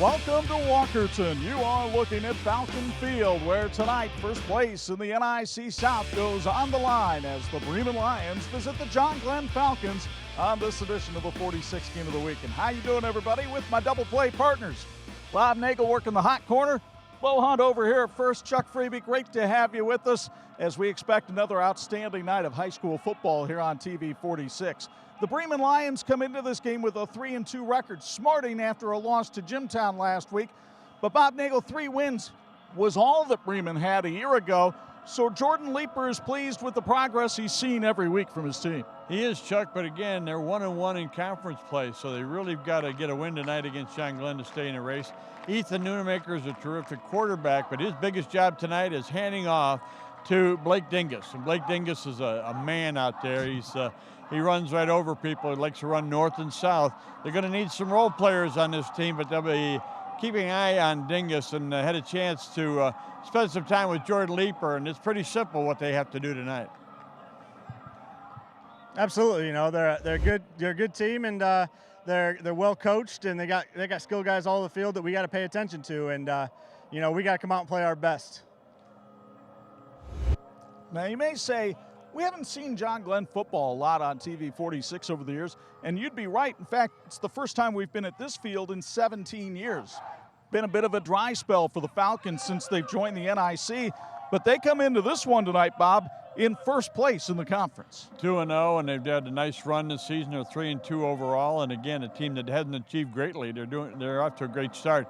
Welcome to Walkerton. You are looking at Falcon Field, where tonight first place in the NIC South goes on the line as the Bremen Lions visit the John Glenn Falcons on this edition of the 46th game of the week. And how you doing, everybody? With my double play partners, Bob Nagel working the hot corner, Bo Hunt over here at first. Chuck Freeby, great to have you with us as we expect another outstanding night of high school football here on TV 46. The Bremen Lions come into this game with a 3-2 record, smarting after a loss to Jimtown last week. But Bob Nagel, 3 wins was all that Bremen had a year ago. So Jordan Leeper is pleased with the progress he's seen every week from his team. He is, Chuck, but again, they're 1-1 in conference play, so they really got to get a win tonight against John Glenn to stay in the race. Ethan Nunemaker is a terrific quarterback, but his biggest job tonight is handing off to Blake Dingus. And Blake Dingus is a man out there. He runs right over people. He likes to run north and south. They're going to need some role players on this team, but they'll be keeping an eye on Dingus and had a chance to spend some time with Jordan Leeper, and it's pretty simple what they have to do tonight. Absolutely, you know they're a good team, and they're well coached, and they got skilled guys all over the field that we got to pay attention to, and you know we got to come out and play our best. Now you may say, we haven't seen John Glenn football a lot on TV 46 over the years, and you'd be right. In fact, it's the first time we've been at this field in 17 years. Been a bit of a dry spell for the Falcons since they've joined the NIC, but they come into this one tonight, Bob, in first place in the conference. 2-0, and they've had a nice run this season. They're 3-2 overall, and again, a team that hasn't achieved greatly. They're off to a great start.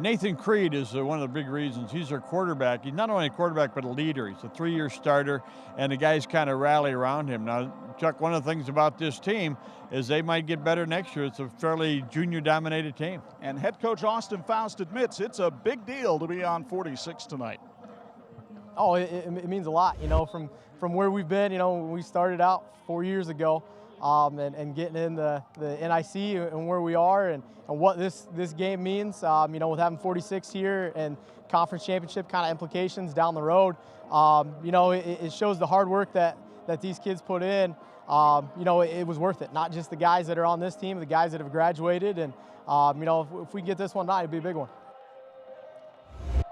Nathan Creed is one of the big reasons. He's their quarterback. He's not only a quarterback, but a leader. He's a 3-year starter, and the guys kind of rally around him. Now, Chuck, one of the things about this team is they might get better next year. It's a fairly junior-dominated team. And head coach Austin Faust admits it's a big deal to be on 46 tonight. Oh, it means a lot, you know, from where we've been, you know, when we started out 4 years ago, and getting in the NIC and where we are and what this game means, you know, with having 46 here and conference championship kind of implications down the road. You know, it shows the hard work that these kids put in. You know, it was worth it, not just the guys that are on this team, the guys that have graduated. And, you know, if we get this one tonight, it'd be a big one.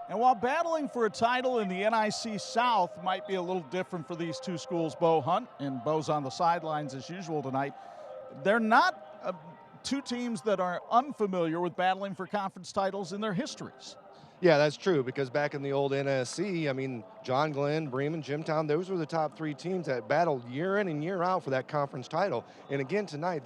And while battling for a title in the NIC South might be a little different for these two schools, Bo Hunt, and Bo's on the sidelines as usual tonight, they're not two teams that are unfamiliar with battling for conference titles in their histories. Yeah, that's true, because back in the old NSC, I mean, John Glenn, Bremen, Jimtown, those were the top 3 teams that battled year in and year out for that conference title. And again, tonight,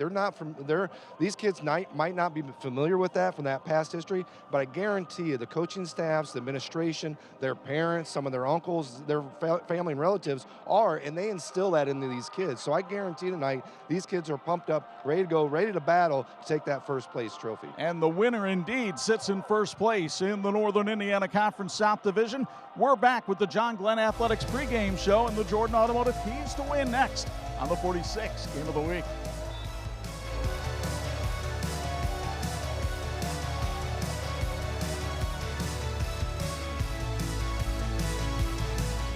these kids might not be familiar with that from that past history, but I guarantee you the coaching staffs, the administration, their parents, some of their uncles, their family and relatives are, and they instill that into these kids. So I guarantee tonight, these kids are pumped up, ready to go, ready to battle to take that first place trophy. And the winner indeed sits in first place in the Northern Indiana Conference South Division. We're back with the John Glenn Athletics pregame show and the Jordan Automotive Keys to Win next on the 46th game of the week.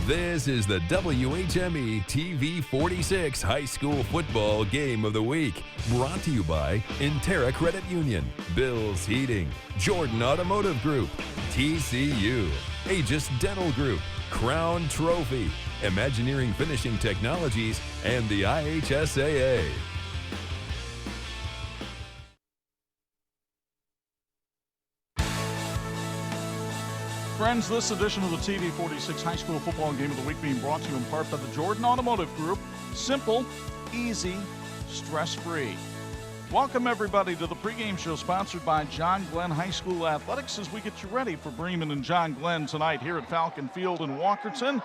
This is the WHME TV 46 High School Football Game of the Week. Brought to you by Intera Credit Union, Bills Heating, Jordan Automotive Group, TCU, Aegis Dental Group, Crown Trophy, Imagineering Finishing Technologies, and the IHSAA. Friends, this edition of the TV 46 High School Football Game of the Week being brought to you in part by the Jordan Automotive Group. Simple, easy, stress-free. Welcome, everybody, to the pregame show sponsored by John Glenn High School Athletics as we get you ready for Bremen and John Glenn tonight here at Falcon Field in Walkerton.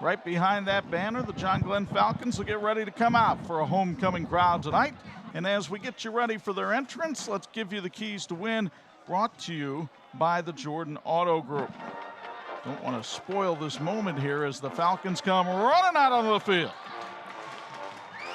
Right behind that banner, the John Glenn Falcons will get ready to come out for a homecoming crowd tonight. And as we get you ready for their entrance, let's give you the keys to win, brought to you by the Jordan Auto Group. Don't want to spoil this moment here as the Falcons come running out on the field.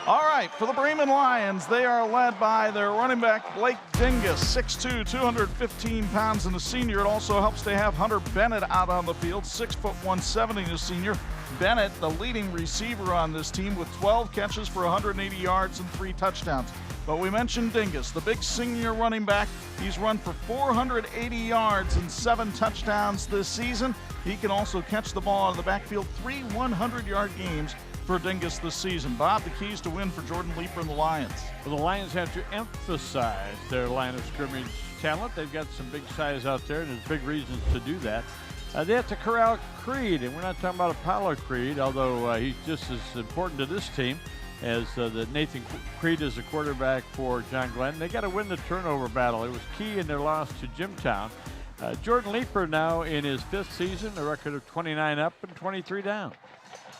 All right, for the Bremen Lions, they are led by their running back, Blake Dingus, 6'2", 215 pounds, and a senior. It also helps to have Hunter Bennett out on the field, 6'1", 170, and a senior. Bennett, the leading receiver on this team, with 12 catches for 180 yards and 3 touchdowns. But we mentioned Dingus, the big senior running back. He's run for 480 yards and 7 touchdowns this season. He can also catch the ball out of the backfield, 3 100-yard games for Dingus this season. Bob, the keys to win for Jordan Leeper and the Lions. Well, the Lions have to emphasize their line of scrimmage talent. They've got some big size out there, and there's big reasons to do that. They have to corral Creed, and we're not talking about Apollo Creed, although he's just as important to this team as the Nathan Creed is the quarterback for John Glenn. They got to win the turnover battle. It was key in their loss to Jimtown. Jordan Leeper now in his 5th season, a record of 29 up and 23 down.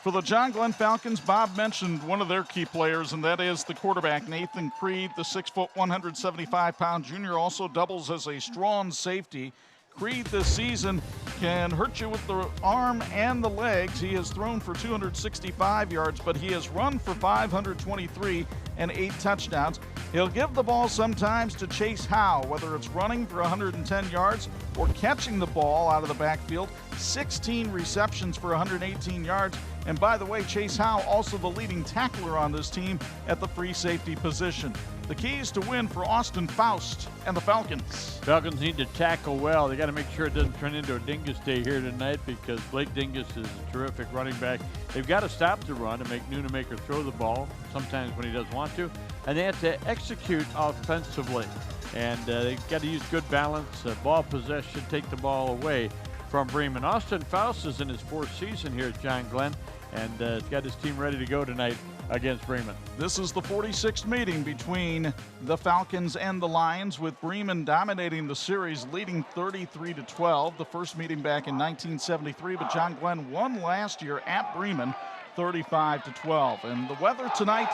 For the John Glenn Falcons, Bob mentioned one of their key players, and that is the quarterback, Nathan Creed, the 6', 175-pound junior, also doubles as a strong safety. Creed this season can hurt you with the arm and the legs. He has thrown for 265 yards, but he has run for 523 and 8 touchdowns. He'll give the ball sometimes to Chase Howe, whether it's running for 110 yards or catching the ball out of the backfield. 16 receptions for 118 yards. And by the way, Chase Howe also the leading tackler on this team at the free safety position. The keys to win for Austin Faust and the Falcons. Falcons need to tackle well. They got to make sure it doesn't turn into a Dingus day here tonight, because Blake Dingus is a terrific running back. They've got to stop the run and make Nunemaker throw the ball sometimes when he doesn't want to. And they have to execute offensively. And they've got to use good balance, ball possession, take the ball away from Bremen. Austin Faust is in his 4th season here at John Glenn, and has got his team ready to go tonight against Bremen. This is the 46th meeting between the Falcons and the Lions, with Bremen dominating the series, leading 33-12. The first meeting back in 1973, but John Glenn won last year at Bremen, 35-12. And the weather tonight,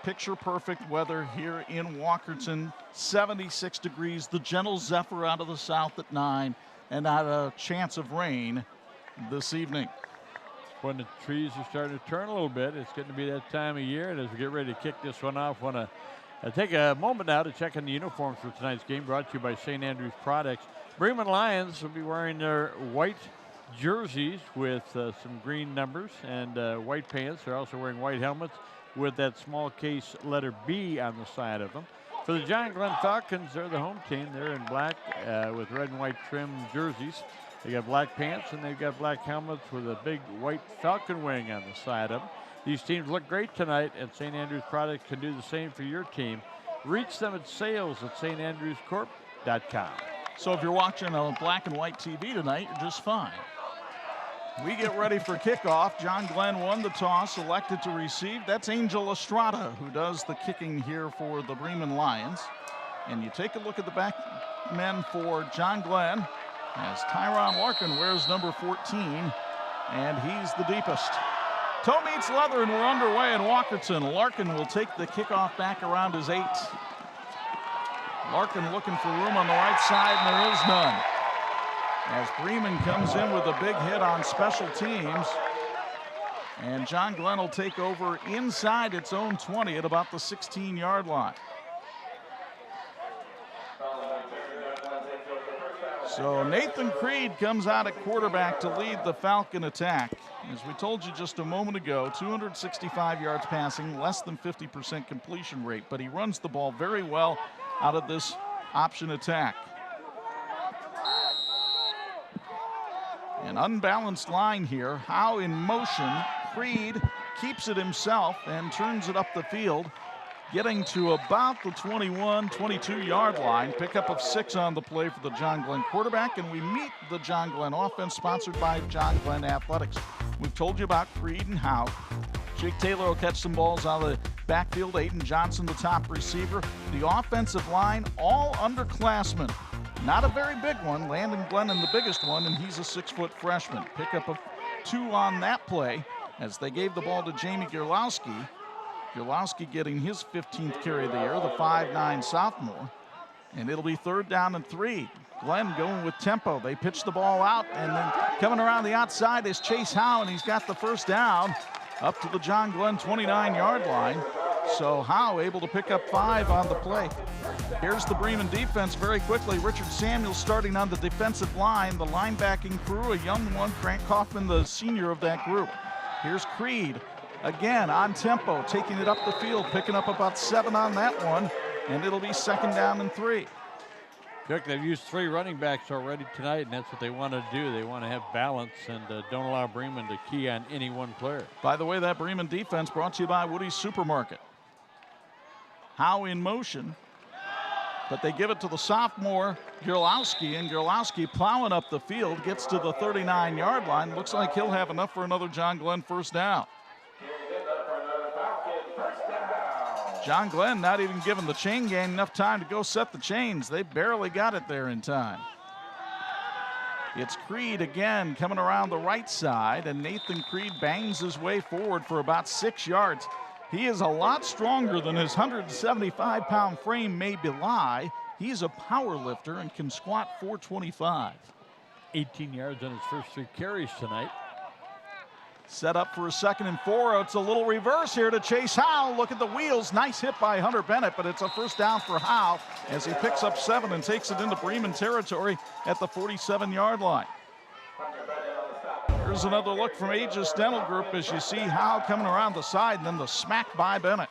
picture perfect weather here in Walkerton, 76 degrees, the gentle zephyr out of the south at 9, and not a chance of rain this evening. When the trees are starting to turn a little bit, it's getting to be that time of year. And as we get ready to kick this one off, I want to take a moment now to check on the uniforms for tonight's game, brought to you by St. Andrews Products. Bremen Lions will be wearing their white jerseys with some green numbers and white pants. They're also wearing white helmets with that small case letter B on the side of them. For the John Glenn Falcons, they're the home team. They're in black with red and white trim jerseys. They got black pants, and they've got black helmets with a big white falcon wing on the side of them. These teams look great tonight, and St. Andrews Products can do the same for your team. Reach them at sales@standrewscorp.com. So if you're watching on black and white TV tonight, you're just fine. We get ready for kickoff. John Glenn won the toss, elected to receive. That's Angel Estrada who does the kicking here for the Bremen Lions. And you take a look at the back men for John Glenn, as Tyron Larkin wears number 14, and he's the deepest. Toe meets leather, and we're underway in Walkerton. Larkin will take the kickoff back around his 8. Larkin looking for room on the right side, and there is none. As Bremen comes in with a big hit on special teams, and John Glenn will take over inside its own 20 at about the 16-yard line. So Nathan Creed comes out at quarterback to lead the Falcon attack. As we told you just a moment ago, 265 yards passing, less than 50% completion rate, but he runs the ball very well out of this option attack. An unbalanced line here. Howe in motion. Creed keeps it himself and turns it up the field, getting to about the 21, 22-yard line. Pickup of 6 on the play for the John Glenn quarterback, and we meet the John Glenn offense, sponsored by John Glenn Athletics. We've told you about Creed and Howe. Jake Taylor will catch some balls out of the backfield. Aiden Johnson, the top receiver. The offensive line, all underclassmen. Not a very big one. Landon Glennon, the biggest one, and he's a 6-foot freshman. Pickup of 2 on that play as they gave the ball to Jamie Gerlowski. Gerlowski getting his 15th carry of the year, the 5'9" sophomore. And it'll be 3rd down and 3. Glenn going with tempo. They pitch the ball out, and then coming around the outside is Chase Howe, and he's got the first down up to the John Glenn 29-yard line. So Howe able to pick up 5 on the play. Here's the Bremen defense very quickly. Richard Samuel starting on the defensive line. The linebacking crew, a young one, Grant Kaufman, the senior of that group. Here's Creed, again on tempo, taking it up the field, picking up about 7 on that one, and it'll be 2nd down and 3. Look, they've used 3 running backs already tonight, and that's what they want to do. They want to have balance and don't allow Bremen to key on any one player. By the way, that Bremen defense brought to you by Woody's Supermarket. Howe in motion, but they give it to the sophomore Gerlowski, and Gerlowski plowing up the field, gets to the 39-yard line. Looks like he'll have enough for another John Glenn first down. John Glenn not even giving the chain gang enough time to go set the chains. They barely got it there in time. It's Creed again coming around the right side, and Nathan Creed bangs his way forward for about 6 yards. He is a lot stronger than his 175-pound frame may belie. He's a power lifter and can squat 425. 18 yards on his first 3 carries tonight. Set up for a 2nd and 4. It's a little reverse here to Chase Howe. Look at the wheels. Nice hit by Hunter Bennett, but it's a first down for Howe as he picks up 7 and takes it into Bremen territory at the 47-yard line. Here's another look from Aegis Dental Group as you see Howe coming around the side and then the smack by Bennett.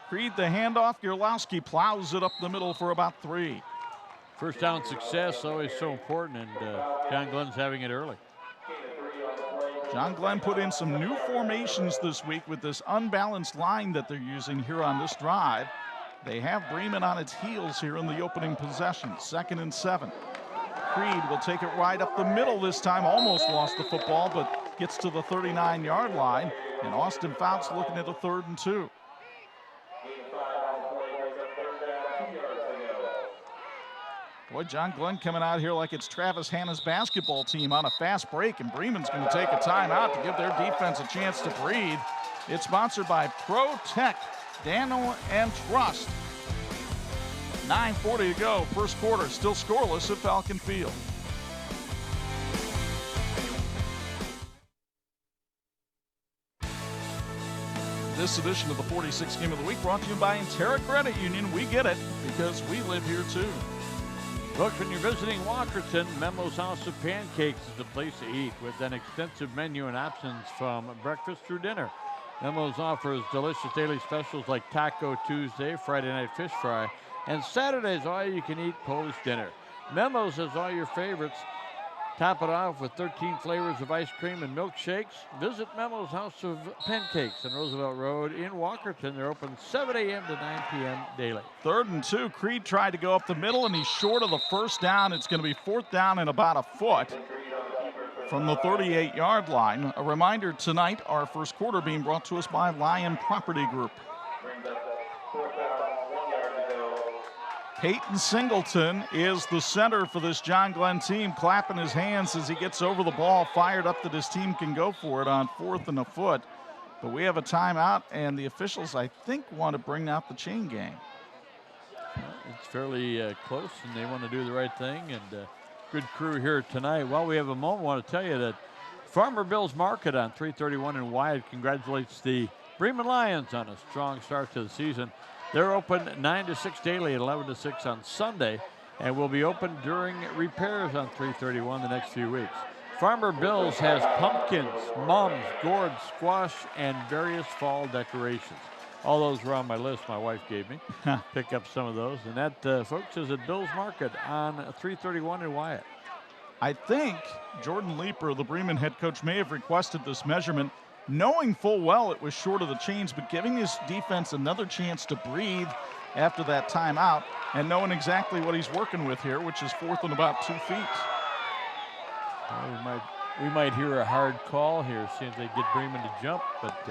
Creed the handoff. Gerlowski plows it up the middle for about 3. First down success, always so important, and John Glenn's having it early. John Glenn put in some new formations this week with this unbalanced line that they're using here on this drive. They have Bremen on its heels here in the opening possession, 2nd and 7. Creed will take it right up the middle this time, almost lost the football, but gets to the 39-yard line, and Austin Fouts looking at a 3rd and 2. Boy, John Glenn coming out here like it's Travis Hanna's basketball team on a fast break, and Bremen's going to take a timeout to give their defense a chance to breathe. It's sponsored by Pro Tech, Dano and Trust. 9:40 to go, first quarter, still scoreless at Falcon Field. This edition of the 46th Game of the Week brought to you by Intera Credit Union. We get it because we live here too. Look, when you're visiting Walkerton, Memo's House of Pancakes is the place to eat with an extensive menu and options from breakfast through dinner. Memo's offers delicious daily specials like Taco Tuesday, Friday Night Fish Fry, and Saturday's all-you-can-eat Polish dinner. Memo's has all your favorites. Top it off with 13 flavors of ice cream and milkshakes. Visit Memo's House of Pancakes on Roosevelt Road in Walkerton. They're open 7 a.m. to 9 p.m. daily. 3rd and 2. Creed tried to go up the middle, and he's short of the first down. It's going to be 4th down and about a foot from the 38-yard line. A reminder tonight, our first quarter being brought to us by Lion Property Group. Peyton Singleton is the center for this John Glenn team, clapping his hands as he gets over the ball, fired up that his team can go for it on 4th and a foot. But we have a timeout, and the officials, I think, want to bring out the chain gang. It's fairly close, and they want to do the right thing, and good crew here tonight. While we have a moment, I want to tell you that Farmer Bill's Market on 331 in Wyatt congratulates the Bremen Lions on a strong start to the season. They're open 9 to 6 daily and 11 to 6 on Sunday, and will be open during repairs on 331 the next few weeks. Farmer Bill's has pumpkins, mums, gourds, squash, and various fall decorations. All those were on my list my wife gave me. Pick up some of those. And that, folks, is at Bill's Market on 331 in Wyatt. I think Jordan Leeper, the Bremen head coach, may have requested this measurement, knowing full well it was short of the chains, but giving his defense another chance to breathe after that timeout and knowing exactly what he's working with here, which is 4th and about 2 feet. Well, we might hear a hard call here, seeing if they get Bremen to jump, but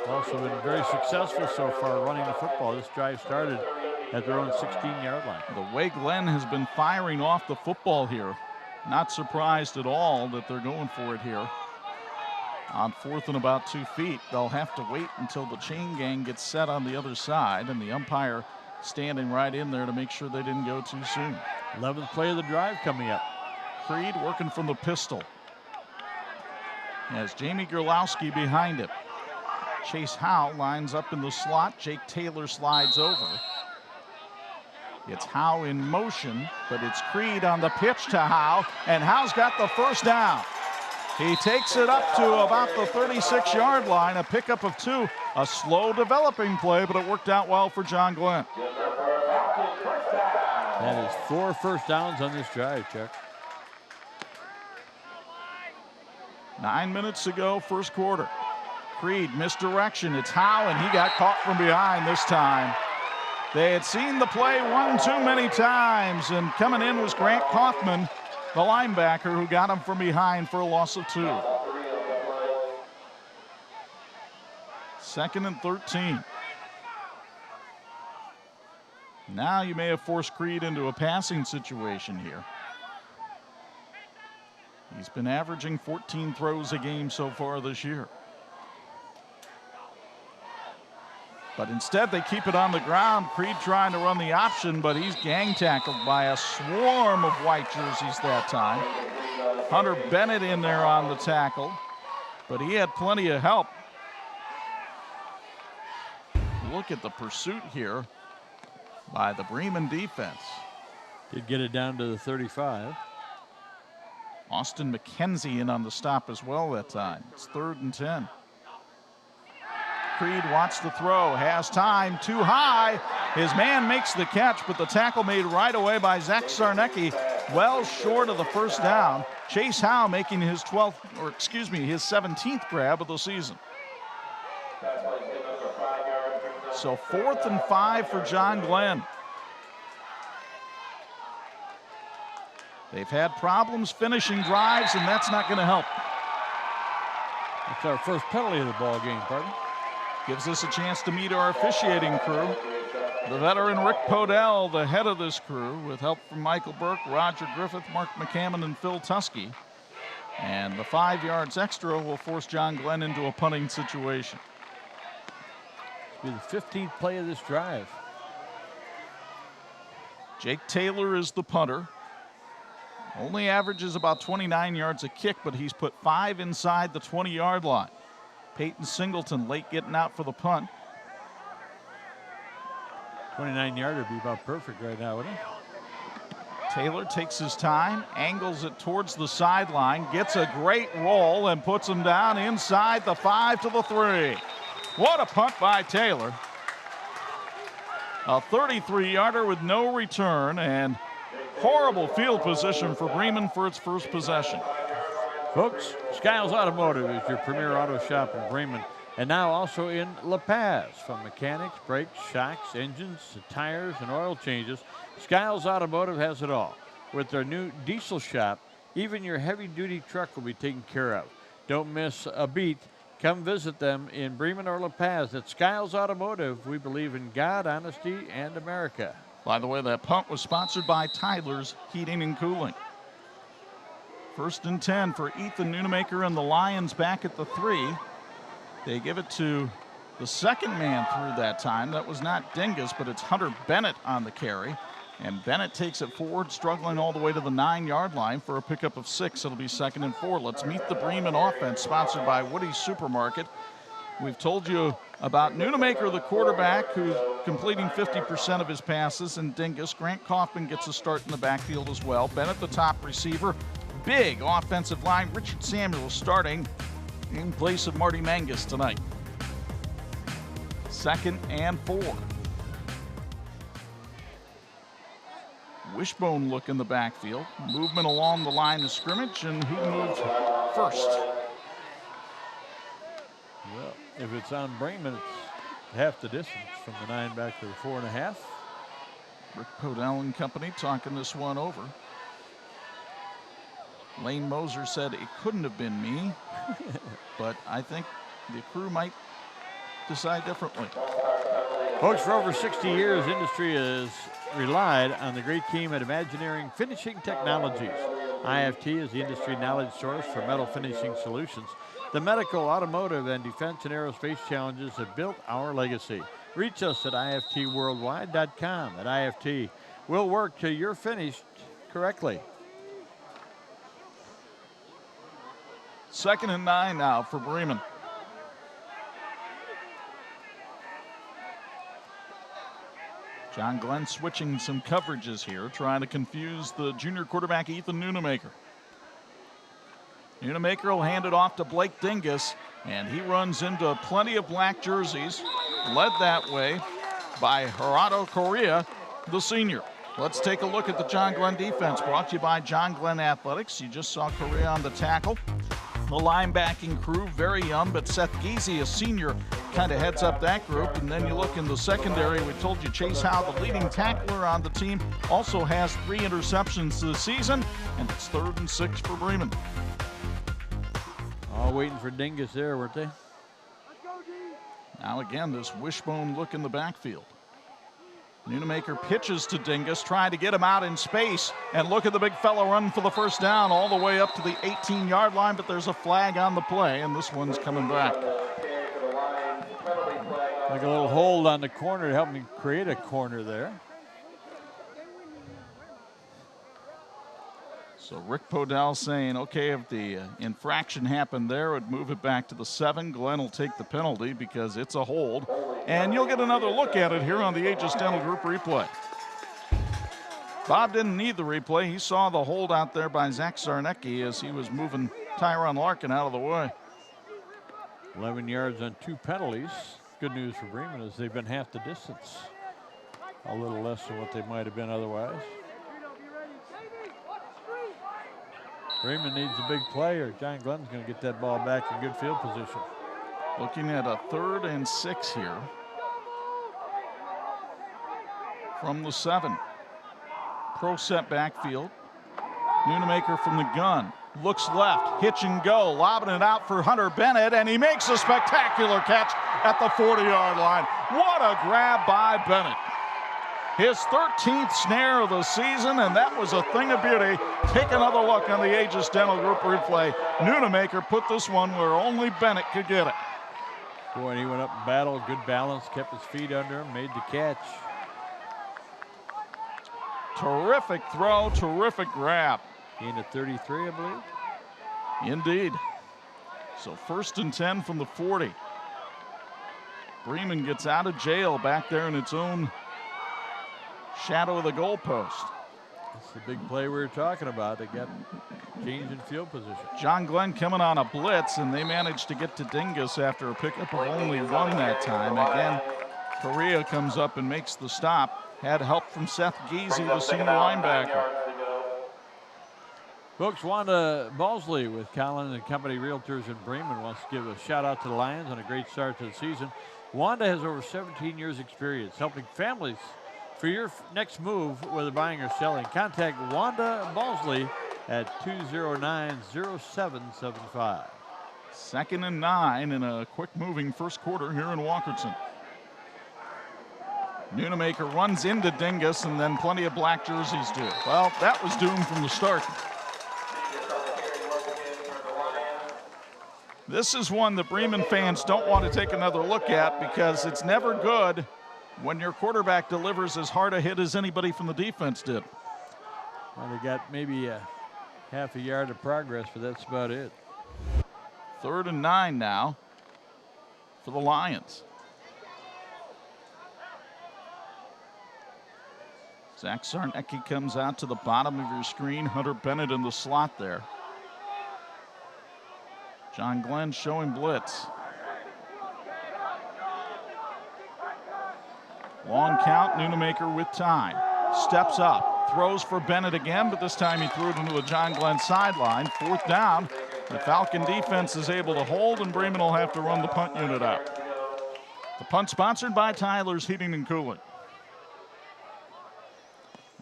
also been very successful so far running the football. This drive started at their own 16-yard line. The way Glenn has been firing off the football here, not surprised at all that they're going for it here. On 4th and about 2 feet, they'll have to wait until the chain gang gets set on the other side, and the umpire standing right in there to make sure they didn't go too soon. 11th play of the drive coming up. Creed working from the pistol. Has Jamie Gerlowski behind him. Chase Howe lines up in the slot. Jake Taylor slides over. It's Howe in motion, but it's Creed on the pitch to Howe, and Howe's got the first down. He takes it up to about the 36-yard line, a pickup of 2. A slow developing play, but it worked out well for John Glenn. That is 4 first downs on this drive, Chuck. 9 minutes to go, first quarter. Creed, misdirection. It's Howe, and he got caught from behind this time. They had seen the play one too many times, and coming in was Grant Kaufman, the linebacker, who got him from behind for a loss of 2. 2nd and 13. Now you may have forced Creed into a passing situation here. He's been averaging 14 throws a game so far this year. But instead they keep it on the ground. Creed trying to run the option, but he's gang tackled by a swarm of white jerseys that time. Hunter Bennett in there on the tackle, but he had plenty of help. Look at the pursuit here by the Bremen defense. Did get it down to the 35. Austin McKenzie in on the stop as well that time. It's 3rd and 10. Creed wants to throw, has time, too high. His man makes the catch, but the tackle made right away by Zach Sarnecki, well short of the first down. Chase Howe making his 17th grab of the season. So 4th and 5 for John Glenn. They've had problems finishing drives, and that's not going to help. That's our first penalty of the ball game, pardon. Gives us a chance to meet our officiating crew. The veteran Rick Podell, the head of this crew, with help from Michael Burke, Roger Griffith, Mark McCammon, and Phil Tusky. And the 5 yards extra will force John Glenn into a punting situation. It'll be the 15th play of this drive. Jake Taylor is the punter. Only averages about 29 yards a kick, but he's put 5 inside the 20-yard line. Peyton Singleton late getting out for the punt. 29-yarder would be about perfect right now, wouldn't it? Taylor takes his time, angles it towards the sideline, gets a great roll, and puts him down inside the 5 to the 3. What a punt by Taylor. A 33-yarder with no return, and horrible field position for Bremen for its first possession. Folks, Skiles Automotive is your premier auto shop in Bremen, and now also in La Paz. From mechanics, brakes, shocks, engines, tires, and oil changes, Skiles Automotive has it all. With their new diesel shop, even your heavy-duty truck will be taken care of. Don't miss a beat. Come visit them in Bremen or La Paz. At Skiles Automotive, we believe in God, honesty, and America. By the way, that punt was sponsored by Tyler's Heating and Cooling. 1st and 10 for Ethan Nunemaker and the Lions back at the 3. They give it to the second man through that time. That was not Dingus, but it's Hunter Bennett on the carry. And Bennett takes it forward, struggling all the way to the 9-yard line for a pickup of 6. It'll be 2nd and 4. Let's meet the Bremen offense, sponsored by Woody's Supermarket. We've told you about Nunemaker, the quarterback, who's completing 50% of his passes, and Dingus. Grant Kaufman gets a start in the backfield as well. Bennett, the top receiver. Big offensive line. Richard Samuel starting in place of Marty Mangus tonight. 2nd and 4. Wishbone look in the backfield. Movement along the line of scrimmage, and who moved first? Well, if it's on Bremen, it's half the distance from the 9 back to the 4.5. Rick Podell and company talking this one over. Lane Moser said it couldn't have been me, but I think the crew might decide differently. Folks, for over 60 years, industry has relied on the great team at Imagineering Finishing Technologies. IFT is the industry knowledge source for metal finishing solutions. The medical, automotive, and defense and aerospace challenges have built our legacy. Reach us at iftworldwide.com. At IFT, we'll work till you're finished correctly. 2nd and 9 now for Bremen. John Glenn switching some coverages here, trying to confuse the junior quarterback Ethan Nunemaker. Nunemaker will hand it off to Blake Dingus, and he runs into plenty of black jerseys, led that way by Gerardo Correa, the senior. Let's take a look at the John Glenn defense, brought to you by John Glenn Athletics. You just saw Correa on the tackle. The linebacking crew, very young, but Seth Giese, a senior, kind of heads up that group. And then you look in the secondary, we told you Chase Howe, the leading tackler on the team, also has 3 interceptions this season, and it's 3rd and 6 for Bremen. All waiting for Dingus there, weren't they? Now again, this wishbone look in the backfield. Nunemaker pitches to Dingus, trying to get him out in space. And look at the big fella run for the first down all the way up to the 18-yard line, but there's a flag on the play, and this one's coming back. Like a little hold on the corner to help me create a corner there. So Rick Podell saying, okay, if the infraction happened there, it would move it back to the 7. Glenn will take the penalty because it's a hold. And you'll get another look at it here on the Aegis Dental Group replay. Bob didn't need the replay. He saw the hold out there by Zach Zarnecki as he was moving Tyron Larkin out of the way. 11 yards on 2 penalties. Good news for Bremen is they've been half the distance. A little less than what they might have been otherwise. Bremen needs a big play, or John Glenn's going to get that ball back in good field position. Looking at a 3rd and 6 here from the 7. Pro set backfield. Nunemaker from the gun. Looks left, hitch and go, lobbing it out for Hunter Bennett, and he makes a spectacular catch at the 40-yard line. What a grab by Bennett. His 13th snare of the season, and that was a thing of beauty. Take another look on the Aegis Dental Group replay. Nunemaker put this one where only Bennett could get it. Boy, and he went up and battled, good balance, kept his feet under him, made the catch. Terrific throw, terrific grab. Gain of 33, I believe. Indeed. So 1st and 10 from the 40. Bremen gets out of jail back there in its own shadow of the goalpost. That's the big play we were talking about. They got change in field position. John Glenn coming on a blitz, and they managed to get to Dingus after a pickup of only 1 that time. Again, Correa comes up and makes the stop. Had help from Seth Giese, the senior linebacker. Folks, Wanda Balsley with Collins and Company Realtors in Bremen wants to give a shout out to the Lions on a great start to the season. Wanda has over 17 years experience helping families for your next move, whether buying or selling. Contact Wanda Balsley at 209-0775. 2nd and 9 in a quick moving first quarter here in Walkerton. Nunemaker runs into Dingus, and then plenty of black jerseys do. Well, that was doomed from the start. This is one that Bremen fans don't want to take another look at because it's never good when your quarterback delivers as hard a hit as anybody from the defense did. Well, they got maybe a half a yard of progress, but that's about it. 3rd and 9 now for the Lions. Zach Zarnecki comes out to the bottom of your screen. Hunter Bennett in the slot there. John Glenn showing blitz. Long count, Nunemaker with time. Steps up, throws for Bennett again, but this time he threw it into the John Glenn sideline. 4th down. The Falcon defense is able to hold, and Bremen will have to run the punt unit out. The punt sponsored by Tyler's Heating and Cooling.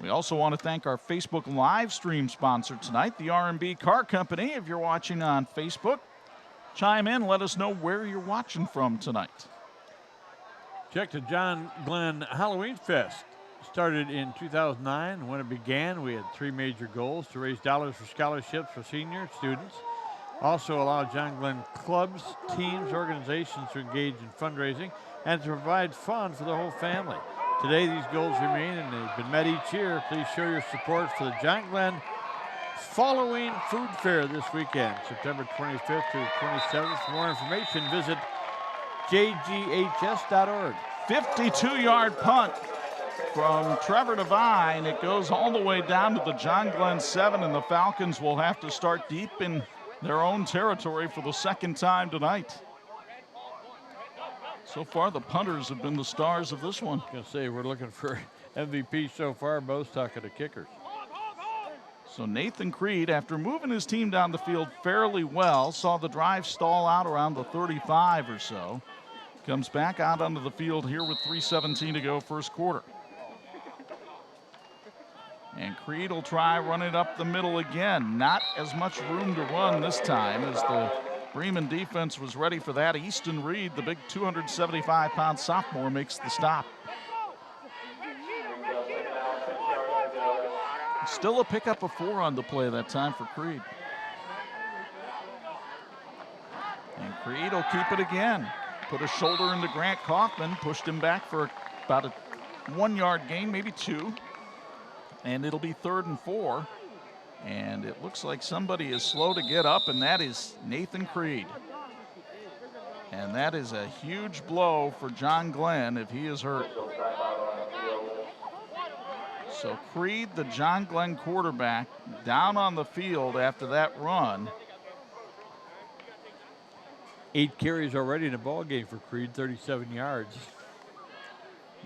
We also want to thank our Facebook live stream sponsor tonight, the R&B Car Company. If you're watching on Facebook, chime in, let us know where you're watching from tonight. Check the John Glenn Halloween Fest. Started in 2009. When it began, we had 3 major goals: to raise dollars for scholarships for senior students, also allow John Glenn clubs, teams, organizations to engage in fundraising, and to provide fun for the whole family. Today, these goals remain, and they've been met each year. Please show your support for the John Glenn following food fair this weekend, September 25th through 27th. For more information, visit jghs.org. 52-yard punt from Trevor Devine. It goes all the way down to the John Glenn 7, and the Falcons will have to start deep in their own territory for the second time tonight. So far, the punters have been the stars of this one. I was going to say, we're looking for MVP so far. Bo's talking to kickers. So Nathan Creed, after moving his team down the field fairly well, saw the drive stall out around the 35 or so. Comes back out onto the field here with 3:17 to go first quarter. And Creed will try running up the middle again. Not as much room to run this time as the Bremen defense was ready for that. Easton Reed, the big 275-pound sophomore, makes the stop. Still a pickup of 4 on the play that time for Creed. And Creed will keep it again. Put a shoulder into Grant Kaufman, pushed him back for about a 1-yard gain, maybe 2. And it'll be 3rd and 4. And it looks like somebody is slow to get up, and that is Nathan Creed. And that is a huge blow for John Glenn if he is hurt. So Creed, the John Glenn quarterback, down on the field after that run. 8 carries already in the ball game for Creed, 37 yards.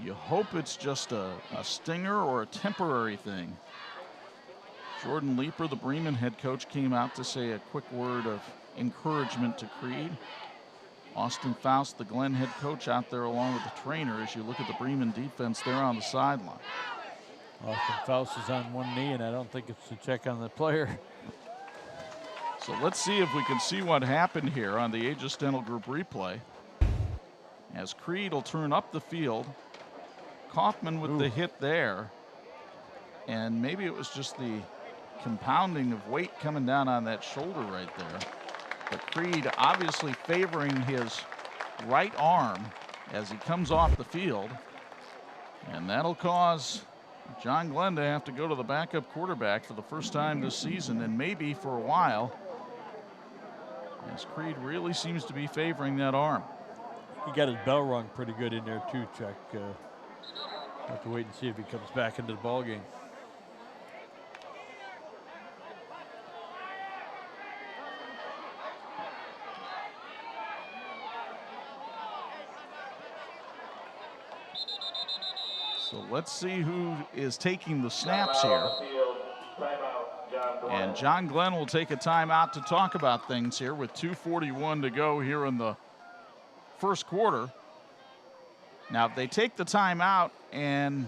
You hope it's just a stinger or a temporary thing. Jordan Leeper, the Bremen head coach, came out to say a quick word of encouragement to Creed. Austin Faust, the Glenn head coach, out there along with the trainer as you look at the Bremen defense there on the sideline. Austin Faust is on one knee, and I don't think it's to check on the player. So let's see if we can see what happened here on the Aegis Dental Group replay. As Creed will turn up the field. Kaufman with the hit there. And maybe it was just the compounding of weight coming down on that shoulder right there. But Creed obviously favoring his right arm as he comes off the field. And that'll cause John Glenn to have to go to the backup quarterback for the first time this season, and maybe for a while, as Creed really seems to be favoring that arm. He got his bell rung pretty good in there too, Chuck. Have to wait and see if he comes back into the ball game. So let's see who is taking the snaps here. And John Glenn will take a timeout to talk about things here with 2:41 to go here in the first quarter. Now, if they take the timeout and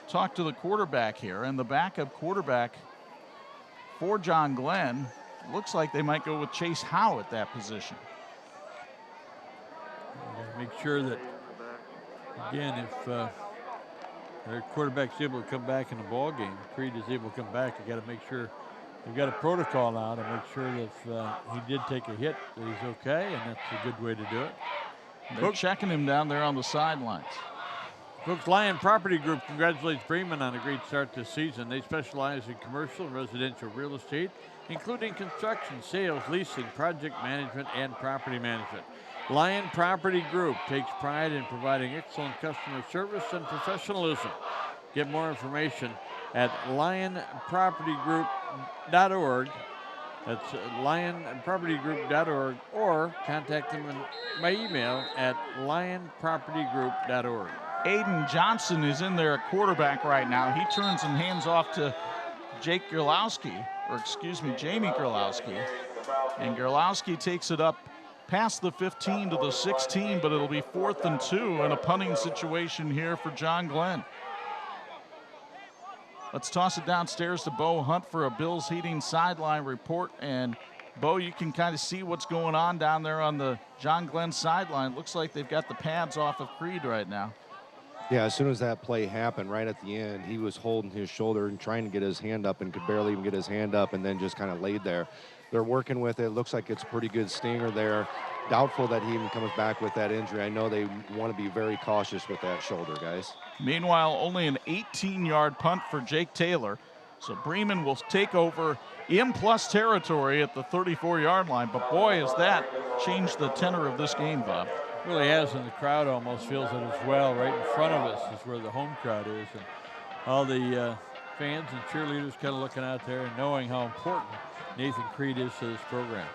talk to the quarterback here, and the backup quarterback for John Glenn, looks like they might go with Chase Howe at that position. Make sure that, again, if their quarterback's able to come back in the ball game, Creed is able to come back, you got to make sure they've got a protocol out and make sure that if he did take a hit, that he's okay, and that's a good way to do it. They're checking him down there on the sidelines. Brooks Lyon Property Group congratulates Bremen on a great start this season. They specialize in commercial and residential real estate, including construction, sales, leasing, project management, and property management. Lyon Property Group takes pride in providing excellent customer service and professionalism. Get more information at lionpropertygroup.org. That's lionpropertygroup.org, or contact them by email at lionpropertygroup.org. Aiden Johnson is in there at quarterback right now. He turns and hands off to Jamie Gerlowski. And Gerlowski takes it up past the 15 to the 16, but it'll be 4th and 2 in a punting situation here for John Glenn. Let's toss it downstairs to Bo Hunt for a Bills Heating sideline report. And Bo, you can kind of see what's going on down there on the John Glenn sideline. Looks like they've got the pads off of Creed right now. Yeah, as soon as that play happened, right at the end, he was holding his shoulder and trying to get his hand up and could barely even get his hand up, and then just kind of laid there. They're working with it. Looks like it's a pretty good stinger there. Doubtful that he even comes back with that injury. I know they want to be very cautious with that shoulder, guys. Meanwhile, only an 18-yard punt for Jake Taylor. So Bremen will take over in plus territory at the 34-yard line. But boy, has that changed the tenor of this game, Bob. Really has, and the crowd almost feels it as well. Right in front of us is where the home crowd is, and all the fans and cheerleaders kind of looking out there and knowing how important Nathan Creed is to this program.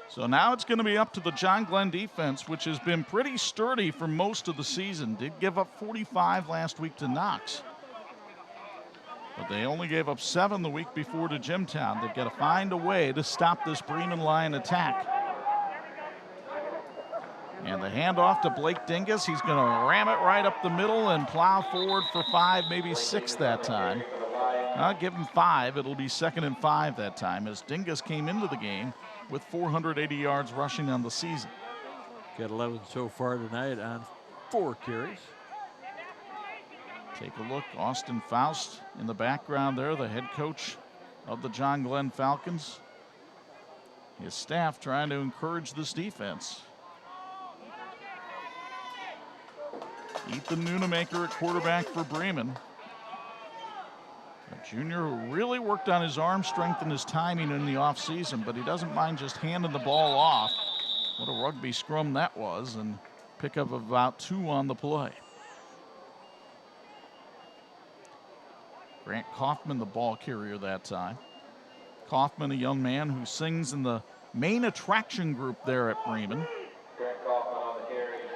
So now it's going to be up to the John Glenn defense, which has been pretty sturdy for most of the season. Did give up 45 last week to Knox, but they only gave up 7 the week before to Jimtown. They've got to find a way to stop this Bremen Lion attack. And the handoff to Blake Dingus. He's going to ram it right up the middle and plow forward for 5, maybe 6 that time. I'll give him 5. It'll be 2nd and 5 that time, as Dingus came into the game with 480 yards rushing on the season. Got 11 so far tonight on 4 carries. Take a look, Austin Faust in the background there, the head coach of the John Glenn Falcons. His staff trying to encourage this defense. Ethan Nunemaker at quarterback for Bremen. A junior who really worked on his arm strength and his timing in the offseason, but he doesn't mind just handing the ball off. What a rugby scrum that was, and pick up about 2 on the play. Grant Kaufman, the ball carrier that time. Kaufman, a young man who sings in the main attraction group there at Bremen.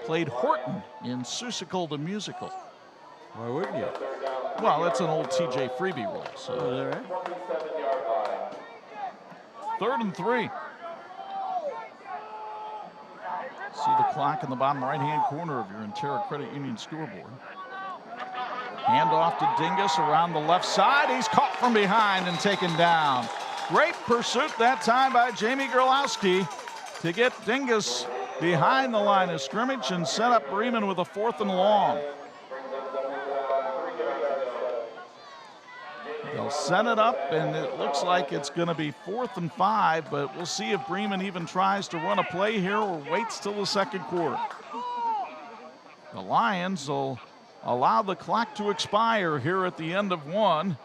Played Horton in Seussical the Musical. Why wouldn't you? Well, that's an old TJ Freebie role. So. Oh, is that right? 3rd and 3. See the clock in the bottom right-hand corner of your Intera Credit Union scoreboard. Handoff to Dingus around the left side. He's caught from behind and taken down. Great pursuit that time by Jamie Gerlowski to get Dingus behind the line of scrimmage and set up Bremen with a 4th and long. They'll set it up, and it looks like it's going to be 4th and 5, but we'll see if Bremen even tries to run a play here or waits till the 2nd quarter. The Lions will allow the clock to expire here at the end of 1,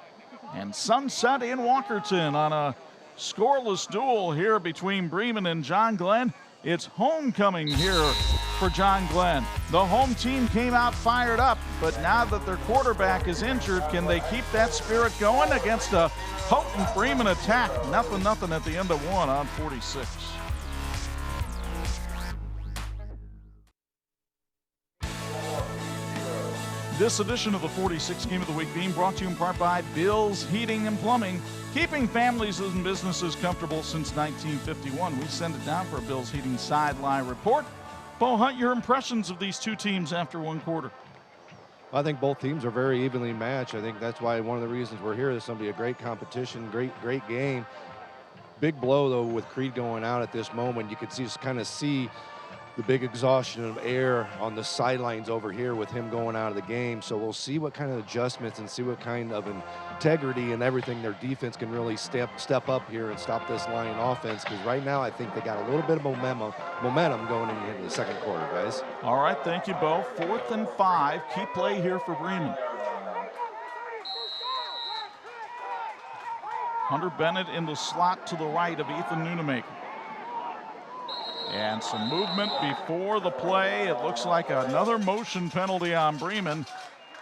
and sunset in Walkerton on a scoreless duel here between Bremen and John Glenn. It's homecoming here for John Glenn. The home team came out fired up, but now that their quarterback is injured, can they keep that spirit going against a potent Bremen attack? Nothing at the end of 1 on 46. This edition of the 46 Game of the Week being brought to you in part by Bill's Heating and Plumbing, keeping families and businesses comfortable since 1951. We send it down for a Bill's Heating sideline report. Bo Hunt, your impressions of these 2 teams after 1 quarter? I think both teams are very evenly matched. I think that's why one of the reasons we're here. This is going to be a great competition, great game. Big blow, though, with Creed going out at this moment. You could just kind of see the big exhaustion of air on the sidelines over here with him going out of the game. So we'll see what kind of adjustments and see what kind of integrity and everything their defense can really step up here and stop this Lion offense, because right now I think they got a little bit of momentum going into the 2nd quarter, guys. All right, thank you, Bo. 4th and 5. Key play here for Bremen. Hunter Bennett in the slot to the right of Ethan Nunemaker. And some movement before the play. It looks like another motion penalty on Bremen.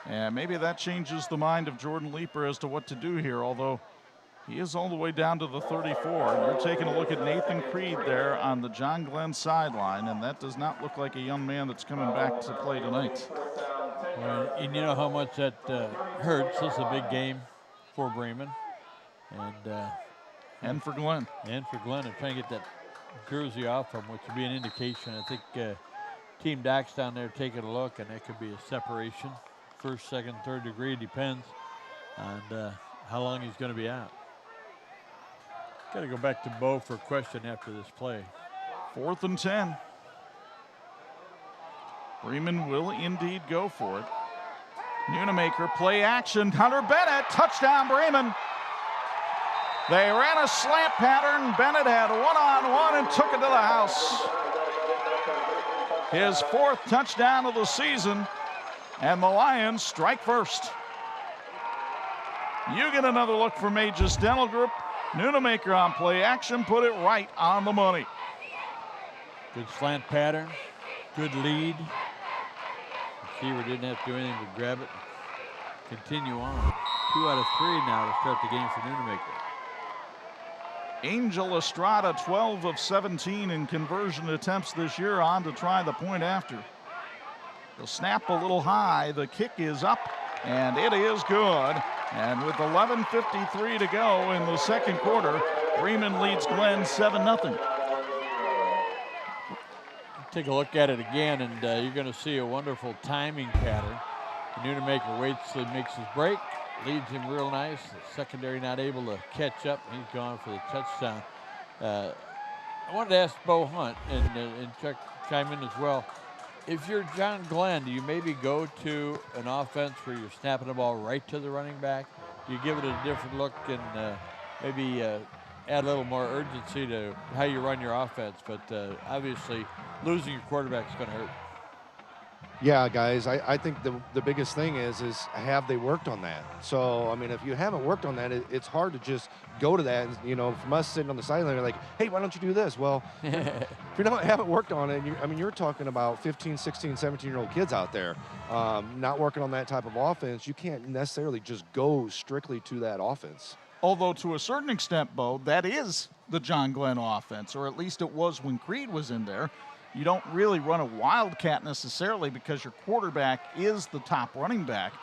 And maybe that changes the mind of Jordan Leeper as to what to do here, although he is all the way down to the 34. And you're taking a look at Nathan Creed there on the John Glenn sideline, and that does not look like a young man that's coming back to play tonight. Well, and you know how much that hurts. This is a big game for Bremen. And for Glenn. And for Glenn, and trying to get that jersey off him, which would be an indication. I think Team Doc's down there taking a look, and that could be a separation. 1st, 2nd, 3rd degree, depends on how long he's going to be out. Got to go back to Bo for a question after this play. 4th and 10. Bremen will indeed go for it. Nunemaker, play action. Hunter Bennett, touchdown Bremen. They ran a slant pattern. Bennett had 1-on-1 and took it to the house. His 4th touchdown of the season. And the Lions strike first. You get another look from Aegis Dental Group. Nunemaker on play action, put it right on the money. Good slant pattern, good lead. Receiver didn't have to do anything but grab it. Continue on. 2 out of 3 now to start the game for Nunemaker. Angel Estrada, 12 of 17 in conversion attempts this year, on to try the point after. The snap a little high, the kick is up, and it is good. And with 11:53 to go in the second quarter, Bremen leads Glenn 7-0. Take a look at it again, and you're going to see a wonderful timing pattern. Nunemaker waits till he makes his break, leads him real nice. The secondary not able to catch up, and he's gone for the touchdown. I wanted to ask Bo Hunt and chime in as well. If you're John Glenn, do you maybe go to an offense where you're snapping the ball right to the running back? Do you give it a different look and maybe add a little more urgency to how you run your offense? But obviously, losing your quarterback is going to hurt. Yeah, guys, I think the biggest thing is have they worked on that? So, I mean, if you haven't worked on that, it's hard to just go to that. And, you know, from us sitting on the sideline, you're like, hey, why don't you do this? Well, if you haven't worked on it, you're talking about 15, 16, 17-year-old kids out there not working on that type of offense. You can't necessarily just go strictly to that offense. Although to a certain extent, Bo, that is the John Glenn offense, or at least it was when Creed was in there. You don't really run a wildcat necessarily because your quarterback is the top running back.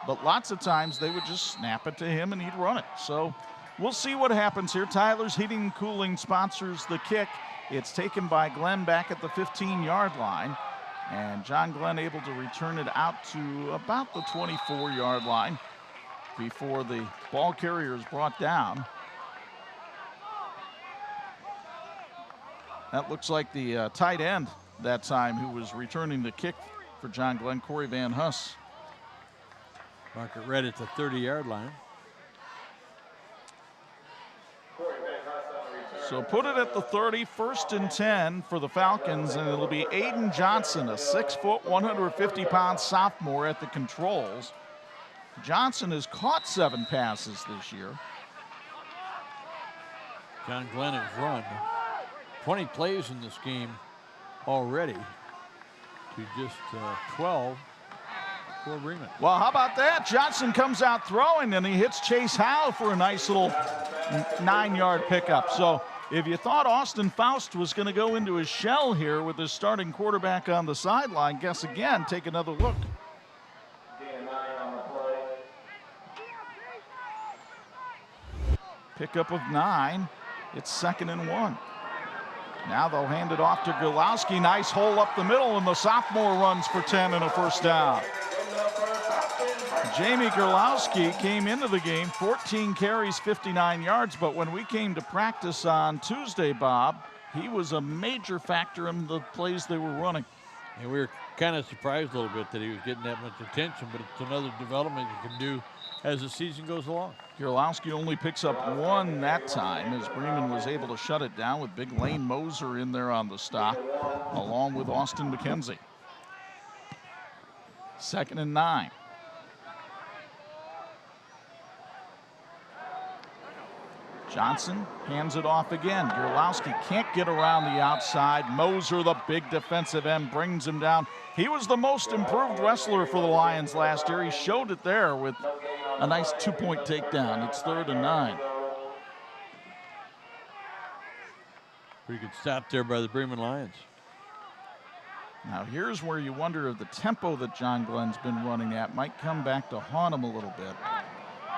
But lots of times they would just snap it to him and he'd run it. So we'll see what happens here. Tyler's Heating and Cooling sponsors the kick. It's taken by Glenn back at the 15-yard line. And John Glenn able to return it out to about the 24-yard line before the ball carrier is brought down. That looks like the tight end that time who was returning the kick for John Glenn, Corey Van Huss. Mark it right at the 30-yard line. So put it at the 30, 1st and 10 for the Falcons, and it'll be Aiden Johnson, a 6-foot, 150-pound sophomore at the controls. Johnson has caught 7 passes this year. John Glenn has run 20 plays in this game already to just 12 for Bremen. Well, how about that? Johnson comes out throwing, and he hits Chase Howe for a nice little 9-yard pickup. So if you thought Austin Faust was going to go into his shell here with his starting quarterback on the sideline, guess again, take another look. Pickup of 9. It's 2nd and 1. Now they'll hand it off to Gurlowski. Nice hole up the middle, and the sophomore runs for 10 and a first down. Jamie Gurlowski came into the game, 14 carries, 59 yards, but when we came to practice on Tuesday, Bob, he was a major factor in the plays they were running. And we were kind of surprised a little bit that he was getting that much attention, but it's another development you can do as the season goes along. Gurlowski only picks up 1 that time as Bremen was able to shut it down with big Lane Moser in there on the stop, along with Austin McKenzie. 2nd and 9. Johnson hands it off again. Gurlowski can't get around the outside. Moser, the big defensive end, brings him down. He was the most improved wrestler for the Lions last year. He showed it there with a nice 2-point takedown. It's 3rd and 9. Pretty good stop there by the Bremen Lions. Now here's where you wonder if the tempo that John Glenn's been running at might come back to haunt him a little bit,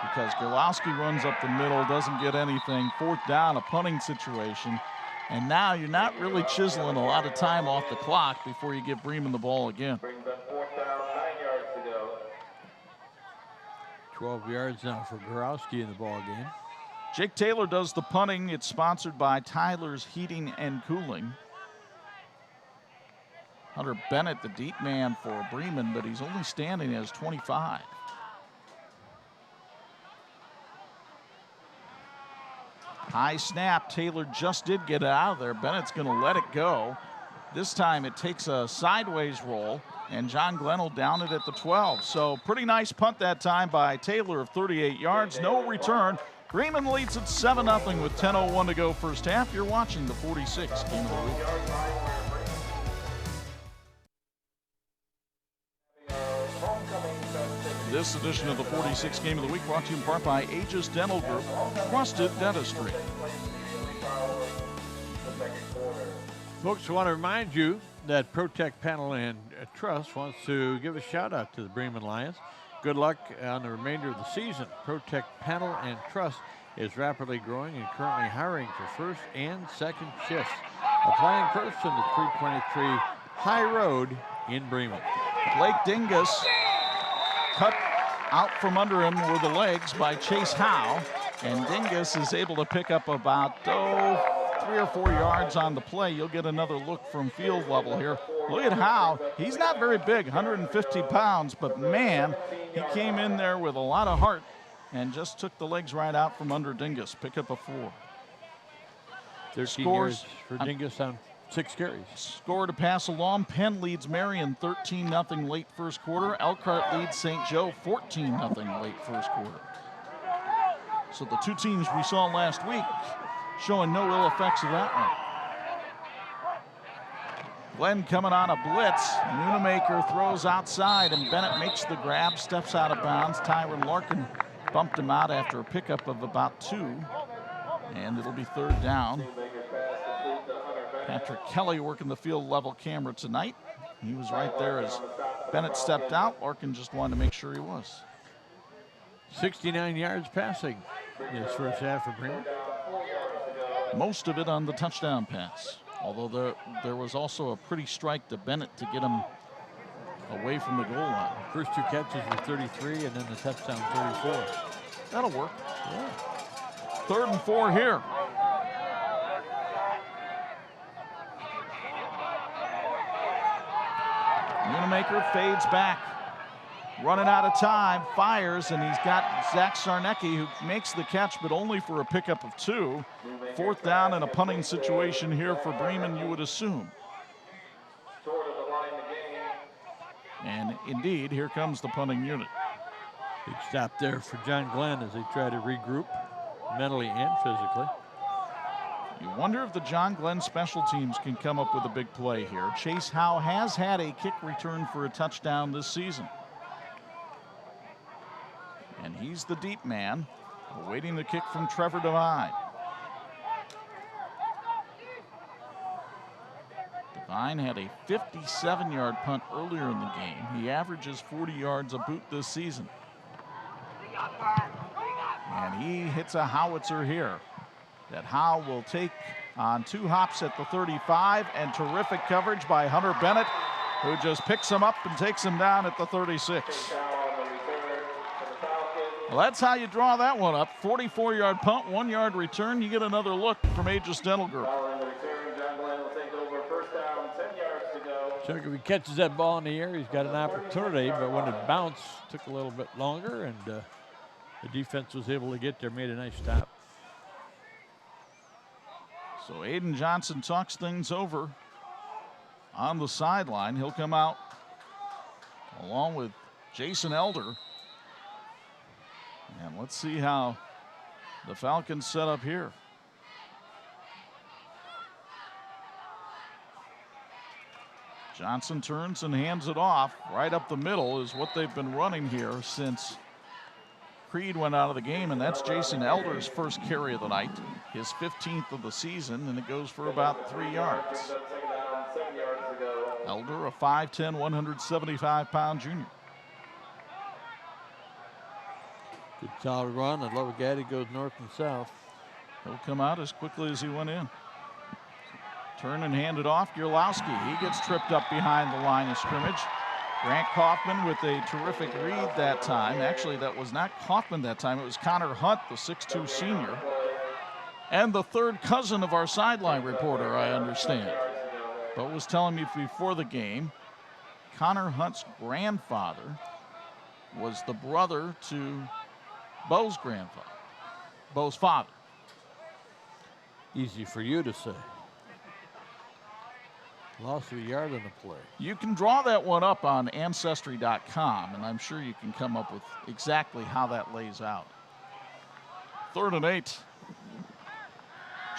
because Gurlowski runs up the middle, doesn't get anything. 4th down, a punting situation. And now you're not really chiseling a lot of time off the clock before you give Bremen the ball again. 12 yards now for Gurlowski in the ball game. Jake Taylor does the punting. It's sponsored by Tyler's Heating and Cooling. Hunter Bennett, the deep man for Bremen, but he's only standing as 25. High snap. Taylor just did get it out of there. Bennett's going to let it go. This time it takes a sideways roll. and John Glenn will down it at the 12. So pretty nice punt that time by Taylor of 38 yards. No return. Bremen leads at 7-0 with 10:01 to go first half. You're watching the 46 game of the week. This edition of the 46 game of the week brought to you in part by Aegis Dental Group, trusted dentistry. Folks, I want to remind you that Protect Panel and Truss wants to give a shout out to the Bremen Lions. Good luck on the remainder of the season. Protect Panel and Truss is rapidly growing and currently hiring for first and second shifts. Applying first in the 323 High Road in Bremen. Blake Dingus cut out from under him were the legs by Chase Howe, and Dingus is able to pick up about 3 or 4 yards on the play. You'll get another look from field level here. Look at Howe. He's not very big, 150 pounds, but man, he came in there with a lot of heart and just took the legs right out from under Dingus. Pick up a 4. 13 Scores yards for Dingus on 6 carries. Score to pass along. Penn leads Marion 13-0 late first quarter. Elkhart leads St. Joe 14-0 late first quarter. So the two teams we saw last week showing no ill effects of that one. Glenn coming on a blitz. Nunemaker throws outside, and Bennett makes the grab, steps out of bounds. Tyron Larkin bumped him out after a pickup of about 2, and it'll be 3rd down. Patrick Kelly working the field level camera tonight. He was right there as Bennett stepped out. Larkin just wanted to make sure he was. 69 yards passing this first half for Bremen. Most of it on the touchdown pass. Although there was also a pretty strike to Bennett to get him away from the goal line. First 2 catches were 33, and then the touchdown 34. That'll work. Yeah. 3rd and 4 here. Nunemaker fades back. Running out of time, fires, and he's got Zach Sarnecki, who makes the catch, but only for a pickup of 2. 4th down in a punting situation here for Bremen, you would assume. And indeed, here comes the punting unit. Big stop there for John Glenn as they try to regroup mentally and physically. You wonder if the John Glenn special teams can come up with a big play here. Chase Howe has had a kick return for a touchdown this season. And he's the deep man, awaiting the kick from Trevor Devine. Devine had a 57-yard punt earlier in the game. He averages 40 yards a boot this season. And he hits a howitzer here that Howe will take on 2 hops at the 35, and terrific coverage by Hunter Bennett, who just picks him up and takes him down at the 36. Well, that's how you draw that one up. 44-yard punt, 1-yard return. You get another look from Aegis Dental Group. Chuck, if he catches that ball in the air, he's got an opportunity, but when it bounced, it took a little bit longer, and the defense was able to get there, made a nice stop. So Aiden Johnson talks things over on the sideline. He'll come out along with Jason Elder. And let's see how the Falcons set up here. Johnson turns and hands it off. Right up the middle is what they've been running here since Creed went out of the game, and that's Jason Elder's first carry of the night, his 15th of the season, and it goes for about 3 yards. Elder, a 5'10", 175-pound junior. Good solid run. I love a guy that goes north and south. He'll come out as quickly as he went in. Turn and hand it off. Gierlowski, he gets tripped up behind the line of scrimmage. Grant Kaufman with a terrific read that time. Actually, that was not Kaufman that time. It was Connor Hunt, the 6'2 senior. And the third cousin of our sideline reporter, I understand. But was telling me before the game, Connor Hunt's grandfather was the brother to Bo's grandfather, Bo's father. Easy for you to say. Loss of a yard on the play. You can draw that one up on Ancestry.com, and I'm sure you can come up with exactly how that lays out. 3rd and 8.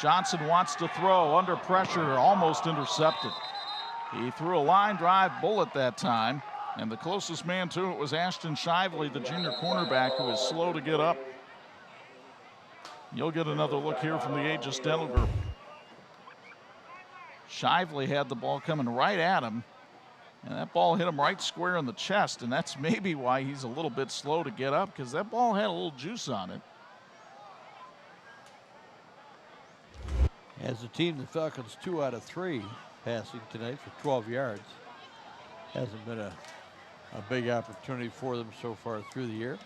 Johnson wants to throw under pressure, almost intercepted. He threw a line drive bullet that time, and the closest man to it was Ashton Shively, the junior cornerback, who is slow to get up. You'll get another look here from the Aegis Dental Group. Shively had the ball coming right at him, and that ball hit him right square in the chest, and that's maybe why he's a little bit slow to get up, because that ball had a little juice on it. As a team, the Falcons 2 out of 3 passing tonight for 12 yards. Hasn't been a big opportunity for them so far through the year.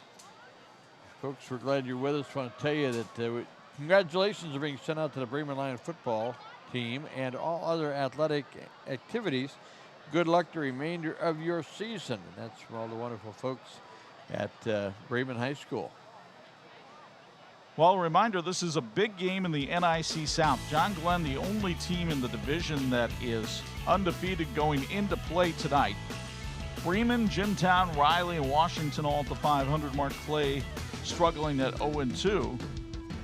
Folks, we're glad you're with us. I want to tell you that congratulations are being sent out to the Bremen Lion football team and all other athletic activities. Good luck the remainder of your season. And that's from all the wonderful folks at Bremen High School. Well, a reminder, this is a big game in the NIC South. John Glenn, the only team in the division that is undefeated going into play tonight. Bremen, Jimtown, Riley, and Washington all at the 500 mark. Clay struggling at 0-2.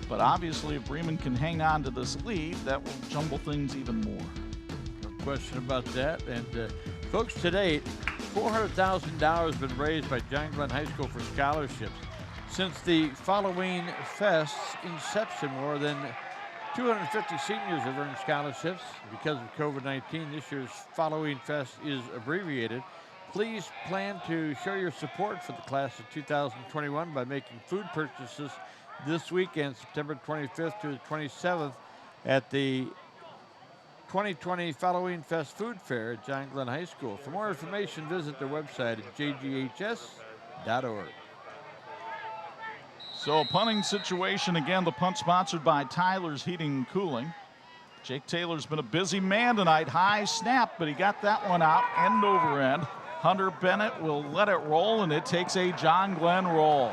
But obviously, if Bremen can hang on to this lead, that will jumble things even more. No question about that. And folks, to date, $400,000 been raised by John Glenn High School for scholarships. Since the Halloween Fest's inception, more than 250 seniors have earned scholarships. Because of COVID-19, this year's Halloween Fest is abbreviated. Please plan to show your support for the class of 2021 by making food purchases this weekend, September 25th through the 27th, at the 2020 Halloween Fest Food Fair at John Glenn High School. For more information, visit their website at jghs.org. So a punting situation again, the punt sponsored by Tyler's Heating and Cooling. Jake Taylor's been a busy man tonight. High snap, but he got that one out end over end. Hunter Bennett will let it roll, and it takes a John Glenn roll.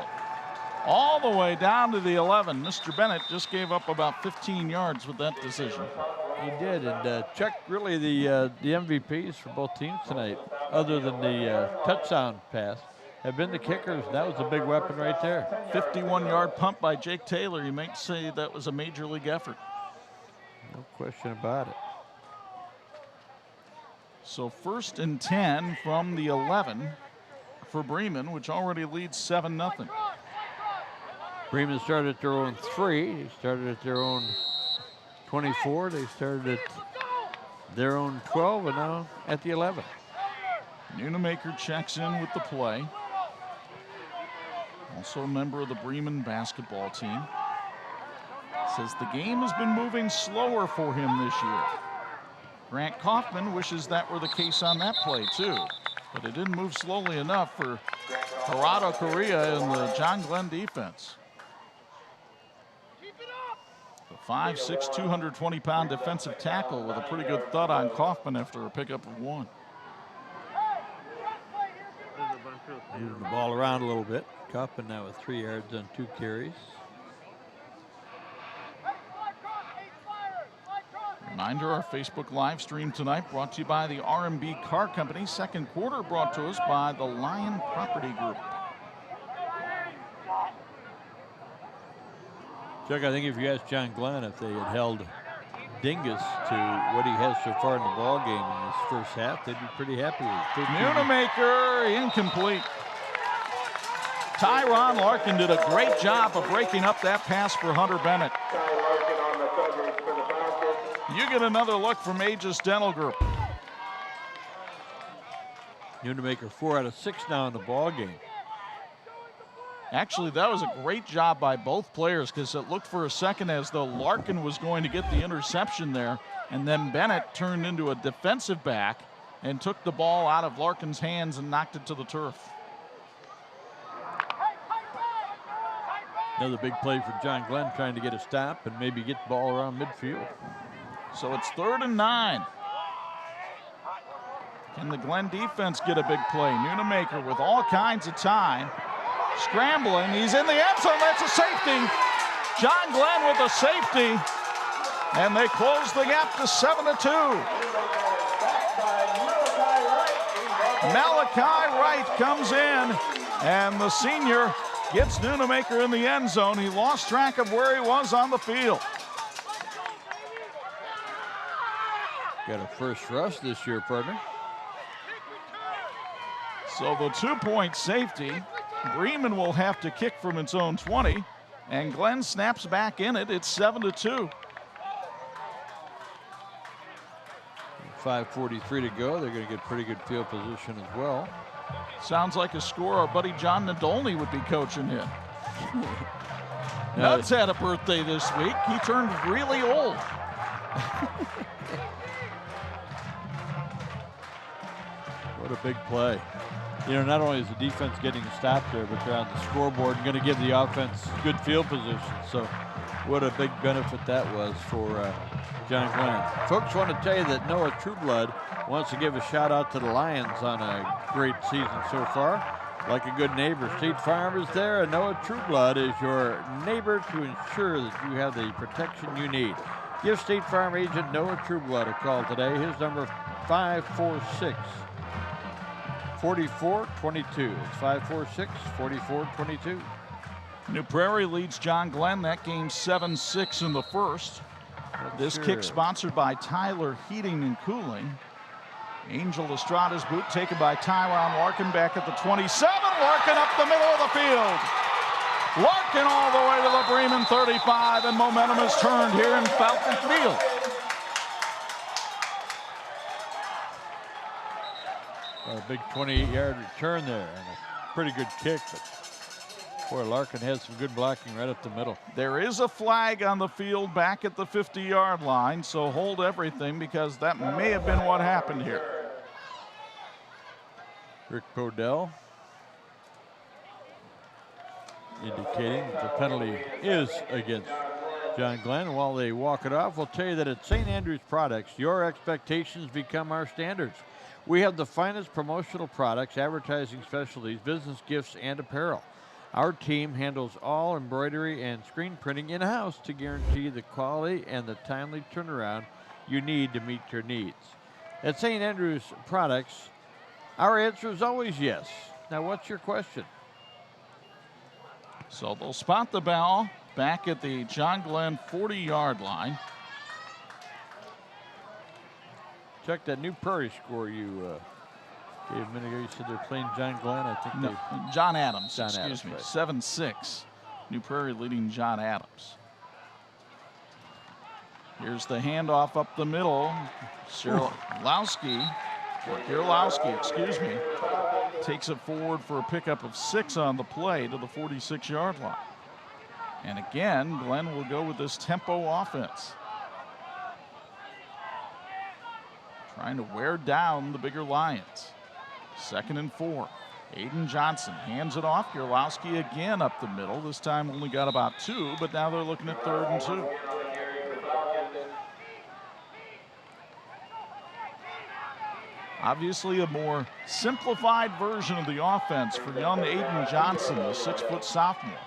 All the way down to the 11. Mr. Bennett just gave up about 15 yards with that decision. He did, and Chuck, really the MVPs for both teams tonight, other than the touchdown pass, have been the kickers. That was a big weapon right there. 51-yard punt by Jake Taylor. You might say that was a major league effort. No question about it. So 1st and 10 from the 11 for Bremen, which already leads 7-0. Bremen started at their own 3. They started at their own 24. They started at their own 12, and now at the 11. Nunemaker checks in with the play. Also a member of the Bremen basketball team. Says the game has been moving slower for him this year. Grant Kaufman wishes that were the case on that play too, but it didn't move slowly enough for Gerardo Correa and the John Glenn defense. The 5'6", 220-pound defensive tackle with a pretty good thud on Kaufman after a pickup of 1. Moving the ball around a little bit. Kaufman now with 3 yards on 2 carries. Reminder, our Facebook live stream tonight brought to you by the R&B Car Company. Second quarter brought to us by the Lion Property Group. Chuck, I think if you asked John Glenn if they had held Dingus to what he has so far in the ball game in this first half, they'd be pretty happy with it. Nunemaker incomplete. Tyron Larkin did a great job of breaking up that pass for Hunter Bennett. You get another look from Aegis Dental Group. Nunemaker 4 out of 6 now in the ball game. Actually, that was a great job by both players, because it looked for a second as though Larkin was going to get the interception there, and then Bennett turned into a defensive back and took the ball out of Larkin's hands and knocked it to the turf. Another big play for John Glenn, trying to get a stop and maybe get the ball around midfield. So it's 3rd and 9. Can the Glenn defense get a big play? Nunemaker with all kinds of time. Scrambling, he's in the end zone, that's a safety. John Glenn with a safety, and they close the gap to 7-2. Malachi Wright comes in, and the senior gets Nunemaker in the end zone. He lost track of where he was on the field. Got a first rush this year, partner. So the 2-point safety, Bremen will have to kick from its own 20, and Glenn snaps back in it. It's 7-2. 5:43 to go. They're going to get pretty good field position as well. Sounds like a score our buddy John Nadolny would be coaching in. Nuts had a birthday this week. He turned really old. What a big play. You know, not only is the defense getting a stop there, but they're on the scoreboard and going to give the offense good field position. So what a big benefit that was for John Glenn. Folks, want to tell you that Noah Trueblood wants to give a shout out to the Lions on a great season so far. Like a good neighbor, State Farm is there, and Noah Trueblood is your neighbor to ensure that you have the protection you need. Give State Farm agent Noah Trueblood a call today. His number 546-4422. It's 546-4422. New Prairie leads John Glenn. That game 7-6 in the first. This kick sponsored by Tyler Heating and Cooling. Angel Estrada's boot taken by Tyron Larkin back at the 27. Larkin up the middle of the field. Larkin all the way to the Bremen 35, and momentum is turned here in Falcon Field. A big 28-yard return there, and a pretty good kick, but boy, Larkin has some good blocking right up the middle. There is a flag on the field back at the 50-yard line, so hold everything because that may have been what happened here. Rick Podell indicating that the penalty is against John Glenn. While they walk it off, we'll tell you that at St. Andrews Products, your expectations become our standards. We have the finest promotional products, advertising specialties, business gifts, and apparel. Our team handles all embroidery and screen printing in-house to guarantee the quality and the timely turnaround you need to meet your needs. At St. Andrews Products, our answer is always yes. Now, what's your question? So they'll spot the ball back at the John Glenn 40-yard line. Check that New Prairie score you gave a minute ago. You said they're playing John Glenn. I think no, John Adams. John excuse Adams, me. right. 7-6. New Prairie leading John Adams. Here's the handoff up the middle. Kierlowski, excuse me, takes it forward for a pickup of 6 on the play to the 46-yard line. And again, Glenn will go with this tempo offense. Trying to wear down the bigger Lions. 2nd and 4. Aiden Johnson hands it off. Kierlowski again up the middle. This time only got about 2, but now they're looking at 3rd and 2. Obviously a more simplified version of the offense for young Aiden Johnson, the 6-foot sophomore.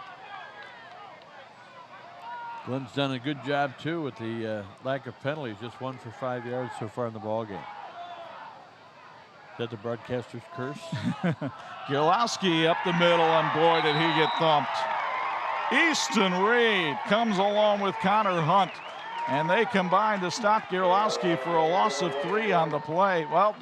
Glenn's done a good job too with the lack of penalties. Just 1 for 5 yards so far in the ball game. Is that the broadcaster's curse? Kierlowski up the middle, and boy, did he get thumped. Easton Reed comes along with Connor Hunt, and they combine to stop Kierlowski for a loss of 3 on the play. Well,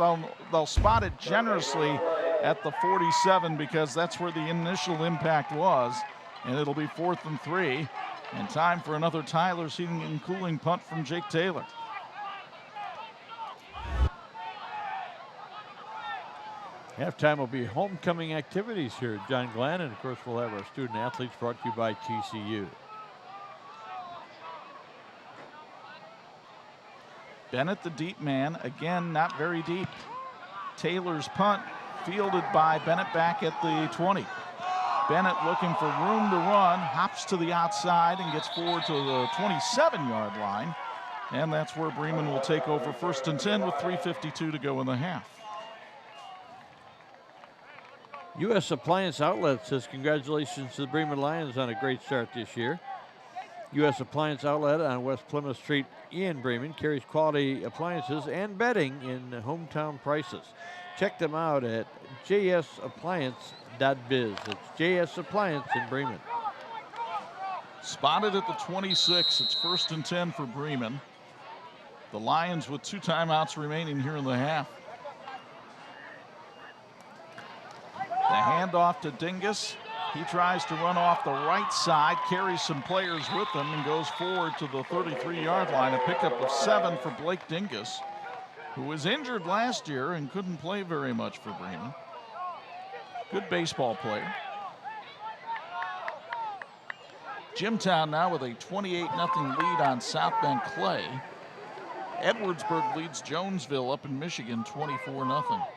they'll spot it generously at the 47 because that's where the initial impact was, and it'll be 4th and 3. And time for another Tyler's Heating and Cooling punt from Jake Taylor. Halftime will be homecoming activities here at John Glenn, and of course we'll have our student athletes brought to you by TCU. Bennett, the deep man, again not very deep. Taylor's punt fielded by Bennett back at the 20. Bennett looking for room to run, hops to the outside and gets forward to the 27-yard line. And that's where Bremen will take over 1st and 10 with 3:52 to go in the half. U.S. Appliance Outlet says congratulations to the Bremen Lions on a great start this year. U.S. Appliance Outlet on West Plymouth Street in Bremen carries quality appliances and bedding in hometown prices. check them out at jsappliance.biz. It's JS Appliance in Bremen. Spotted at the 26. It's 1st and 10 for Bremen. The Lions with 2 timeouts remaining here in the half. The handoff to Dingus. He tries to run off the right side, carries some players with him, and goes forward to the 33-yard line. A pickup of 7 for Blake Dingus, who was injured last year and couldn't play very much for Bremen. Good baseball player. Jimtown now with a 28-0 lead on South Bend Clay. Edwardsburg leads Jonesville up in Michigan 24-0.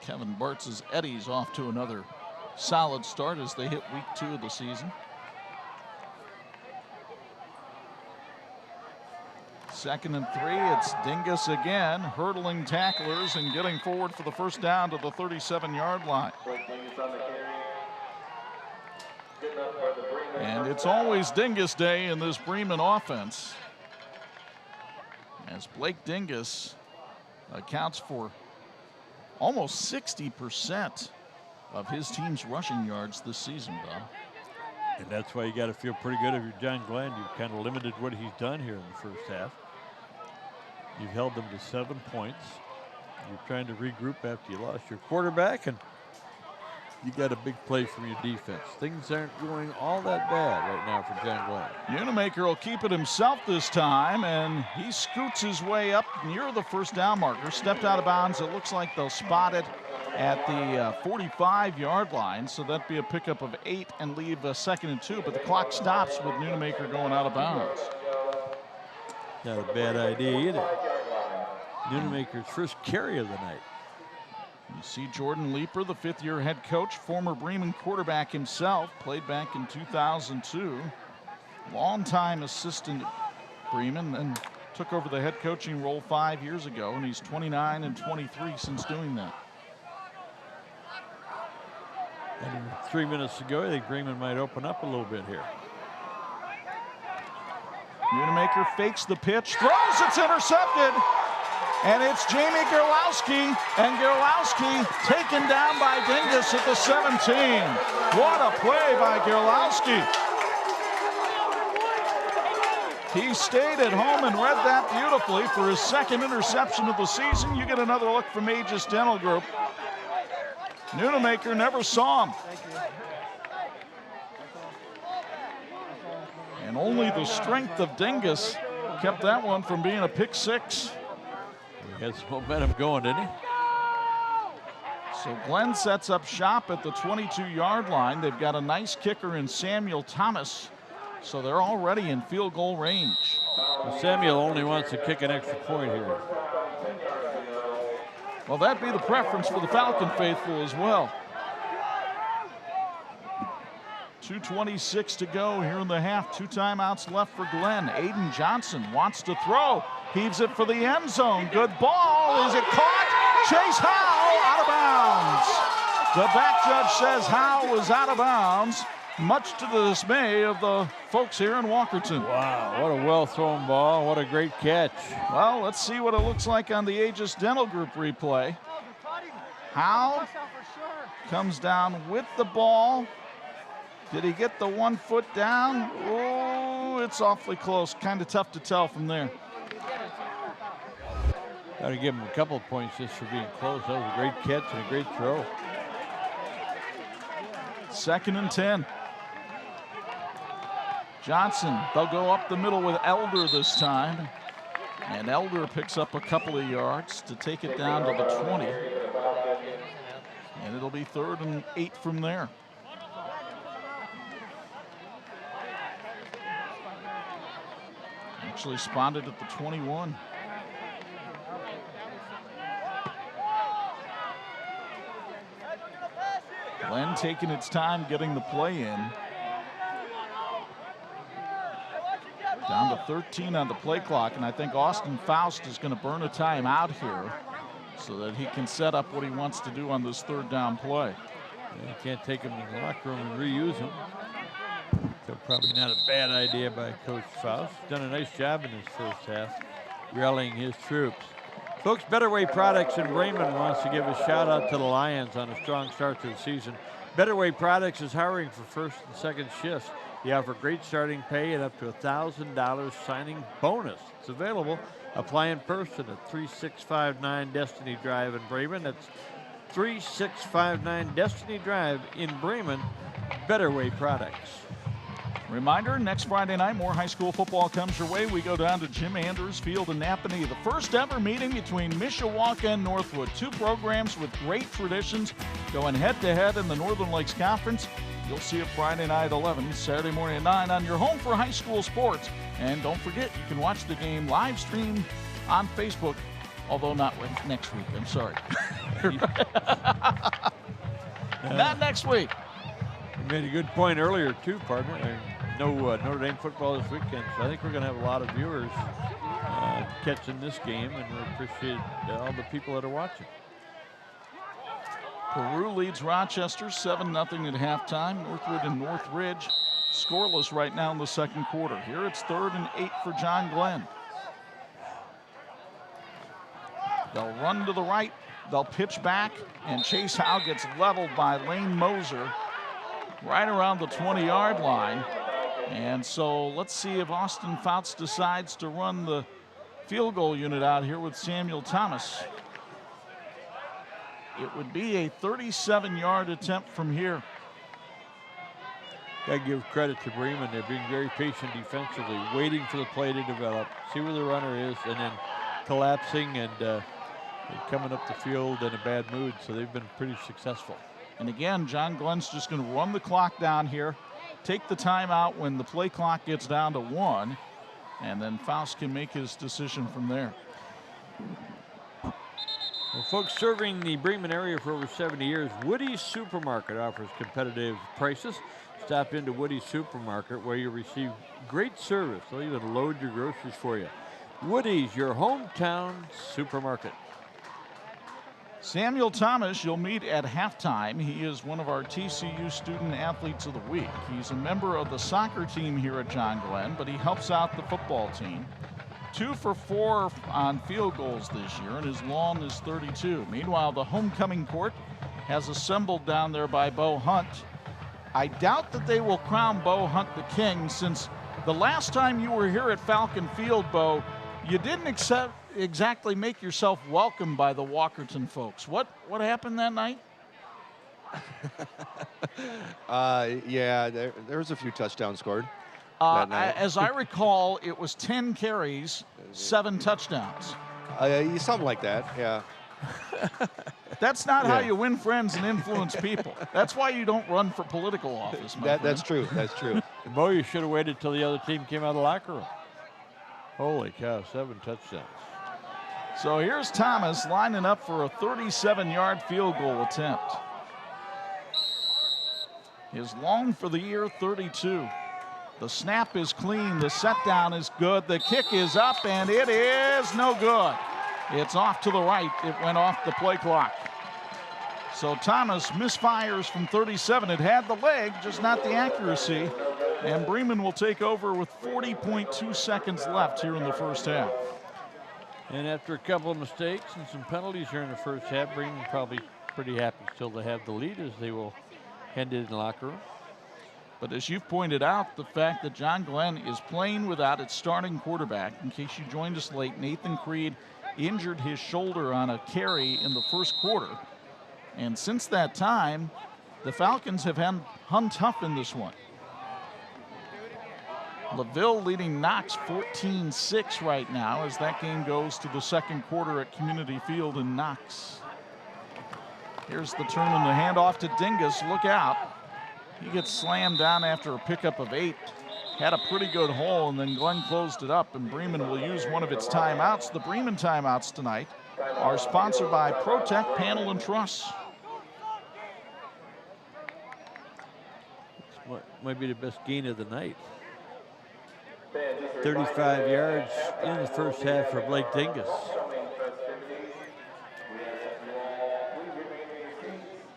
Kevin Bartz's Eddies off to another solid start as they hit week 2 of the season. 2nd and 3, it's Dingus again, hurdling tacklers and getting forward for the first down to the 37-yard line. And it's always Dingus Day in this Bremen offense, as Blake Dingus accounts for almost 60% of his team's rushing yards this season, Bob. And that's why you got to feel pretty good if you're John Glenn. You've kind of limited what he's done here in the first half. You've held them to 7 points. You're trying to regroup after you lost your quarterback, and you got a big play from your defense. Things aren't going all that bad right now for John Glenn. Unamaker will keep it himself this time, and he scoots his way up near the first down marker. Stepped out of bounds. It looks like they'll spot it at the 45-yard line, so that'd be a pickup of 8 and leave a 2nd and 2, but the clock stops with Unamaker going out of bounds. Not a bad idea either. Unamaker's first carry of the night. You see Jordan Leeper, the 5th-year head coach, former Bremen quarterback himself, played back in 2002. Longtime assistant at Bremen, and took over the head coaching role 5 years ago, and he's 29 and 23 since doing that. And 3 minutes ago, I think Bremen might open up a little bit here. Unamaker fakes the pitch, throws, it's intercepted. And it's Jamie Gerlowski, and Gerlowski taken down by Dingus at the 17. What a play by Gerlowski. He stayed at home and read that beautifully for his 2nd interception of the season. You get another look from Aegis Dental Group. Unamaker never saw him. And only the strength of Dingus kept that one from being a pick 6. He had some momentum going, didn't he? So Glenn sets up shop at the 22-yard line. They've got a nice kicker in Samuel Thomas, so they're already in field goal range. Well, Samuel only wants to kick an extra point here. Well, that'd be the preference for the Falcon faithful as well. 2:26 to go here in the half. 2 timeouts left for Glenn. Aiden Johnson wants to throw. Heaves it for the end zone. Good ball. Is it caught? Chase Howe out of bounds. The back judge says Howe was out of bounds, much to the dismay of the folks here in Walkerton. Wow, what a well-thrown ball. What a great catch. Well, let's see what it looks like on the Aegis Dental Group replay. Howe comes down with the ball. Did he get the 1 foot down? Oh, it's awfully close. Kind of tough to tell from there. Got to give him a couple of points just for being close. That was a great catch and a great throw. 2nd and 10. Johnson, they'll go up the middle with Elder this time. And Elder picks up a couple of yards to take it down to the 20. And it'll be 3rd and 8 from there. Actually spotted at the 21. Glenn taking its time getting the play in. Down to 13 on the play clock, and I think Austin Faust is going to burn a timeout here so that he can set up what he wants to do on this 3rd down play. Yeah, you can't take him to the locker room and reuse him. So probably not a bad idea by Coach Faust. Done a nice job in his first half, rallying his troops. Folks, Better Way Products in Bremen wants to give a shout out to the Lions on a strong start to the season. Better Way Products is hiring for first and second shifts. They offer great starting pay and up to $1,000 signing bonus. It's available. Apply in person at 3659 Destiny Drive in Bremen. That's 3659 Destiny Drive in Bremen. Better Way Products. Reminder, next Friday night, more high school football comes your way. We go down to Jim Andrews Field in Napanee. The first ever meeting between Mishawaka and Northwood. Two programs with great traditions going head-to-head in the Northern Lakes Conference. You'll see it Friday night at 11, Saturday morning at 9 on your home for high school sports. And don't forget, you can watch the game live stream on Facebook, although not next week. I'm sorry. Not next week. You made a good point earlier, too, partner. No Notre Dame football this weekend, so I think we're going to have a lot of viewers catching this game, and we appreciate all the people that are watching. Peru leads Rochester 7-0 at halftime. Northwood and Northridge scoreless right now in the second quarter. Here it's 3rd and 8 for John Glenn. They'll run to the right, they'll pitch back, and Chase Howe gets leveled by Lane Moser right around the 20-yard line. And so let's see if Austin Fouts decides to run the field goal unit out here with Samuel Thomas. It would be a 37-yard attempt from here. Got to give credit to Bremen. They're being very patient defensively, waiting for the play to develop, see where the runner is, and then collapsing and coming up the field in a bad mood. So they've been pretty successful. And again, John Glenn's just going to run the clock down here, take the timeout when the play clock gets down to 1, and then Faust can make his decision from there. Well, folks, serving the Bremen area for over 70 years, Woody's Supermarket offers competitive prices. Stop into Woody's Supermarket where you receive great service. They'll even load your groceries for you. Woody's, your hometown supermarket. Samuel Thomas you'll meet at halftime. He is one of our TCU Student Athletes of the Week. He's a member of the soccer team here at John Glenn, but he helps out the football team. 2 for 4 on field goals this year, and his long is 32. Meanwhile, the homecoming court has assembled down there by Bo Hunt. I doubt that they will crown Bo Hunt the king, since the last time you were here at Falcon Field, Bo, you didn't exactly make yourself welcome by the Walkerton folks. What happened that night? Yeah, there was a few touchdowns scored. As I recall, it was 10 carries, 7 touchdowns. Something like that, yeah. That's not how you win friends and influence people. That's why you don't run for political office, my friend. That's true, that's true. Bo, you should have waited till the other team came out of the locker room. Holy cow, 7 touchdowns. So here's Thomas lining up for a 37-yard field goal attempt. His long for the year, 32. The snap is clean, the set down is good, the kick is up, and it is no good. It's off to the right. It went off the play clock. So Thomas misfires from 37. It had the leg, just not the accuracy. And Bremen will take over with 40.2 seconds left here in the first half. And after a couple of mistakes and some penalties here in the first half, Bremen probably pretty happy still to have the lead, as they will hand it in the locker room. But as you've pointed out, the fact that John Glenn is playing without its starting quarterback, in case you joined us late, Nathan Creed injured his shoulder on a carry in the first quarter. And since that time, the Falcons have hung tough in this one. LaVille leading Knox 14-6 right now as that game goes to the second quarter at Community Field in Knox. Here's the turn and the handoff to Dingus. Look out. He gets slammed down after a pickup of 8. Had a pretty good hole, and then Glenn closed it up, and Bremen will use one of its timeouts. The Bremen timeouts tonight are sponsored by Protect Panel and Truss. Might be the best gain of the night. 35 yards in the first half for Blake Dingus.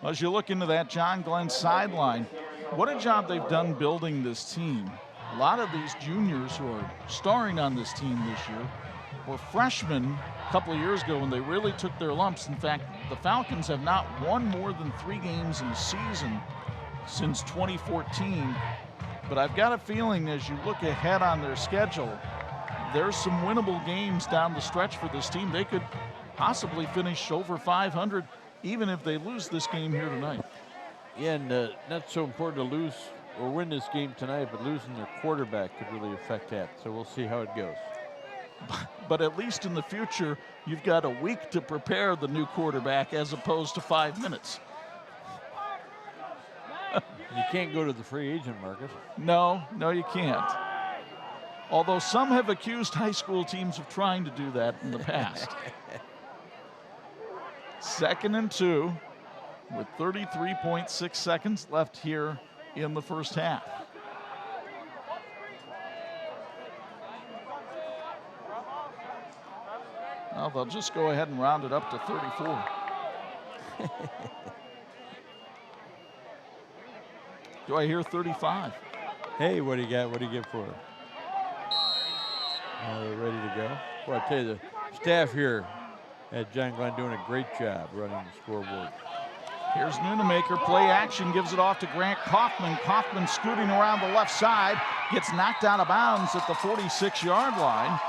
As you look into that John Glenn sideline, what a job they've done building this team. A lot of these juniors who are starring on this team this year were freshmen a couple of years ago when they really took their lumps. In fact, the Falcons have not won more than 3 games in a season since 2014. But I've got a feeling as you look ahead on their schedule, there's some winnable games down the stretch for this team. They could possibly finish over 500 even if they lose this game here tonight. Yeah, and not so important to lose or win this game tonight, but losing their quarterback could really affect that. So we'll see how it goes. But at least in the future, you've got a week to prepare the new quarterback as opposed to 5 minutes. You can't go to the free agent market. No, you can't. Although some have accused high school teams of trying to do that in the past. 2nd and 2 with 33.6 seconds left here in the first half. Well, they'll just go ahead and round it up to 34. Do I hear 35? Hey, what do you got? What do you get for it? They're ready to go. Well, I tell you, the staff here at John Glenn doing a great job running the scoreboard. Here's Nunemaker, play action, gives it off to Grant Kaufman. Kaufman scooting around the left side, gets knocked out of bounds at the 46-yard line.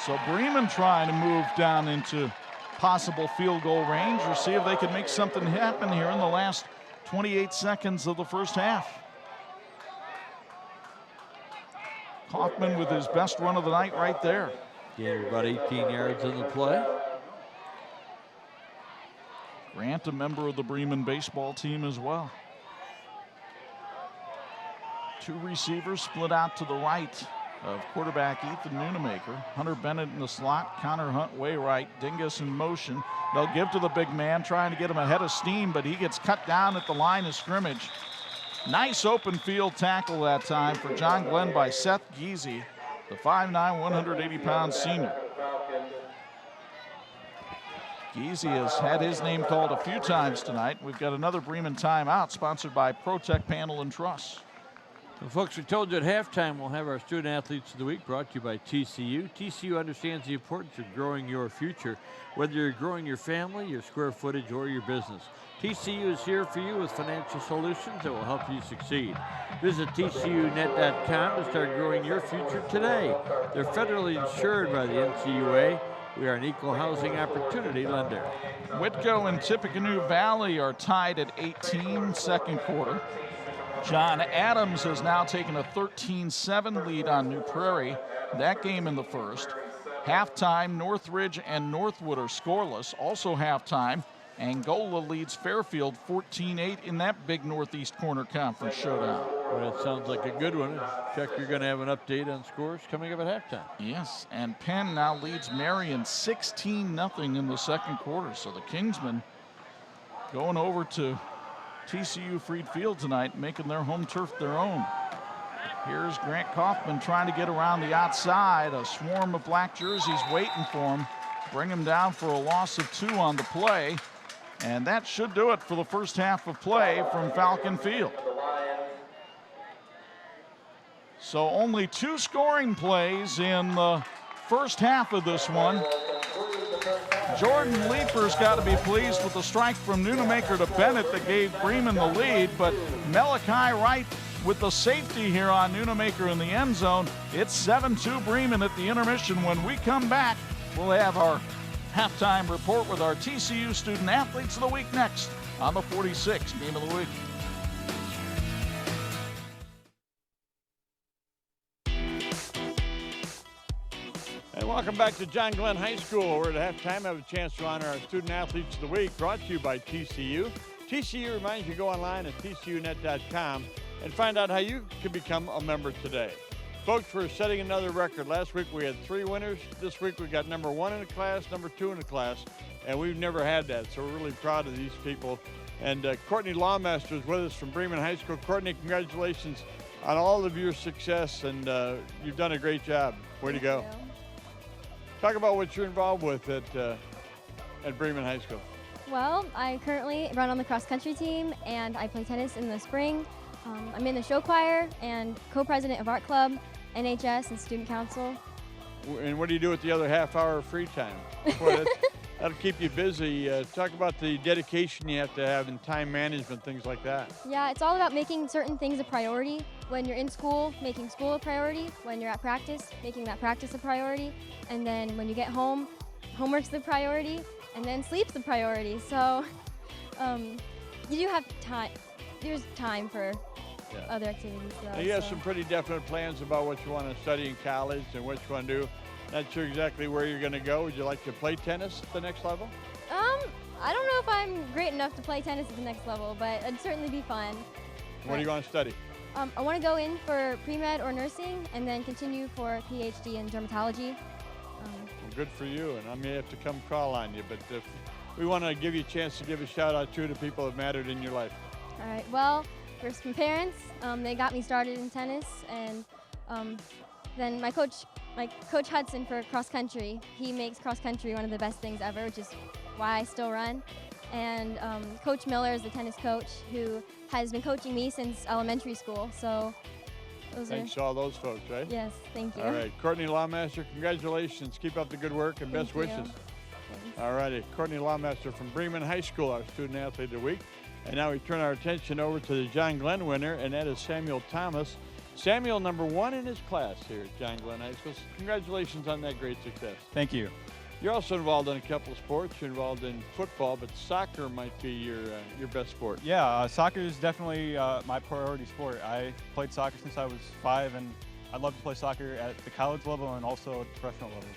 So Bremen trying to move down into possible field goal range or see if they can make something happen here in the last 28 seconds of the first half. Kaufman with his best run of the night right there. Gained about 18 yards on the play. Grant, a member of the Bremen baseball team as well. 2 receivers split out to the right of quarterback Ethan Nunemaker. Hunter Bennett in the slot, Connor Hunt way right, Dingus in motion. They'll give to the big man, trying to get him ahead of steam, but he gets cut down at the line of scrimmage. Nice open field tackle that time for John Glenn by Seth Giese, the 5'9", 180-pound senior. Giese has had his name called a few times tonight. We've got another Bremen timeout sponsored by ProTech Panel and Truss. Well, folks, we told you at halftime we'll have our Student Athletes of the Week brought to you by TCU. TCU understands the importance of growing your future, whether you're growing your family, your square footage, or your business. TCU is here for you with financial solutions that will help you succeed. Visit TCUnet.com to start growing your future today. They're federally insured by the NCUA. We are an equal housing opportunity lender. Whitko and Tippecanoe Valley are tied at 18, second quarter. John Adams has now taken a 13-7 lead on New Prairie. That game in the first. Halftime, Northridge and Northwood are scoreless. Also halftime, Angola leads Fairfield 14-8 in that big Northeast Corner Conference showdown. Well, that sounds like a good one. Chuck, you're going to have an update on scores coming up at halftime. Yes, and Penn now leads Marion 16-0 in the second quarter. So the Kingsmen going over to TCU Freed Field tonight, making their home turf their own. Here's Grant Kaufman trying to get around the outside. A swarm of black jerseys waiting for him. Bring him down for a loss of 2 on the play. And that should do it for the first half of play from Falcon Field. So only 2 scoring plays in the first half of this one. Jordan Leeper's got to be pleased with the strike from Nunemaker to Bennett that gave Bremen the lead, but Malachi Wright with the safety here on Nunemaker in the end zone. It's 7-2 Bremen at the intermission. When we come back, we'll have our halftime report with our TCU Student Athletes of the Week next on the 46 Game of the Week. And welcome back to John Glenn High School. We're at halftime. Have a chance to honor our Student Athletes of the Week, brought to you by TCU. TCU reminds you to go online at tcunet.com and find out how you can become a member today. Folks, we're setting another record. Last week we had 3 winners. This week we got number 1 in the class, number 2 in the class, and we've never had that, so we're really proud of these people. And Courtney Lawmaster is with us from Bremen High School. Courtney, congratulations on all of your success, and you've done a great job. Way to go. Talk about what you're involved with at Bremen High School. Well, I currently run on the cross-country team, and I play tennis in the spring. I'm in the show choir and co-president of art club, NHS, and student council. And what do you do with the other half hour of free time? Boy, that'll keep you busy. Talk about the dedication you have to have in time management, things like that. Yeah, it's all about making certain things a priority. When you're in school, making school a priority. When you're at practice, making that practice a priority. And then when you get home, homework's the priority, and then sleep's the priority. So you do have time. There's time for other activities. Now you have some pretty definite plans about what you want to study in college and what you want to do. Not sure exactly where you're going to go. Would you like to play tennis at the next level? I don't know if I'm great enough to play tennis at the next level, but it'd certainly be fun. What do you want to study? I want to go in for pre-med or nursing and then continue for a PhD in dermatology. Well, good for you, and I may have to come call on you, but if we want to give you a chance to give a shout out to the people that mattered in your life. All right, well, first my parents, they got me started in tennis, and then my coach Hudson for cross country, he makes cross country one of the best things ever, which is why I still run. And Coach Miller is the tennis coach who has been coaching me since elementary school. So thanks to all those folks, right? Yes, thank you. All right, Courtney Lawmaster, congratulations. Keep up the good work and best wishes. Thanks. All righty, Courtney Lawmaster from Bremen High School, our student athlete of the week. And now we turn our attention over to the John Glenn winner, and that is Samuel Thomas. Samuel, #1 in his class here at John Glenn High School. Congratulations on that great success. Thank you. You're also involved in a couple of sports. You're involved in football, but soccer might be your best sport. Yeah, soccer is definitely my priority sport. I played soccer since I was 5, and I'd love to play soccer at the college level and also at the professional level.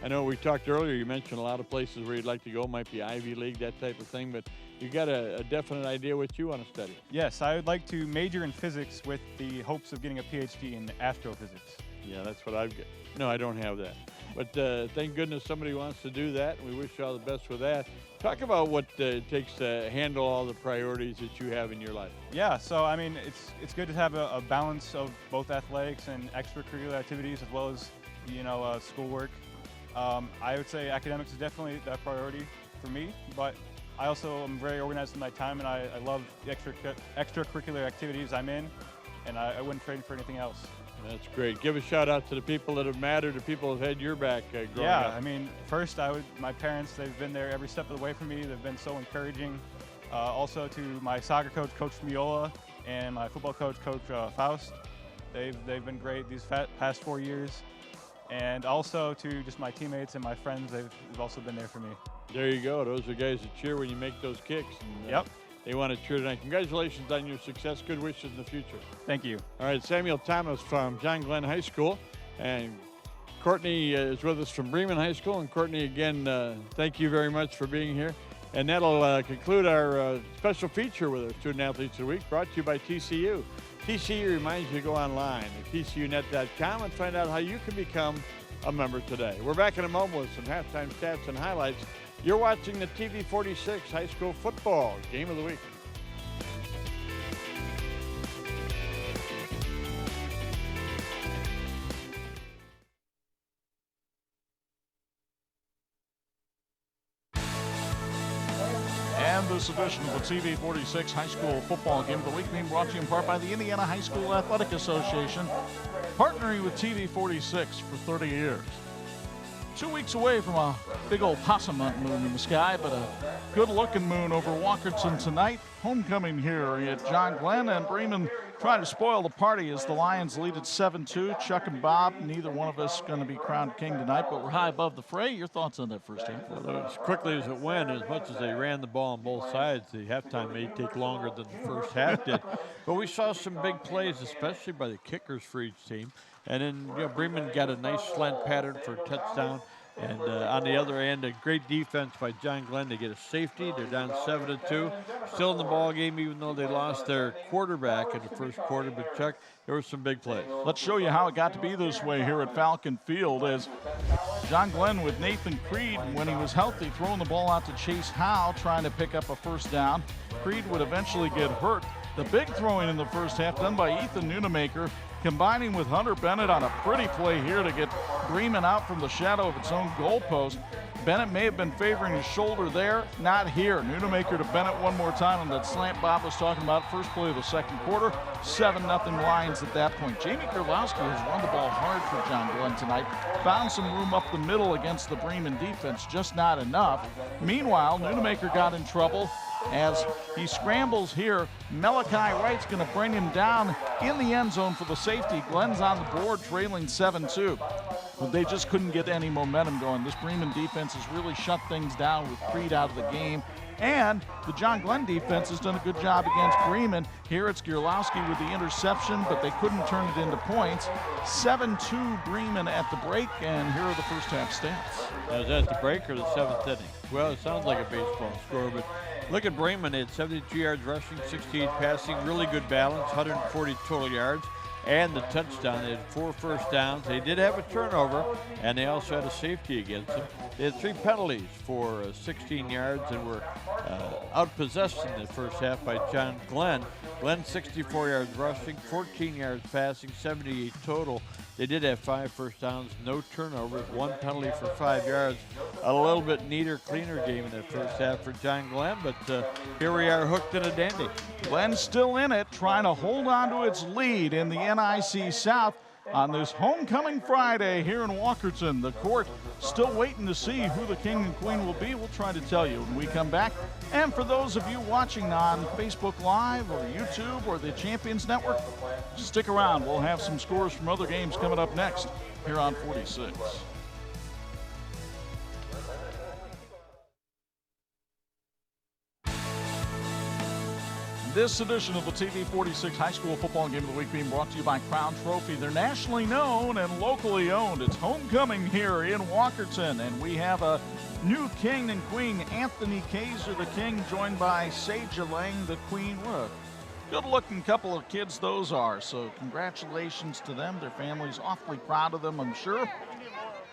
I know we talked earlier, you mentioned a lot of places where you'd like to go, might be Ivy League, that type of thing, but you got a definite idea what you want to study. Yes, I would like to major in physics with the hopes of getting a PhD in astrophysics. Yeah, that's what I've got. No, I don't have that. But thank goodness somebody wants to do that, and we wish you all the best with that. Talk about what it takes to handle all the priorities that you have in your life. Yeah, so I mean, it's good to have a balance of both athletics and extracurricular activities as well as, schoolwork. I would say academics is definitely a priority for me, but I also am very organized in my time, and I love the extracurricular activities I'm in, and I wouldn't trade for anything else. That's great. Give a shout out to the people that have mattered, the people that have had your back growing up. Yeah, I mean, first my parents, they've been there every step of the way for me. They've been so encouraging. Also to my soccer coach, Coach Miola, and my football coach, Coach Faust. They've been great these past 4 years. And also to just my teammates and my friends, they've also been there for me. There you go. Those are guys that cheer when you make those kicks. And, yep. They want to cheer tonight. Congratulations on your success. Good wishes in the future. Thank you. All right, Samuel Thomas from John Glenn High School. And Courtney is with us from Bremen High School. And Courtney, again, thank you very much for being here. And that'll conclude our special feature with our Student Athletes of the Week, brought to you by TCU. TCU reminds you to go online at tcunet.com and find out how you can become a member today. We're back in a moment with some halftime stats and highlights. You're watching the TV 46 High School Football Game of the Week. And this edition of the TV 46 High School Football Game of the Week being brought to you in part by the Indiana High School Athletic Association, partnering with TV 46 for 30 years. 2 weeks away from a big old possum hunt moon in the sky, but a good-looking moon over Walkerton tonight. Homecoming here at John Glenn, and Bremen trying to spoil the party as the Lions lead at 7-2. Chuck and Bob, neither one of us going to be crowned king tonight, but we're high above the fray. Your thoughts on that first half? Well, as quickly as it went, as much as they ran the ball on both sides, the halftime may take longer than the first half did. But we saw some big plays, especially by the kickers for each team. And then Bremen got a nice slant pattern for a touchdown. And on the other end, a great defense by John Glenn to get a safety. They're down 7-2. Still in the ball game, even though they lost their quarterback in the first quarter. But Chuck, there were some big plays. Let's show you how it got to be this way here at Falcon Field, as John Glenn with Nathan Creed, when he was healthy, throwing the ball out to Chase Howe, trying to pick up a first down. Creed would eventually get hurt. The big throwing in the first half done by Ethan Nunemaker, combining with Hunter Bennett on a pretty play here to get Bremen out from the shadow of its own goalpost. Bennett may have been favoring his shoulder there. Not here. Nunemaker to Bennett one more time on that slant Bob was talking about. First play of the second quarter. 7-0 Lions at that point. Jamie Kurlowski has run the ball hard for John Glenn tonight. Found some room up the middle against the Bremen defense, just not enough. Meanwhile, Nunemaker got in trouble as he scrambles here. Malachi Wright's going to bring him down in the end zone for the safety. Glenn's on the board, trailing 7-2. But they just couldn't get any momentum going. This Bremen defense has really shut things down with Creed out of the game. And the John Glenn defense has done a good job against Bremen. Here it's Gierlowski with the interception, but they couldn't turn it into points. 7-2 Bremen at the break, and here are the first half stats. Now, is that the break or the 7th inning? Well, it sounds like a baseball score, but look at Bremen. They had 72 yards rushing, 68 passing, really good balance, 140 total yards. And the touchdown. They had 4 first downs. They did have a turnover, and they also had a safety against them. They had 3 penalties for 16 yards and were outpossessed in the first half by John Glenn. Glenn 64 yards rushing, 14 yards passing, 78 total. They did have 5 first downs, no turnovers, 1 penalty for 5 yards. A little bit neater, cleaner game in the first half for John Glenn, but here we are hooked in a dandy. Glenn's still in it, trying to hold on to its lead in the NIC South on this homecoming Friday here in Walkerton. The court still waiting to see who the king and queen will be. We'll try to tell you when we come back. And for those of you watching on Facebook Live or YouTube or the Champions Network, stick around. We'll have some scores from other games coming up next here on 46. This edition of the TV 46 High School Football Game of the Week being brought to you by Crown Trophy. They're nationally known and locally owned. It's homecoming here in Walkerton, and we have a new king and queen. Anthony Kaiser, the king, joined by Seja Lang, the queen. What a good-looking couple of kids those are. So congratulations to them. Their family's awfully proud of them, I'm sure.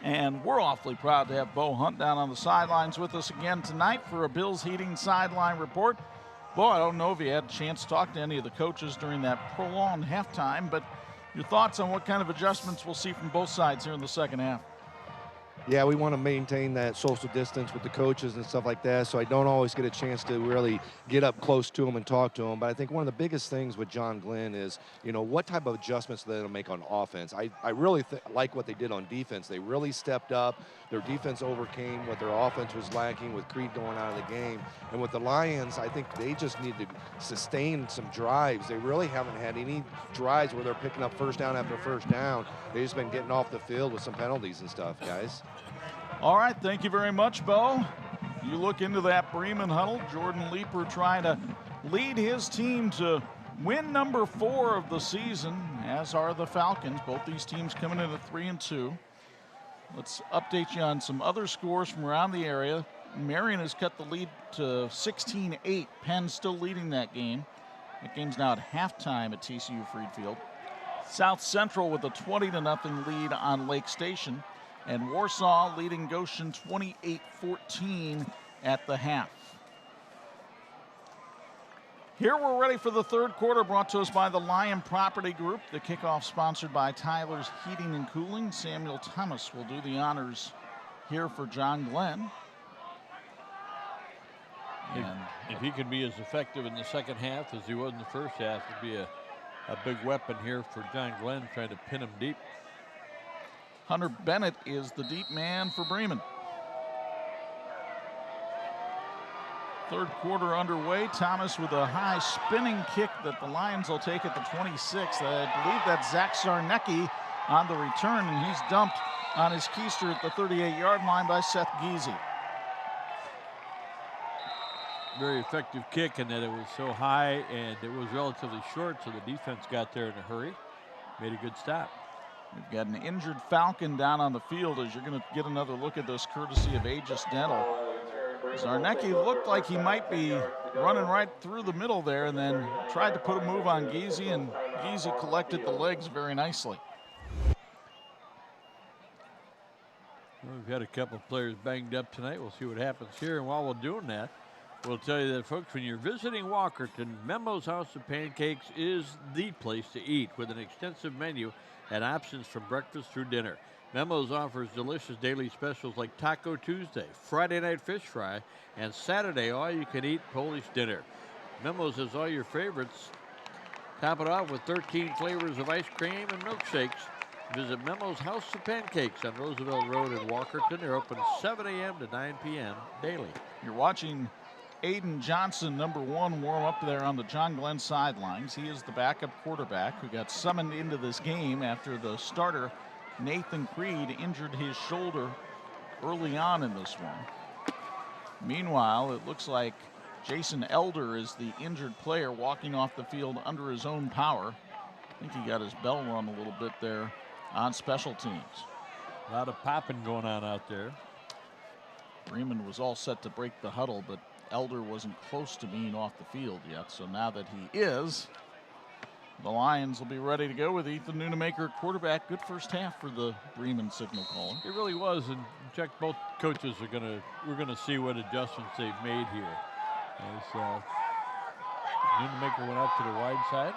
And we're awfully proud to have Bo Hunt down on the sidelines with us again tonight for a Bills Heating sideline report. Bo, I don't know if you had a chance to talk to any of the coaches during that prolonged halftime, but your thoughts on what kind of adjustments we'll see from both sides here in the second half? Yeah, we want to maintain that social distance with the coaches and stuff like that, so I don't always get a chance to really get up close to them and talk to them. But I think one of the biggest things with John Glenn is, you know, what type of adjustments they'll make on offense. I really like what they did on defense. They really stepped up. Their defense overcame what their offense was lacking with Creed going out of the game. And with the Lions, I think they just need to sustain some drives. They really haven't had any drives where they're picking up first down after first down. They've just been getting off the field with some penalties and stuff, guys. All right, thank you very much, Bo. You look into that Bremen huddle. Jordan Leeper trying to lead his team to win number 4 of the season, as are the Falcons. Both these teams coming in at 3-2. Let's update you on some other scores from around the area. Marion has cut the lead to 16-8. Penn still leading that game. That game's now at halftime at TCU Freed Field. South Central with a 20-0 lead on Lake Station. And Warsaw leading Goshen 28-14 at the half. Here we're ready for the third quarter, brought to us by the Lion Property Group. The kickoff sponsored by Tyler's Heating and Cooling. Samuel Thomas will do the honors here for John Glenn. If he could be as effective in the second half as he was in the first half, it'd be a big weapon here for John Glenn, trying to pin him deep. Hunter Bennett is the deep man for Bremen. Third quarter underway. Thomas with a high spinning kick that the Lions will take at the 26th. I believe that's Zach Sarnecki on the return, and he's dumped on his keister at the 38-yard line by Seth Giese. Very effective kick in that it was so high and it was relatively short, so the defense got there in a hurry. Made a good stop. We've got an injured Falcon down on the field as you're going to get another look at this courtesy of Aegis Dental. Zarnecki looked like he might be running right through the middle there and then tried to put a move on Giese, and Giese collected the legs very nicely. Well, we've had a couple of players banged up tonight. We'll see what happens here. And while we're doing that, we'll tell you that, folks, when you're visiting Walkerton, Memo's House of Pancakes is the place to eat with an extensive menu and options from breakfast through dinner. Memos offers delicious daily specials like Taco Tuesday, Friday night fish fry, and Saturday all-you-can-eat Polish dinner. Memos has all your favorites. Top it off with 13 flavors of ice cream and milkshakes. Visit Memo's House of Pancakes on Roosevelt Road in Walkerton. They're open 7 a.m. to 9 p.m. daily. You're watching Aiden Johnson, number 1, warm up there on the John Glenn sidelines. He is the backup quarterback who got summoned into this game after the starter, Nathan Creed, injured his shoulder early on in this one. Meanwhile, it looks like Jason Elder is the injured player walking off the field under his own power. I think he got his bell rung a little bit there on special teams. A lot of popping going on out there. Bremen was all set to break the huddle, but Elder wasn't close to being off the field yet. So now that he is, the Lions will be ready to go with Ethan Nunemaker at quarterback. Good first half for the Bremen signal caller. It really was, and check both coaches we're gonna see what adjustments they've made here. As Nunemaker went out to the wide side.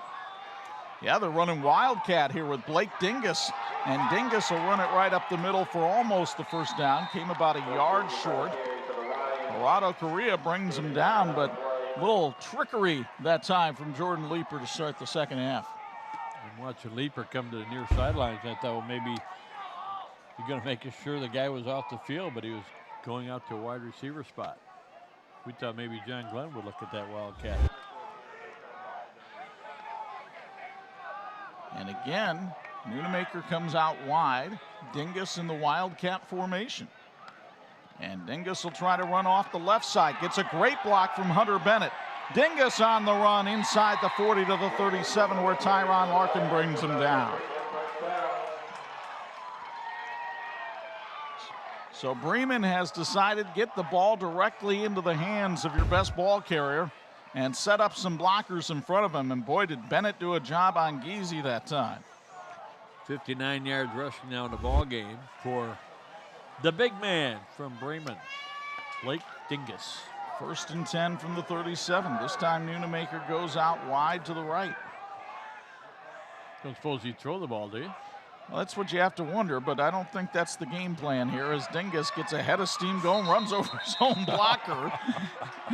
Yeah, they're running Wildcat here with Blake Dingus, and Dingus will run it right up the middle for almost the first down. Came about a yard short. Corrado Correa brings him down, but a little trickery that time from Jordan Leeper to start the second half. And watching Leeper come to the near sidelines, I thought, well, maybe you're going to make sure the guy was off the field, but he was going out to a wide receiver spot. We thought maybe John Glenn would look at that Wildcat. And again, Nunemaker comes out wide. Dingus in the Wildcat formation. And Dingus will try to run off the left side. Gets a great block from Hunter Bennett. Dingus on the run inside the 40 to the 37 where Tyron Larkin brings him down. So Bremen has decided get the ball directly into the hands of your best ball carrier and set up some blockers in front of him. And boy, did Bennett do a job on Giese that time. 59 yards rushing now in the ball game for the big man from Bremen, Blake Dingus. 1st and 10 from the 37. This time Nunemaker goes out wide to the right. Don't suppose he'd throw the ball, do you? Well, that's what you have to wonder, but I don't think that's the game plan here as Dingus gets a head of steam going, runs over his own blocker,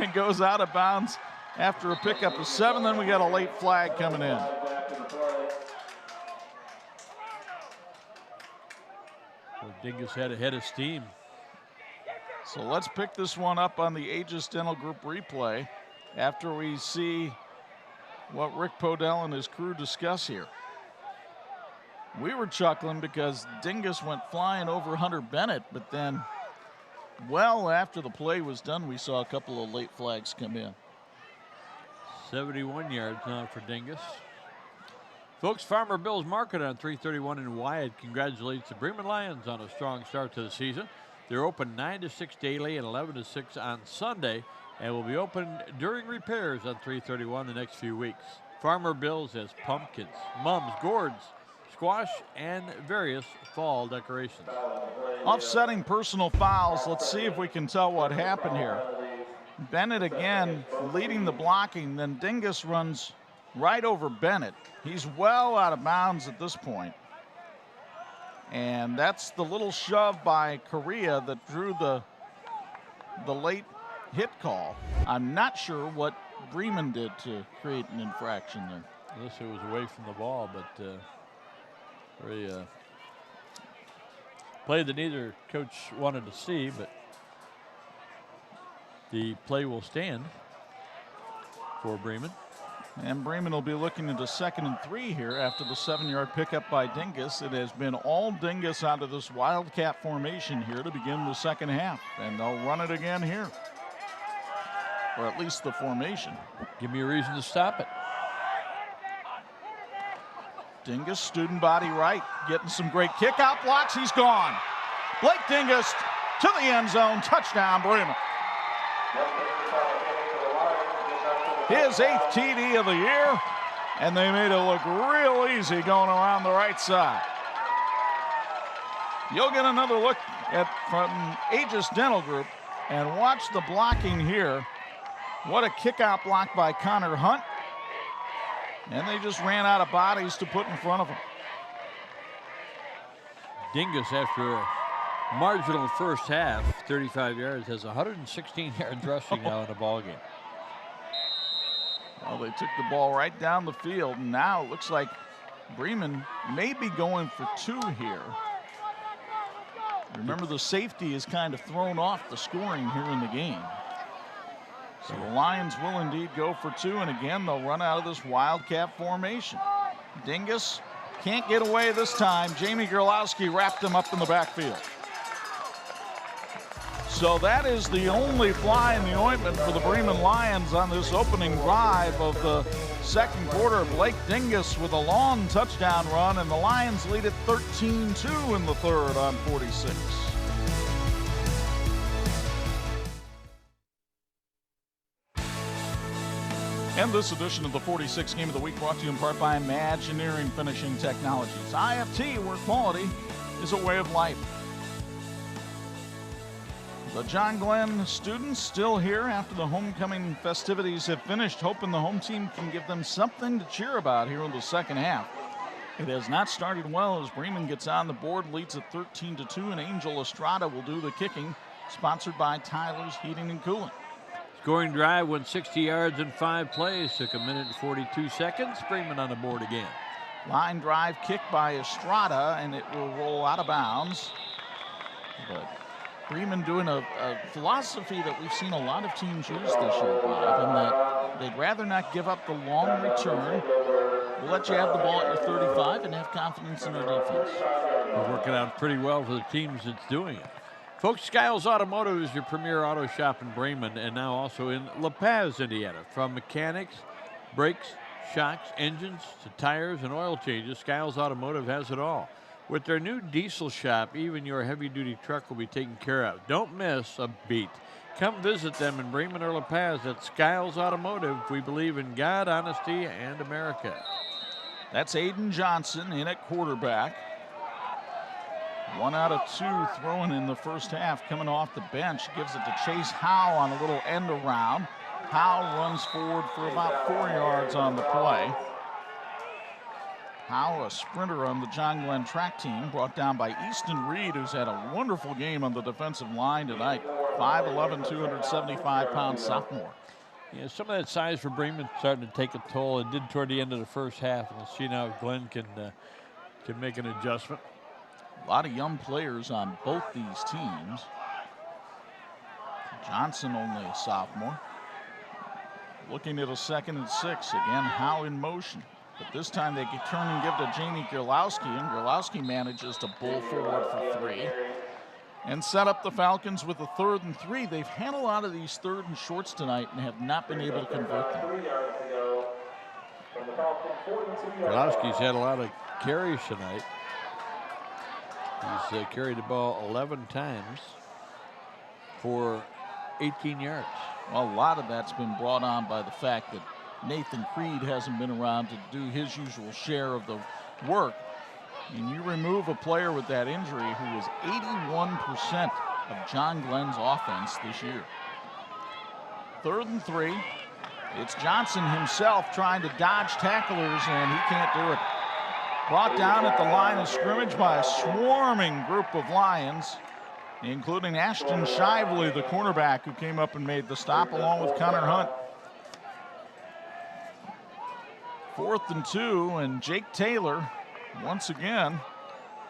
and goes out of bounds after a pickup of 7. Then we got a late flag coming in. So Dingus had a head of steam. So let's pick this one up on the Aegis Dental Group replay after we see what Rick Podell and his crew discuss here. We were chuckling because Dingus went flying over Hunter Bennett, but then well after the play was done, we saw a couple of late flags come in. 71 yards now for Dingus. Folks, Farmer Bill's Market on 331 in Wyatt congratulates the Bremen Lions on a strong start to the season. They're open 9 to 6 daily and 11 to 6 on Sunday, and will be open during repairs on 331 the next few weeks. Farmer Bill's has pumpkins, mums, gourds, squash, and various fall decorations. Offsetting personal fouls. Let's see if we can tell what happened here. Bennett again leading the blocking, then Dingus runs right over Bennett. He's well out of bounds at this point. And that's the little shove by Correa that drew the late hit call. I'm not sure what Bremen did to create an infraction there. Unless it was away from the ball, but very play that neither coach wanted to see, but the play will stand for Bremen. And Bremen will be looking into 2nd and 3 here after the 7-yard pickup by Dingus. It has been all Dingus out of this Wildcat formation here to begin the second half. And they'll run it again here. Or at least the formation. Give me a reason to stop it. Dingus, student body right, getting some great kick out blocks. He's gone. Blake Dingus to the end zone. Touchdown, Bremen. His 8th TD of the year, and they made it look real easy going around the right side. You'll get another look at from Aegis Dental Group and watch the blocking here. What a kick out block by Connor Hunt. And they just ran out of bodies to put in front of him. Dingus, after a marginal first half, 35 yards, has 116 yards rushing now in the ball game. Well, they took the ball right down the field, and now it looks like Bremen may be going for 2 here. Remember, the safety is kind of thrown off the scoring here in the game. So the Lions will indeed go for 2, and again, they'll run out of this wildcat formation. Dingus can't get away this time. Jamie Gerlowski wrapped him up in the backfield. So that is the only fly in the ointment for the Bremen Lions on this opening drive of the second quarter. Blake Dingus with a long touchdown run, and the Lions lead it 13-2 in the third on 46. And this edition of the 46 Game of the Week brought to you in part by Imagineering Finishing Technologies. IFT, where quality is a way of life. The John Glenn students still here after the homecoming festivities have finished, hoping the home team can give them something to cheer about here in the second half. It has not started well as Bremen gets on the board, leads at 13-2, and Angel Estrada will do the kicking, sponsored by Tyler's Heating and Cooling. Scoring drive went 60 yards in 5 plays, took 1 minute and 42 seconds. Bremen on the board again. Line drive kick by Estrada, and it will roll out of bounds. But Bremen doing a philosophy that we've seen a lot of teams use this year, Bob, in that they'd rather not give up the long return. We'll let you have the ball at your 35 and have confidence in our defense. We're working out pretty well for the teams that's doing it. Folks, Skiles Automotive is your premier auto shop in Bremen and now also in La Paz, Indiana. From mechanics, brakes, shocks, engines, to tires and oil changes, Skiles Automotive has it all. With their new diesel shop, even your heavy-duty truck will be taken care of. Don't miss a beat. Come visit them in Bremen or La Paz at Skiles Automotive. We believe in God, honesty, and America. That's Aiden Johnson in at quarterback. 1 out of 2 throwing in the first half, coming off the bench. Gives it to Chase Howe on a little end around. Howe runs forward for about 4 yards on the play. Howe, a sprinter on the John Glenn track team, brought down by Easton Reed, who's had a wonderful game on the defensive line tonight. 5'11", 275-pound sophomore. Yeah, some of that size for Bremen starting to take a toll. It did toward the end of the first half, and we'll see now if Glenn can make an adjustment. A lot of young players on both these teams. Johnson only a sophomore. Looking at a 2nd and 6. Again, Howe in motion. But this time they can turn and give to Jamie Gerlowski, and Gerlowski manages to bull forward for 3. And set up the Falcons with a 3rd and 3. They've had a lot of these 3rd and shorts tonight and have not been able to convert them. Gerlowski's had a lot of carries tonight. He's carried the ball 11 times for 18 yards. Well, a lot of that's been brought on by the fact that Nathan Creed hasn't been around to do his usual share of the work. And you remove a player with that injury who was 81% of John Glenn's offense this year. 3rd and 3. It's Johnson himself trying to dodge tacklers, and he can't do it. Brought down at the line of scrimmage by a swarming group of Lions, including Ashton Shively, the cornerback, who came up and made the stop, along with Connor Hunt. 4th and 2, and Jake Taylor, once again,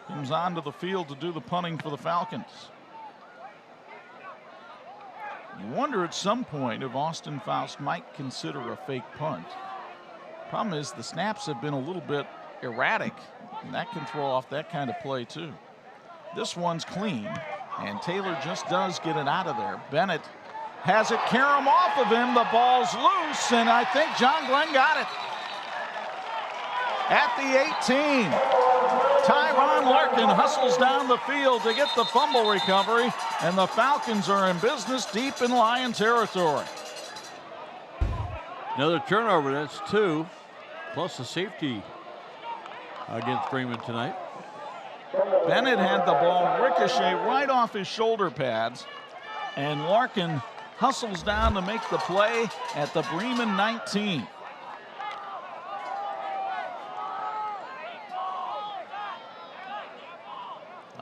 comes onto the field to do the punting for the Falcons. You wonder at some point if Austin Faust might consider a fake punt. Problem is the snaps have been a little bit erratic, and that can throw off that kind of play too. This one's clean, and Taylor just does get it out of there. Bennett has it carom off of him. The ball's loose, and I think John Glenn got it. At the 18, Tyron Larkin hustles down the field to get the fumble recovery, and the Falcons are in business deep in Lion territory. Another turnover, that's 2, plus a safety against Bremen tonight. Bennett had the ball ricochet right off his shoulder pads, and Larkin hustles down to make the play at the Bremen 19.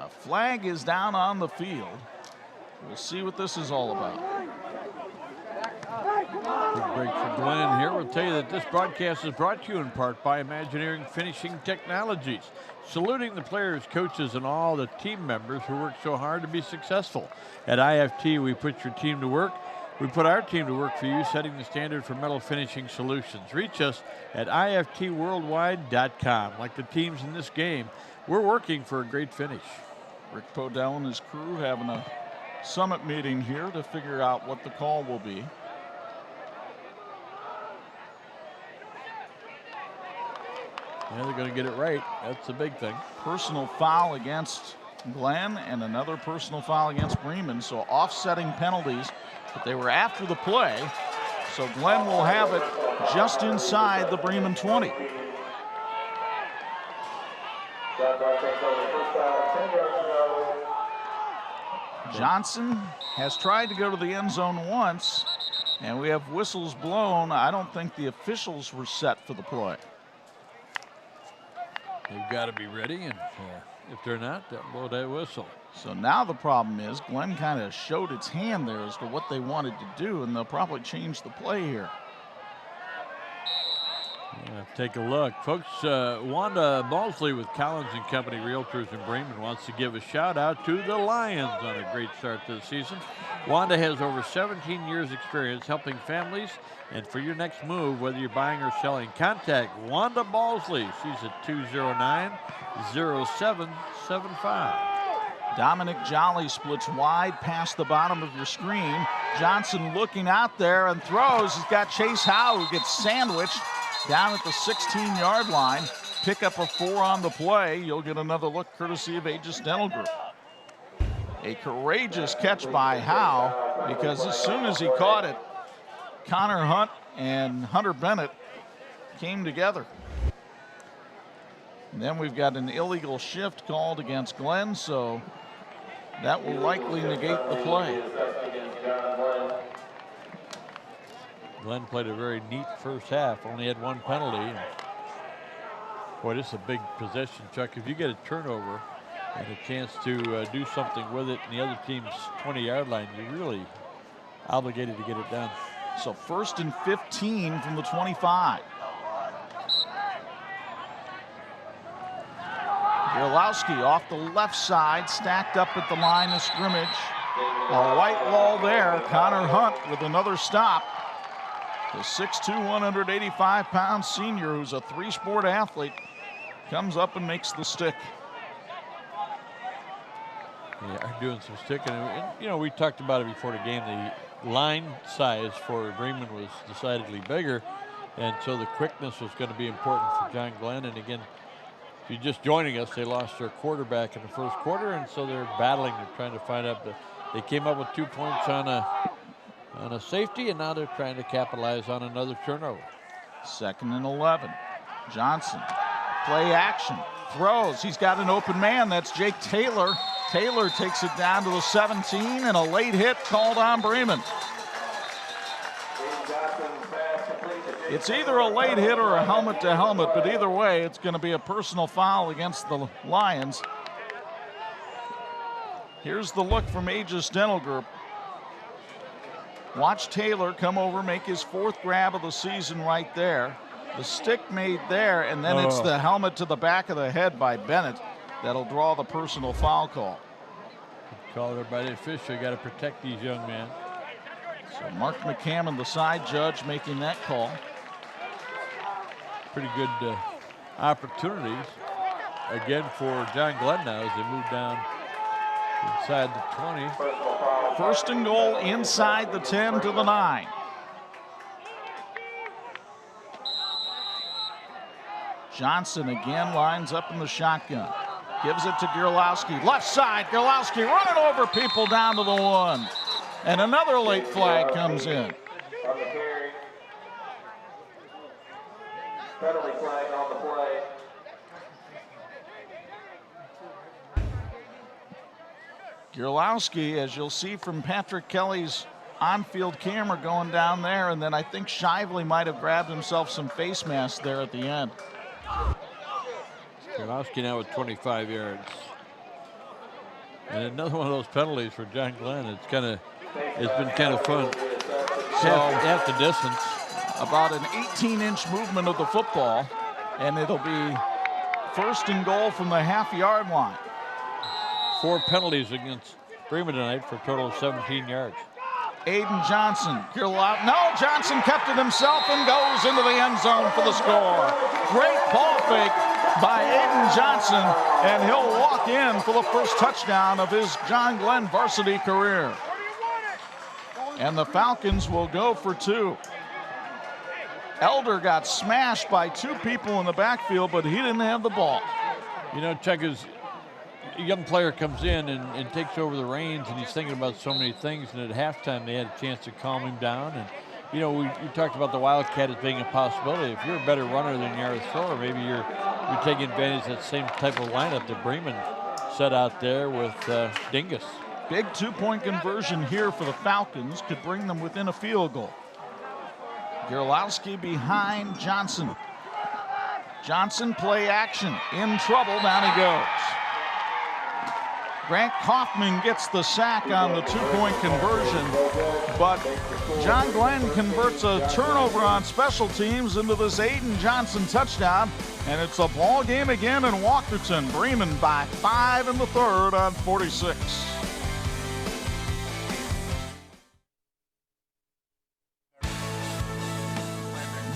A flag is down on the field. We'll see what this is all about. Big break for Glenn here. We'll tell you that this broadcast is brought to you in part by Imagineering Finishing Technologies, saluting the players, coaches, and all the team members who work so hard to be successful. At IFT, we put your team to work. We put our team to work for you, setting the standard for metal finishing solutions. Reach us at iftworldwide.com. Like the teams in this game, we're working for a great finish. Rick Podell and his crew having a summit meeting here to figure out what the call will be. Yeah, they're going to get it right. That's the big thing. Personal foul against Glenn and another personal foul against Bremen. So offsetting penalties, but they were after the play. So Glenn will have it just inside the Bremen 20. Johnson has tried to go to the end zone once, and we have whistles blown. I don't think the officials were set for the play. They've got to be ready, and if they're not, they'll blow that whistle. So now the problem is Glenn kind of showed its hand there as to what they wanted to do, and they'll probably change the play here. Yeah, take a look. Folks, Wanda Balsley with Collins & Company Realtors in Bremen wants to give a shout out to the Lions on a great start to the season. Wanda has over 17 years experience helping families, and for your next move, whether you're buying or selling, contact Wanda Balsley. She's at 209-0775. Dominic Jolly splits wide past the bottom of your screen. Johnson looking out there and throws. He's got Chase Howe, who gets sandwiched down at the 16-yard line. Pick up a 4 on the play. You'll get another look courtesy of Aegis Dental Group. A courageous catch by Howe, because as soon as he caught it, Connor Hunt and Hunter Bennett came together. And then we've got an illegal shift called against Glenn, so that will likely negate the play. Glenn played a very neat first half, only had one penalty. Boy, this is a big possession, Chuck. If you get a turnover and a chance to do something with it in the other team's 20-yard line, you're really obligated to get it done. So 1st and 15 from the 25. Gerlowski off the left side, stacked up at the line of scrimmage. A white wall there. Connor Hunt with another stop. The 6'2", 185-pound senior, who's a three-sport athlete, comes up and makes the stick. Yeah, doing some sticking. And, you know, we talked about it before the game. The line size for Bremen was decidedly bigger, and so the quickness was going to be important for John Glenn. And again, if you're just joining us, they lost their quarterback in the first quarter, and so they're battling. They're trying to find out. They came up with 2 points on a safety, and now they're trying to capitalize on another turnover. 2nd and 11. Johnson, play action, throws. He's got an open man. That's Jake Taylor. Taylor takes it down to the 17, and a late hit called on Bremen. It's either a late hit or a helmet to helmet, but either way, it's going to be a personal foul against the Lions. Here's the look from Aegis Dental Group. Watch Taylor come over, make his 4th grab of the season right there. The stick made there, and then it's the helmet to the back of the head by Bennett that'll draw the personal foul call. Call there by the official. You got to protect these young men. So Mark McCammon, the side judge, making that call. Pretty good opportunities again for John Glenn now as they move down inside the 20. 1st and goal inside the 10 to the 9. Johnson again lines up in the shotgun. Gives it to Gerlowski. Left side, Gerlowski running over people down to the 1. And another late flag comes in. Penalty flag on the play. Gerlowski, as you'll see from Patrick Kelly's on-field camera going down there, and then I think Shively might have grabbed himself some face masks there at the end. Gerlowski now with 25 yards. And another one of those penalties for John Glenn. It's been kind of fun. So Half the distance. about an 18-inch movement of the football, and it'll be first and goal from the half-yard line. 4 penalties against Bremen tonight for a total of 17 yards. Aiden Johnson, no, Johnson kept it himself and goes into the end zone for the score. Great ball fake by Aiden Johnson, and he'll walk in for the first touchdown of his John Glenn varsity career. And the Falcons will go for 2. Elder got smashed by 2 people in the backfield, but he didn't have the ball. You know, Chuck, is a young player comes in and takes over the reins, and he's thinking about so many things, and at halftime they had a chance to calm him down. And you know, we talked about the Wildcat as being a possibility. If you're a better runner than you are a thrower, maybe you're taking advantage of that same type of lineup that Bremen set out there with Dingus. Big 2-point conversion here for the Falcons could bring them within a field goal. Gerlowski behind Johnson. Johnson play action, in trouble, down he goes. Grant Kaufman gets the sack on the 2-point conversion, but John Glenn converts a turnover on special teams into this Aiden Johnson touchdown, and it's a ball game again in Walkerton. Bremen by 5 in the third on 46.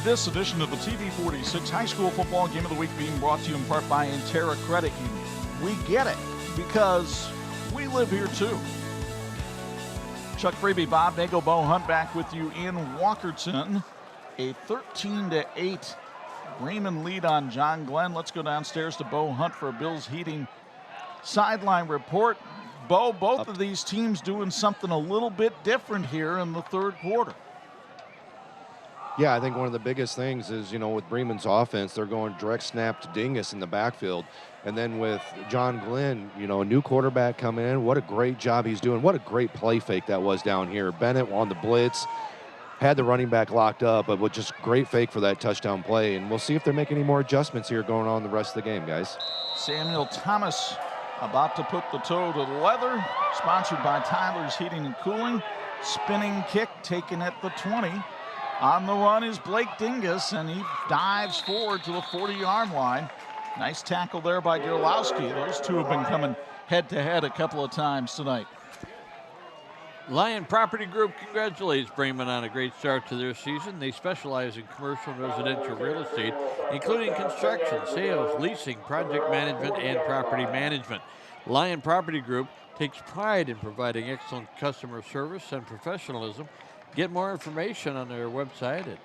This edition of the TV 46 High School Football Game of the Week being brought to you in part by Intera Credit Union. We get it, because we live here too. Chuck Freeby, Bob Nagel, Bo Hunt back with you in Walkerton. A 13-8 Bremen lead on John Glenn. Let's go downstairs to Bo Hunt for a Bills Heating sideline report. Bo, both of these teams doing something a little bit different here in the third quarter. Yeah, I think one of the biggest things is, you know, with Bremen's offense, they're going direct snap to Dingus in the backfield. And then with John Glenn, you know, a new quarterback coming in, what a great job he's doing. What a great play fake that was down here. Bennett on the blitz, had the running back locked up, but with just great fake for that touchdown play. And we'll see if they're making any more adjustments here going on the rest of the game, guys. Samuel Thomas about to put the toe to the leather, sponsored by Tyler's Heating and Cooling. Spinning kick taken at the 20. On the run is Blake Dingus, and he dives forward to the 40-yard line. Nice tackle there by Gerlowski. Those two have been coming head-to-head a couple of times tonight. Lion Property Group congratulates Bremen on a great start to their season. They specialize in commercial and residential real estate, including construction, sales, leasing, project management, and property management. Lion Property Group takes pride in providing excellent customer service and professionalism. Get more information on their website at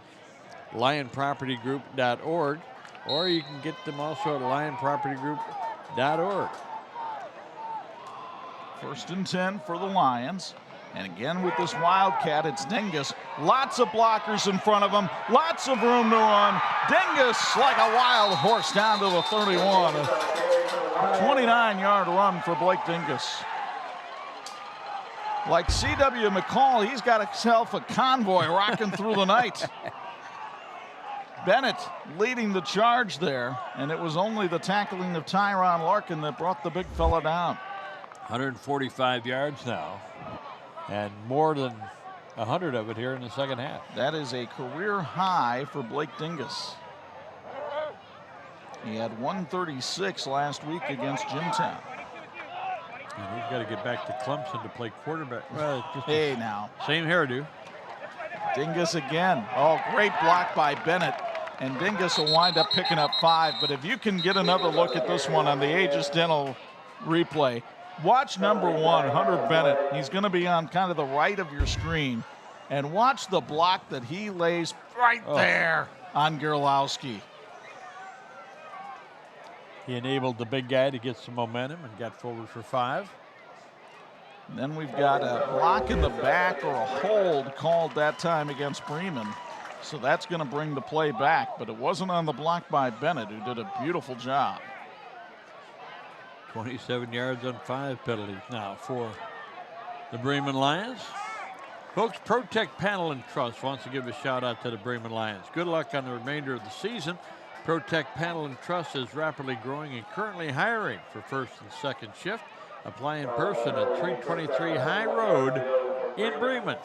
lionpropertygroup.org, or you can get them also at lionpropertygroup.org. 1st and 10 for the Lions. And again with this Wildcat, it's Dingus. Lots of blockers in front of him. Lots of room to run. Dingus like a wild horse down to the 31. A 29-yard run for Blake Dingus. Like C.W. McCall, he's got himself a convoy rocking through the night. Bennett leading the charge there, and it was only the tackling of Tyron Larkin that brought the big fella down. 145 yards now, and more than 100 of it here in the second half. That is a career high for Blake Dingus. He had 136 last week against Jimtown. And he's got to get back to Clemson to play quarterback. Well, just hey, now. Same hairdo. Dingus again. Oh, great block by Bennett. And Dingus will wind up picking up 5. But if you can get another look at this one on the Aegis Dental replay, watch number 1, Hunter Bennett. He's going to be on kind of the right of your screen. And watch the block that he lays right there on Gerlowski. He enabled the big guy to get some momentum and got forward for 5. And then we've got a block in the back or a hold called that time against Bremen. So that's going to bring the play back, but it wasn't on the block by Bennett, who did a beautiful job. 27 yards on 5 penalties now for the Bremen Lions. Folks, Protect Panel and Truss wants to give a shout out to the Bremen Lions. Good luck on the remainder of the season. Protect Panel and Truss is rapidly growing and currently hiring for first and second shift. applying person at 323 High Road in Bremen.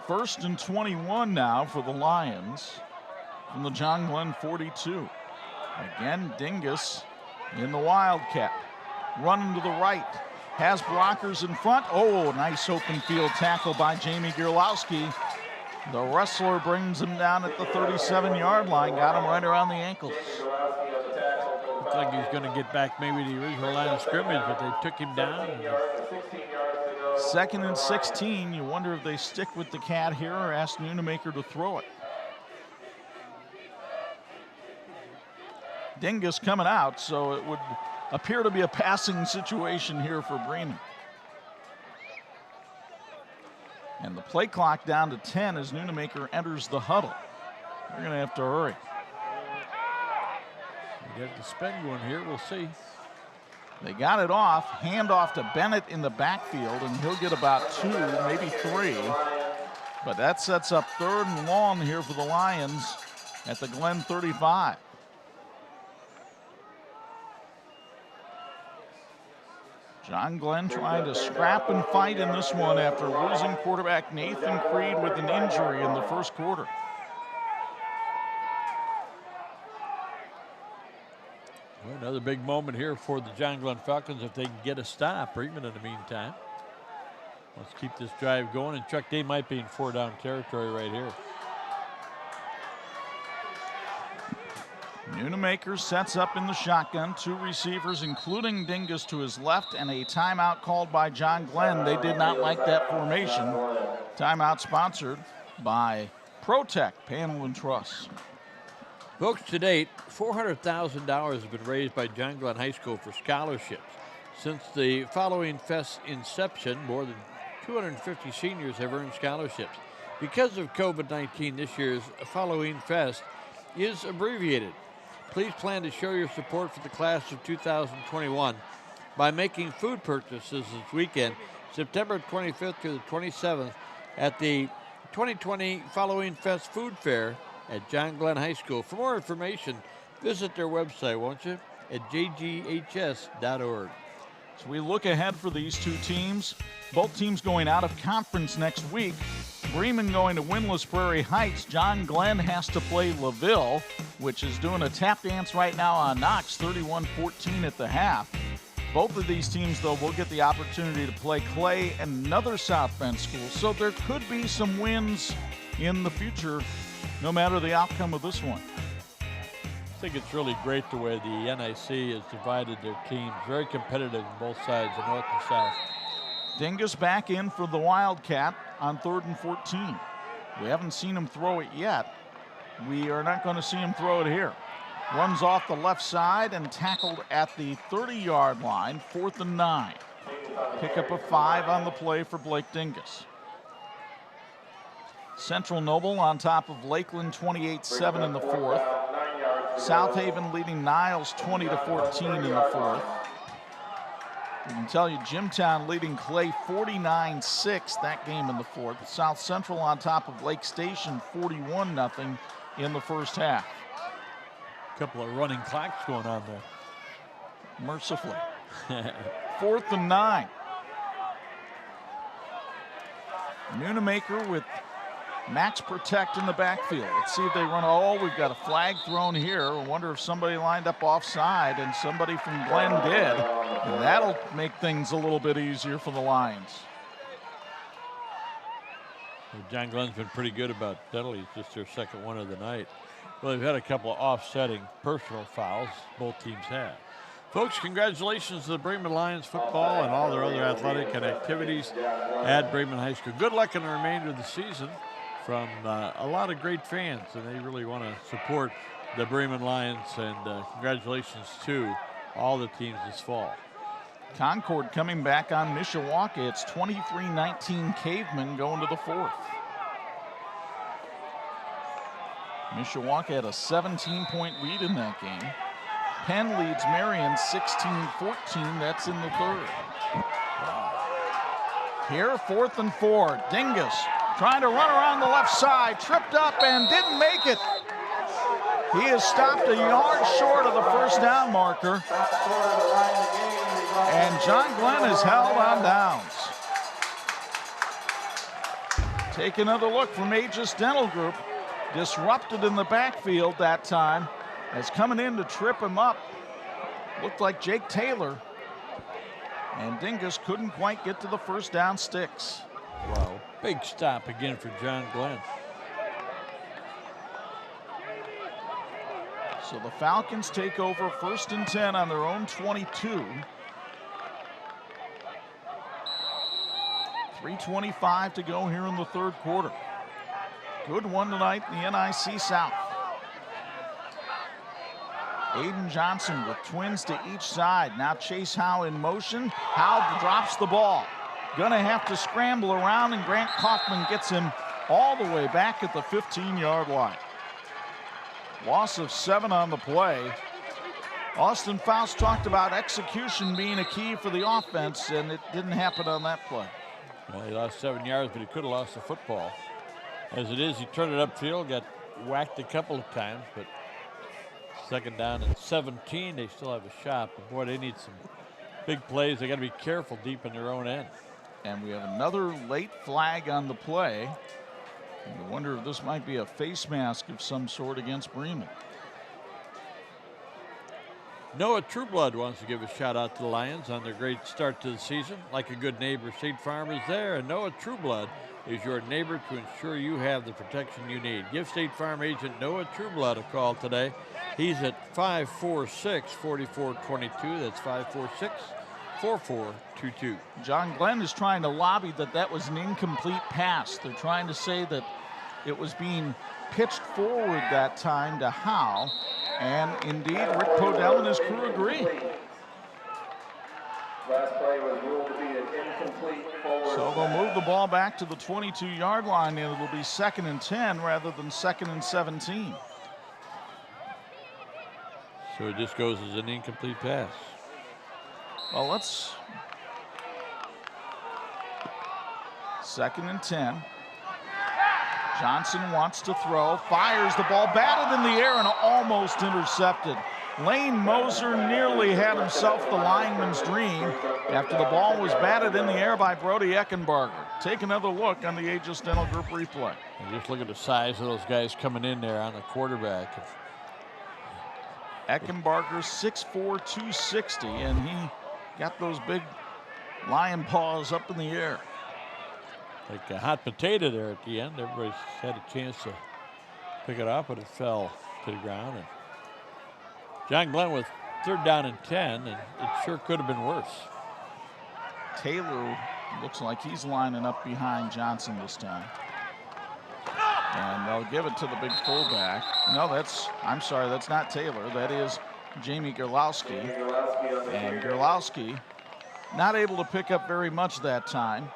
1st and 21 now for the Lions from the John Glenn 42. Again, Dingus in the Wildcat. Running to the right. Has blockers in front. Oh, nice open field tackle by Jamie Gierlowski. The wrestler brings him down at the 37-yard line. Got him right around the ankles. Looks like he's going to get back maybe to the original line of scrimmage, but they took him down. 2nd and 16. You wonder if they stick with the cat here or ask Nunemaker to throw it. Dingus coming out, so it would appear to be a passing situation here for Bremen. And the play clock down to 10 as Nunemaker enters the huddle. They're going to have to hurry. You have to spend one here, we'll see. They got it off, hand off to Bennett in the backfield, and he'll get about 2, maybe 3. But that sets up 3rd and long here for the Lions at the Glen 35. John Glenn trying to scrap and fight in this one after losing quarterback Nathan Creed with an injury in the first quarter. Well, another big moment here for the John Glenn Falcons if they can get a stop. Bremen in the meantime. Let's keep this drive going, and Chuck Day might be in 4-down territory right here. Nunemaker sets up in the shotgun, 2 receivers, including Dingus to his left, and a timeout called by John Glenn. They did not like that formation. Timeout sponsored by ProTech Panel and Truss. Folks, to date, $400,000 has been raised by John Glenn High School for scholarships. Since the Following Fest's inception, more than 250 seniors have earned scholarships. Because of COVID-19, this year's Following Fest is abbreviated. Please plan to show your support for the class of 2021 by making food purchases this weekend, September 25th through the 27th, at the 2020 Following Fest Food Fair at John Glenn High School. For more information, visit their website, won't you, at jghs.org. So we look ahead for these 2 teams. Both teams going out of conference next week. Bremen going to winless Prairie Heights. John Glenn has to play LaVille, which is doing a tap dance right now on Knox, 31-14 at the half. Both of these teams, though, will get the opportunity to play Clay and another South Bend school. So there could be some wins in the future, no matter the outcome of this one. I think it's really great the way the NIC has divided their teams. Very competitive on both sides, the north and south. Dingus back in for the Wildcat on 3rd and 14. We haven't seen him throw it yet. We are not going to see him throw it here. Runs off the left side and tackled at the 30-yard line, 4th and 9. Pick up a 5 on the play for Blake Dingus. Central Noble on top of Lakeland 28-7 in the 4th. South Haven leading Niles 20-14 in the 4th. We can tell you Jimtown leading Clay 49-6 that game in the 4th. South Central on top of Lake Station 41-0 in the first half. A couple of running clocks going on there. Mercifully. 4th and 9. Nunemaker with Max Protect in the backfield. Let's see if they run. Oh, we've got a flag thrown here. I wonder if somebody lined up offside, and somebody from Glenn did. And that'll make things a little bit easier for the Lions. Well, John Glenn's been pretty good about penalties, just their 2nd one of the night. Well, they've had a couple of offsetting personal fouls, both teams have. Folks, congratulations to the Bremen Lions football and all their other athletic and activities at Bremen High School. Good luck in the remainder of the season from a lot of great fans, and they really want to support the Bremen Lions, and congratulations to all the teams this fall. Concord coming back on Mishawaka. It's 23-19 Cavemen going to the 4th. Mishawaka had a 17-point lead in that game. Penn leads Marion 16-14. That's in the 3rd. Here, 4th and 4. Dingus trying to run around the left side. Tripped up and didn't make it. He is stopped a yard short of the first down marker. And John Glenn is held on downs. Take another look from Aegis Dental Group. Disrupted in the backfield that time, as coming in to trip him up looked like Jake Taylor. And Dingus couldn't quite get to the first down sticks. Wow, big stop again for John Glenn. So the Falcons take over 1st and 10 on their own 22. 3:25 to go here in the 3rd quarter. Good one tonight in the NIC South. Aiden Johnson with twins to each side. Now Chase Howe in motion. Howe drops the ball. Gonna have to scramble around, and Grant Kaufman gets him all the way back at the 15-yard line. Loss of 7 on the play. Austin Faust talked about execution being a key for the offense, and it didn't happen on that play. Well, he lost 7 yards, but he could have lost the football. As it is, he turned it upfield, got whacked a couple of times, but 2nd down and 17, they still have a shot. But boy, they need some big plays. They got to be careful deep in their own end. And we have another late flag on the play. And we wonder if this might be a face mask of some sort against Bremen. Noah Trueblood wants to give a shout out to the Lions on their great start to the season. Like a good neighbor, State Farm is there, and Noah Trueblood is your neighbor to ensure you have the protection you need. Give State Farm agent Noah Trueblood a call today. He's at 546-4422. That's 546-4422. John Glenn is trying to lobby that was an incomplete pass. They're trying to say that it was being pitched forward that time to Howe. And indeed, Rick Podell and his crew agree. Last play was ruled to be an incomplete forward. So they'll move the ball back to the 22-yard line, and it'll be 2nd and 10 rather than 2nd and 17. So it just goes as an incomplete pass. Well, let's 2nd and 10. Johnson wants to throw, fires the ball, batted in the air and almost intercepted. Lane Moser nearly had himself the lineman's dream after the ball was batted in the air by Brody Eckenbarger. Take another look on the Aegis Dental Group replay. And just look at the size of those guys coming in there on the quarterback. Eckenbarger 6'4", 260, and he got those big lion paws up in the air. Like a hot potato there at the end. Everybody's had a chance to pick it up, but it fell to the ground. And John Glenn with 3rd down and 10, and it sure could have been worse. Taylor looks like he's lining up behind Johnson this time. And they'll give it to the big fullback. No, I'm sorry, that's not Taylor. That is Jamie Gerlowski. And Gerlowski not able to pick up very much that time.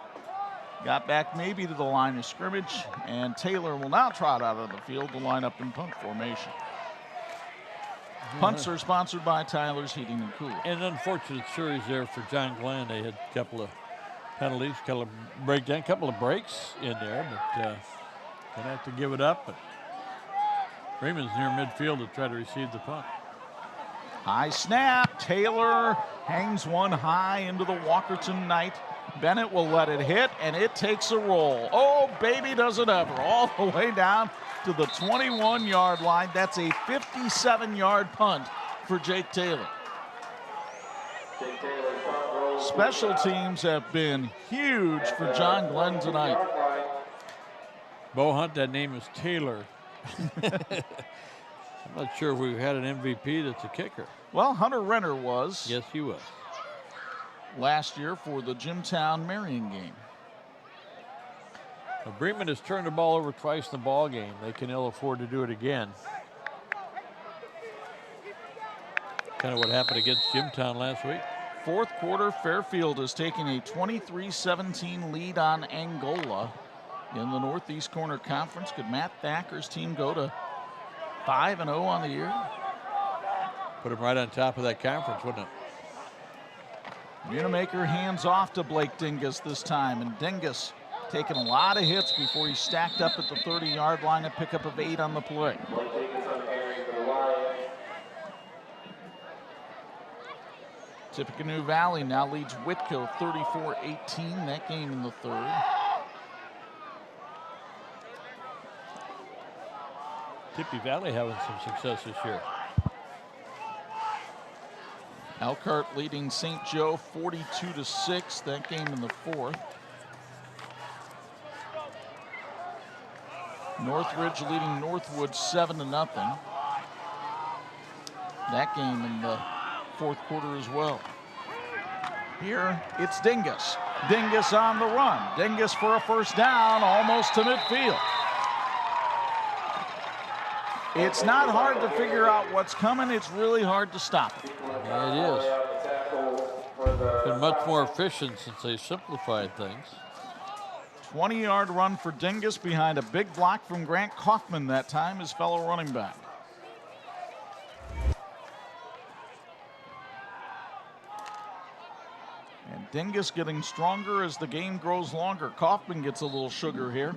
Got back maybe to the line of scrimmage, and Taylor will now trot out of the field to line up in punt formation. Punts are sponsored by Tyler's Heating and Cooling. And an unfortunate series there for John Glenn. They had a couple of penalties, a couple of breakdown, couple of breaks in there, but gonna have to give it up. But Bremen's near midfield to try to receive the punt. High snap. Taylor hangs one high into the Walkerton Knight. Bennett will let it hit, and it takes a roll. Oh, baby, does it ever. All the way down to the 21-yard line. That's a 57-yard punt for Jake Taylor. Special teams have been huge for John Glenn tonight. Bo Hunt, that name is Taylor. I'm not sure if we've had an MVP that's a kicker. Well, Hunter Renner was. Yes, he was. Last year for the Jimtown Marion game. Now, Bremen has turned the ball over twice in the ball game. They can ill afford to do it again. Kind of what happened against Jimtown last week. 4th quarter, Fairfield has taken a 23-17 lead on Angola in the Northeast Corner Conference. Could Matt Thacker's team go to 5-0 on the year? Put them right on top of that conference, wouldn't it? Unamaker hands off to Blake Dingus this time, and Dingus taking a lot of hits before he stacked up at the 30-yard line, a pickup of 8 on the play. Tippecanoe Valley now leads Whitko 34-18, that game in the third. Tippy Valley having some success this year. Elkhart leading St. Joe 42-6, that game in the fourth. Northridge leading Northwood 7-0. That game in the fourth quarter as well. Here, it's Dingus. Dingus on the run. Dingus for a first down, almost to midfield. It's not hard to figure out what's coming. It's really hard to stop it. Yeah, it is. Been much more efficient since they simplified things. 20-yard run for Dingus behind a big block from Grant Kaufman that time, his fellow running back. And Dingus getting stronger as the game grows longer. Kaufman gets a little sugar here,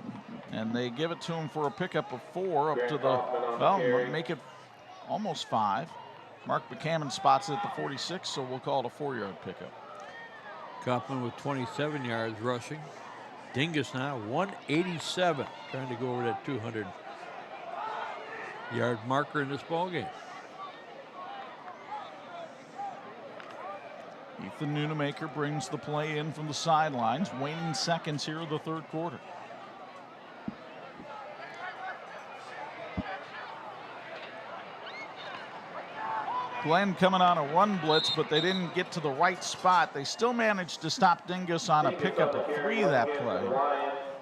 and they give it to him for a pickup of 4 up to the, well, make it almost 5. Mark Buchanan spots it at the 46, so we'll call it a 4-yard pickup. Kaufman with 27 yards rushing. Dingus now 187, trying to go over that 200-yard marker in this ball game. Ethan Nunemaker brings the play in from the sidelines. Waning seconds here in the third quarter. Glenn coming on a run blitz, but they didn't get to the right spot. They still managed to stop Dingus on a pickup of 3 that play.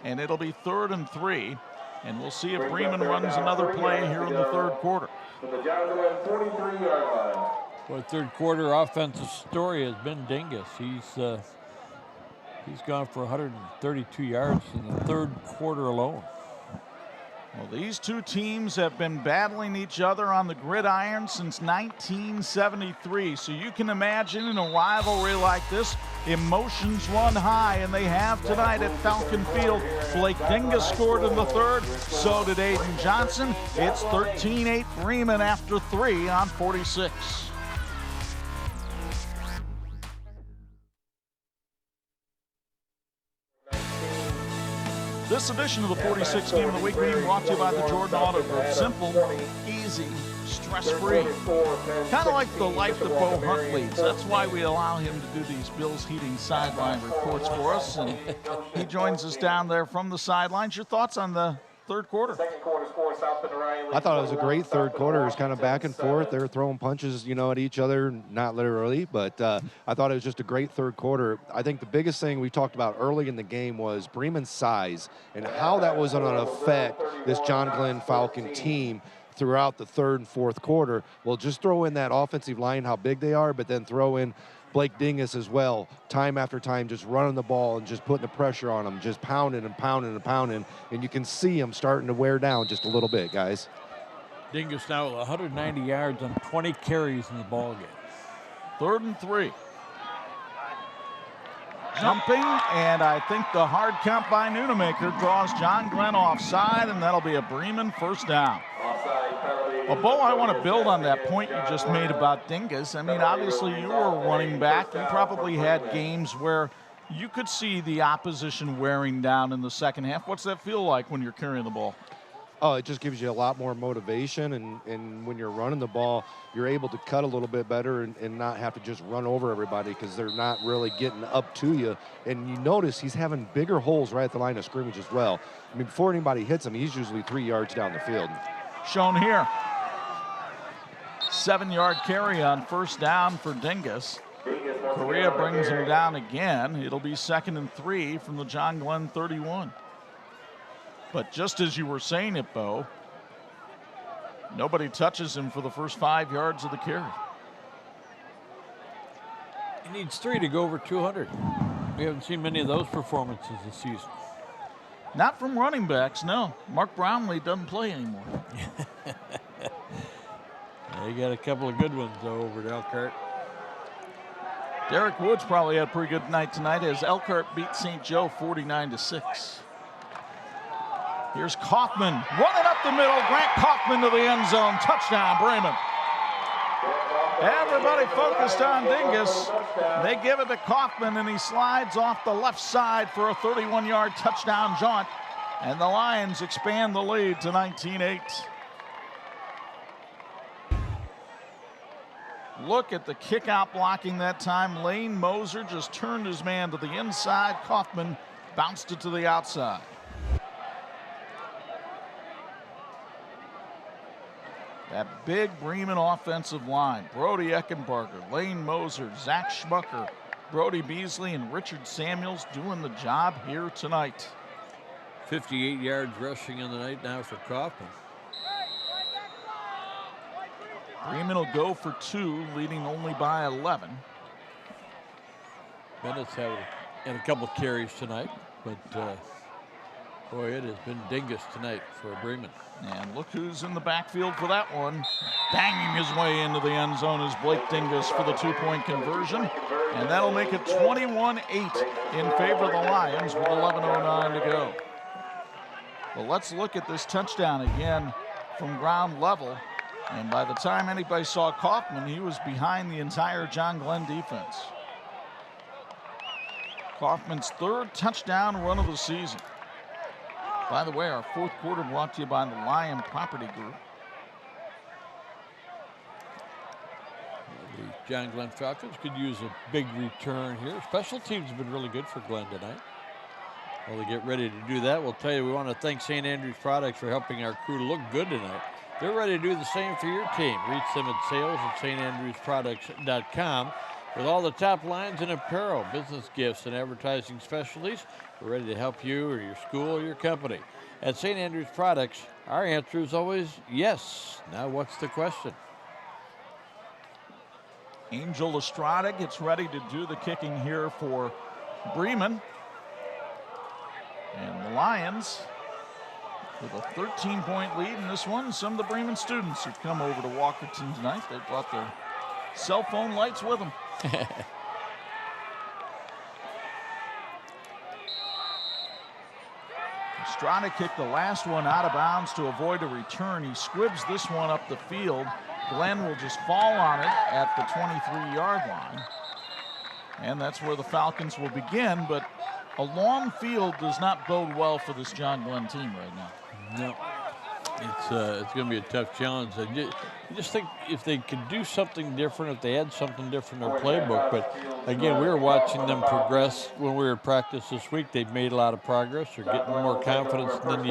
And it'll be 3rd and 3. And we'll see if Bremen runs another play here in the third quarter. Well, third quarter offensive story has been Dingus. He's gone for 132 yards in the third quarter alone. Well, these two teams have been battling each other on the gridiron since 1973. So you can imagine in a rivalry like this, emotions run high, and they have tonight at Falcon Field. Blake Dingus scored in the third, so did Aiden Johnson. It's 13-8 Bremen after 3 on 46. This edition of the 46 Game of the Week being brought to you by the Jordan Auto Group. Simple, easy, stress-free. Kind of like the life that Bo Hunt leads. That's why we allow him to do these Bills Heating sideline reports for us. And he joins us down there from the sidelines. Your thoughts on the third quarter? I thought it was a great third quarter. It was kind of back and forth. They were throwing punches, at each other, not literally, but I thought it was just a great third quarter. I think the biggest thing we talked about early in the game was Bremen's size and how that was going to affect this John Glenn Falcon team throughout the third and fourth quarter. Well, just throw in that offensive line, how big they are, but then throw in Blake Dingus as well, time after time, just running the ball and just putting the pressure on him, just pounding and pounding and pounding, and you can see him starting to wear down just a little bit, guys. Dingus now with 190 yards on 20 carries in the ball game. 3rd and 3. Jumping, and I think the hard count by Nunemaker draws John Glenn offside, and that'll be a Bremen first down. Well, Bo, I want to build on that point you just made about Dingus. I mean, obviously you were a running back. You probably had games where you could see the opposition wearing down in the second half. What's that feel like when you're carrying the ball? Oh, it just gives you a lot more motivation, and when you're running the ball, you're able to cut a little bit better and not have to just run over everybody because they're not really getting up to you. And you notice he's having bigger holes right at the line of scrimmage as well. I mean, before anybody hits him, he's usually 3 yards down the field. Shown here. 7-yard carry on first down for Dingus. Correa brings him down again. It'll be 2nd and 3 from the John Glenn 31. But just as you were saying it, Bo, nobody touches him for the first 5 yards of the carry. He needs 3 to go over 200. We haven't seen many of those performances this season. Not from running backs, no. Mark Brownlee doesn't play anymore. They got a couple of good ones, though, over at Elkhart. Derek Woods probably had a pretty good night tonight as Elkhart beat St. Joe 49-6. Here's Kaufman running up the middle. Grant Kaufman to the end zone. Touchdown, Bremen. Everybody focused on Dingus. They give it to Kaufman, and he slides off the left side for a 31-yard touchdown jaunt. And the Lions expand the lead to 19-8. Look at the kick out blocking that time. Lane Moser just turned his man to the inside. Kaufman bounced it to the outside. That big Bremen offensive line. Brody Eckenbarger, Lane Moser, Zach Schmucker, Brody Beasley, and Richard Samuels doing the job here tonight. 58 yards rushing in the night now for Kaufman. Bremen will go for 2, leading only by 11. Bennett's had a couple carries tonight, but boy, it has been dingus tonight for Bremen. And look who's in the backfield for that one. Banging his way into the end zone is Blake Dingus for the 2-point conversion. And that'll make it 21-8 in favor of the Lions with 11:09 to go. Well, let's look at this touchdown again from ground level. And by the time anybody saw Kaufman, he was behind the entire John Glenn defense. Kaufman's 3rd touchdown run of the season. By the way, our 4th quarter brought to you by the Lion Property Group. The John Glenn Falcons could use a big return here. Special teams have been really good for Glenn tonight. While they get ready to do that, we'll tell you we want to thank St. Andrews Products for helping our crew to look good tonight. They're ready to do the same for your team. Reach them at sales@standrewsproducts.com. With all the top lines in apparel, business gifts, and advertising specialties, we're ready to help you or your school or your company. At St. Andrews Products, our answer is always yes. Now what's the question? Angel Estrada gets ready to do the kicking here for Bremen. And the Lions with a 13-point lead in this one. Some of the Bremen students who've come over to Walkerton tonight, they brought their cell phone lights with them. Estrada kicked the last one out of bounds to avoid a return. He squibs this one up the field. Glenn will just fall on it at the 23-yard line. And that's where the Falcons will begin, but a long field does not bode well for this John Glenn team right now. No. It's going to be a tough challenge. I just think if they could do something different, if they had something different in their playbook. But again, we were watching them progress when we were at practice this week. They've made a lot of progress. They're getting more confidence. And then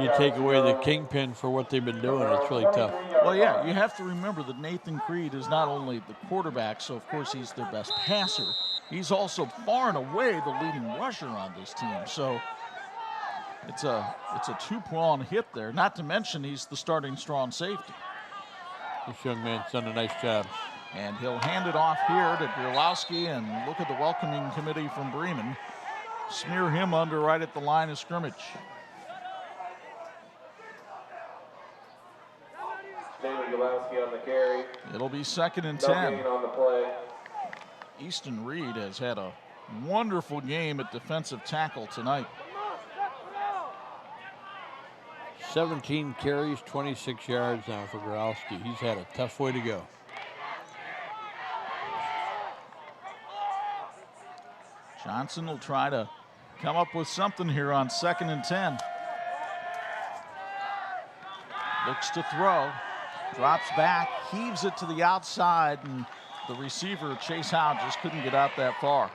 you take away the kingpin for what they've been doing. It's really tough. Well, yeah, you have to remember that Nathan Creed is not only the quarterback, so of course he's their best passer. He's also far and away the leading rusher on this team. So it's a two-pronged hit there, not to mention he's the starting strong safety. This young man's done a nice job. And he'll hand it off here to Grylowski, and look at the welcoming committee from Bremen. Smear him under right at the line of scrimmage. Grylowski on the carry. It'll be 2nd and 10. No gain on the play. Easton Reed has had a wonderful game at defensive tackle tonight. 17 carries, 26 yards now for Grylowski. He's had a tough way to go. Johnson will try to come up with something here on 2nd and 10. Looks to throw, drops back, heaves it to the outside, and the receiver, Chase Howe, just couldn't get out that far.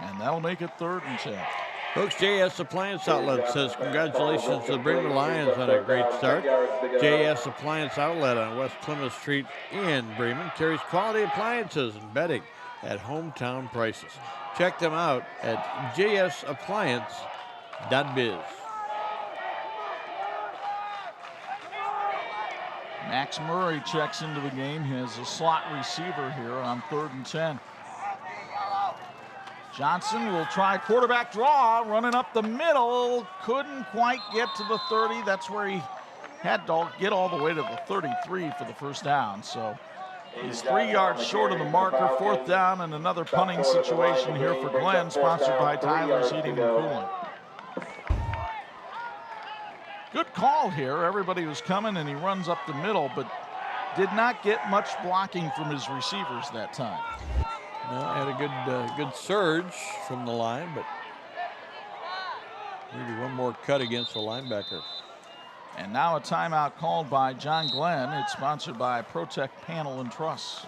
And that'll make it 3rd and 10. Folks, JS Appliance Outlet says congratulations to the Bremen Lions on a great start. JS Appliance Outlet on West Plymouth Street in Bremen carries quality appliances and bedding at hometown prices. Check them out at jsappliance.biz. Max Murray checks into the game. He has a slot receiver here on 3rd and 10. Johnson will try quarterback draw, running up the middle. Couldn't quite get to the 30. That's where he had to get all the way to the 33 for the first down. So he's 3 yards short of the marker. 4th down, and another punting situation here for Glenn, sponsored by Tyler's Heating and Cooling. Good call here. Everybody was coming, and he runs up the middle, but did not get much blocking from his receivers that time. No, had a good surge from the line, but maybe one more cut against the linebacker. And now a timeout called by John Glenn. It's sponsored by Protect Panel and Truss.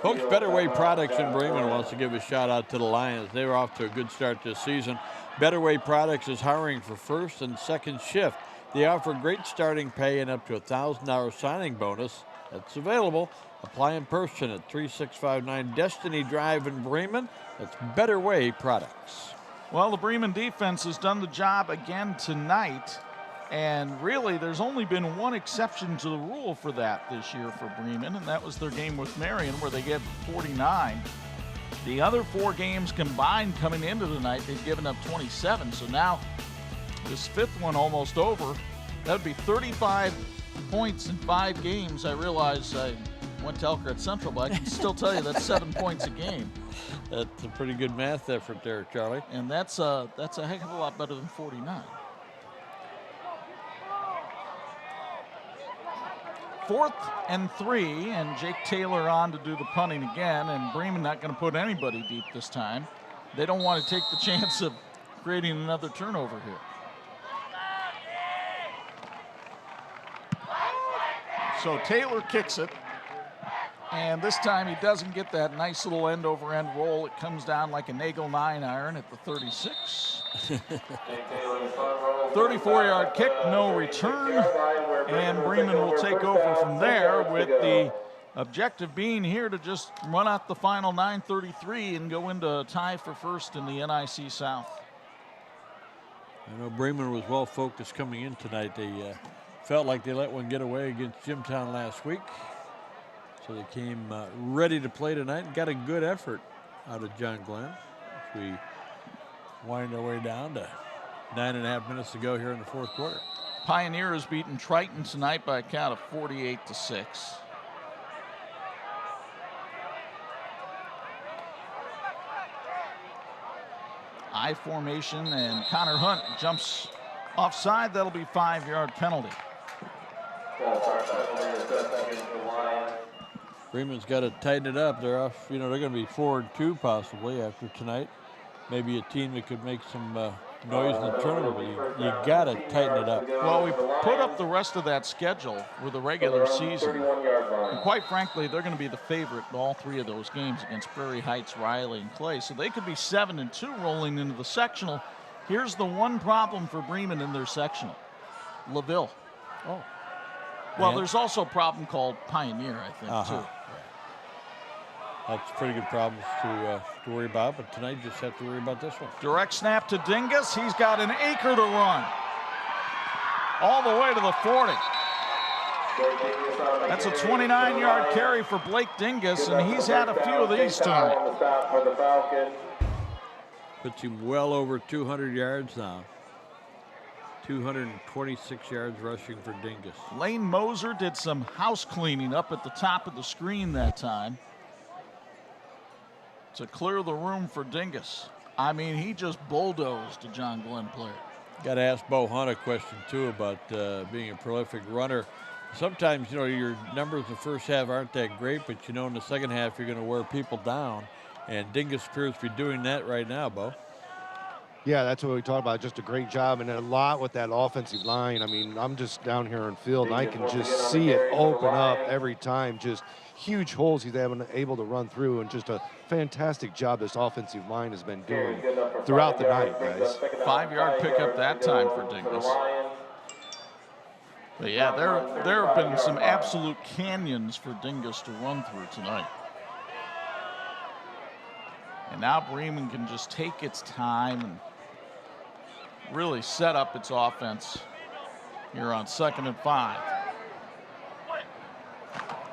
Folks, Better Way Products in Bremen wants to give a shout out to the Lions. They were off to a good start this season. Better Way Products is hiring for first and second shift. They offer great starting pay and up to $1,000 signing bonus. That's available. Apply in person at 3659 Destiny Drive in Bremen. That's Better Way Products. Well, the Bremen defense has done the job again tonight. And really, there's only been one exception to the rule for that this year for Bremen, and that was their game with Marion, where they gave 49. The other 4 games combined coming into the night, they've given up 27. So now, this 5th one almost over. That would be 35 points in 5 games. I realize I went to Elkhart Central, but I can still tell you that's 7 points a game. That's a pretty good math effort there, Charlie. And that's a heck of a lot better than 49. 4th and 3, and Jake Taylor on to do the punting again, and Bremen not going to put anybody deep this time. They don't want to take the chance of creating another turnover here. So Taylor kicks it, and this time he doesn't get that nice little end-over-end roll. It comes down like a Nagel 9-iron at the 36. 34-yard kick, no return, and Bremen will take over from there with the objective being here to just run out the final 9:33 and go into a tie for first in the NIC South. I know Bremen was well focused coming in tonight. They felt like they let one get away against Jimtown last week. So they came ready to play tonight and got a good effort out of John Glenn as we wind our way down to 9.5 minutes to go here in the 4th quarter. Pioneer has beaten Triton tonight by a count of 48-6. I formation, and Connor Hunt jumps offside. That'll be 5-yard penalty. Bremen's got to tighten it up. They're off, they're going to be 4-2 possibly after tonight. Maybe a team that could make some noise in the tournament, but you got to tighten it up. Well, we put up the rest of that schedule with the regular season. And quite frankly, they're going to be the favorite in all 3 of those games against Prairie Heights, Riley, and Clay. So they could be 7-2 rolling into the sectional. Here's the one problem for Bremen in their sectional: LaVille. Oh. Well, and there's also a problem called Pioneer, I think, too. That's pretty good problems to worry about, but tonight you just have to worry about this one. Direct snap to Dingus. He's got an acre to run. All the way to the 40. That's a 29-yard carry for Blake Dingus, and he's had a few of these tonight. Puts him well over 200 yards now. 226 yards rushing for Dingus. Lane Moser did some house cleaning up at the top of the screen that time to clear the room for Dingus. I mean, he just bulldozed a John Glenn player. Got to ask Bo Hunt a question, too, about being a prolific runner. Sometimes, your numbers the first half aren't that great, but, in the second half you're going to wear people down. And Dingus appears to be doing that right now, Bo. Yeah, that's what we talked about. Just a great job, and a lot with that offensive line. I mean, I'm just down here in field, and I can just see it open up every time. Just huge holes he's able to run through, and just a fantastic job this offensive line has been doing throughout the night, guys. 5-yard pickup that time for Dingus. But yeah, there have been some absolute canyons for Dingus to run through tonight. And now Bremen can just take its time and really set up its offense here on 2nd and 5.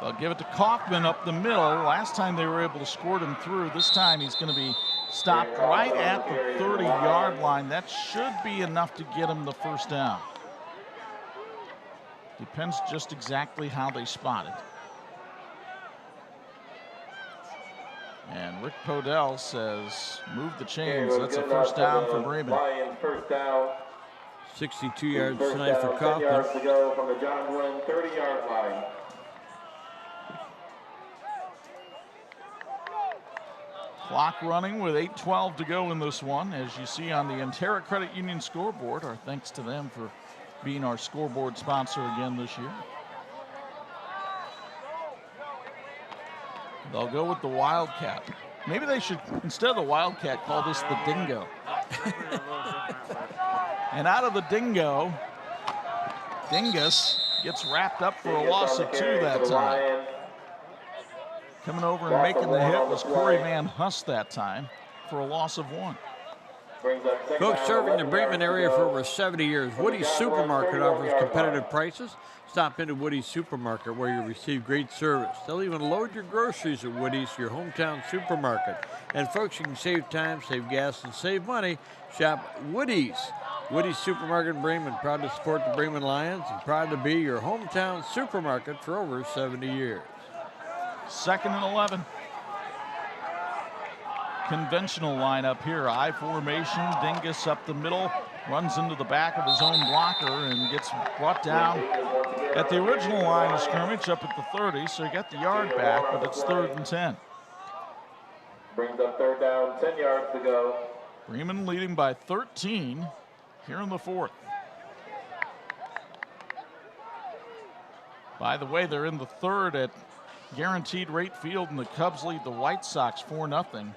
They'll give it to Kaufman up the middle. Last time they were able to squirt him through. This time he's going to be stopped right at the 30-yard line. That should be enough to get him the first down. Depends just exactly how they spot it. And Rick Podell says, move the chains. That's a first down for Bremen. 62 yards tonight for Kaufman. To go from the John Glenn 30-yard line. Clock running with 8:12 to go in this one, as you see on the Intera Credit Union scoreboard. Our thanks to them for being our scoreboard sponsor again this year. They'll go with the Wildcat. Maybe they should, instead of the Wildcat, call this the Dingo. And out of the Dingo, Dingus gets wrapped up for a loss of 2 that time. Coming over and making the hit was Corey Van Hust that time for a loss of 1. Folks, serving the Bremen area for over 70 years, Woody's Supermarket offers competitive prices. Stop into Woody's Supermarket where you receive great service. They'll even load your groceries at Woody's, your hometown supermarket. And folks, you can save time, save gas, and save money. Shop Woody's. Woody's Supermarket in Bremen, proud to support the Bremen Lions and proud to be your hometown supermarket for over 70 years. 2nd and 11. Conventional lineup here. I formation. Dingus up the middle, runs into the back of his own blocker and gets brought down at the original line of scrimmage up at the 30. So he got the yard back, but it's 3rd and 10. Brings up 3rd down, 10 yards to go. Bremen leading by 13 here in the 4th. By the way, they're in the 3rd at Guaranteed Rate Field, and the Cubs lead the White Sox 4-0.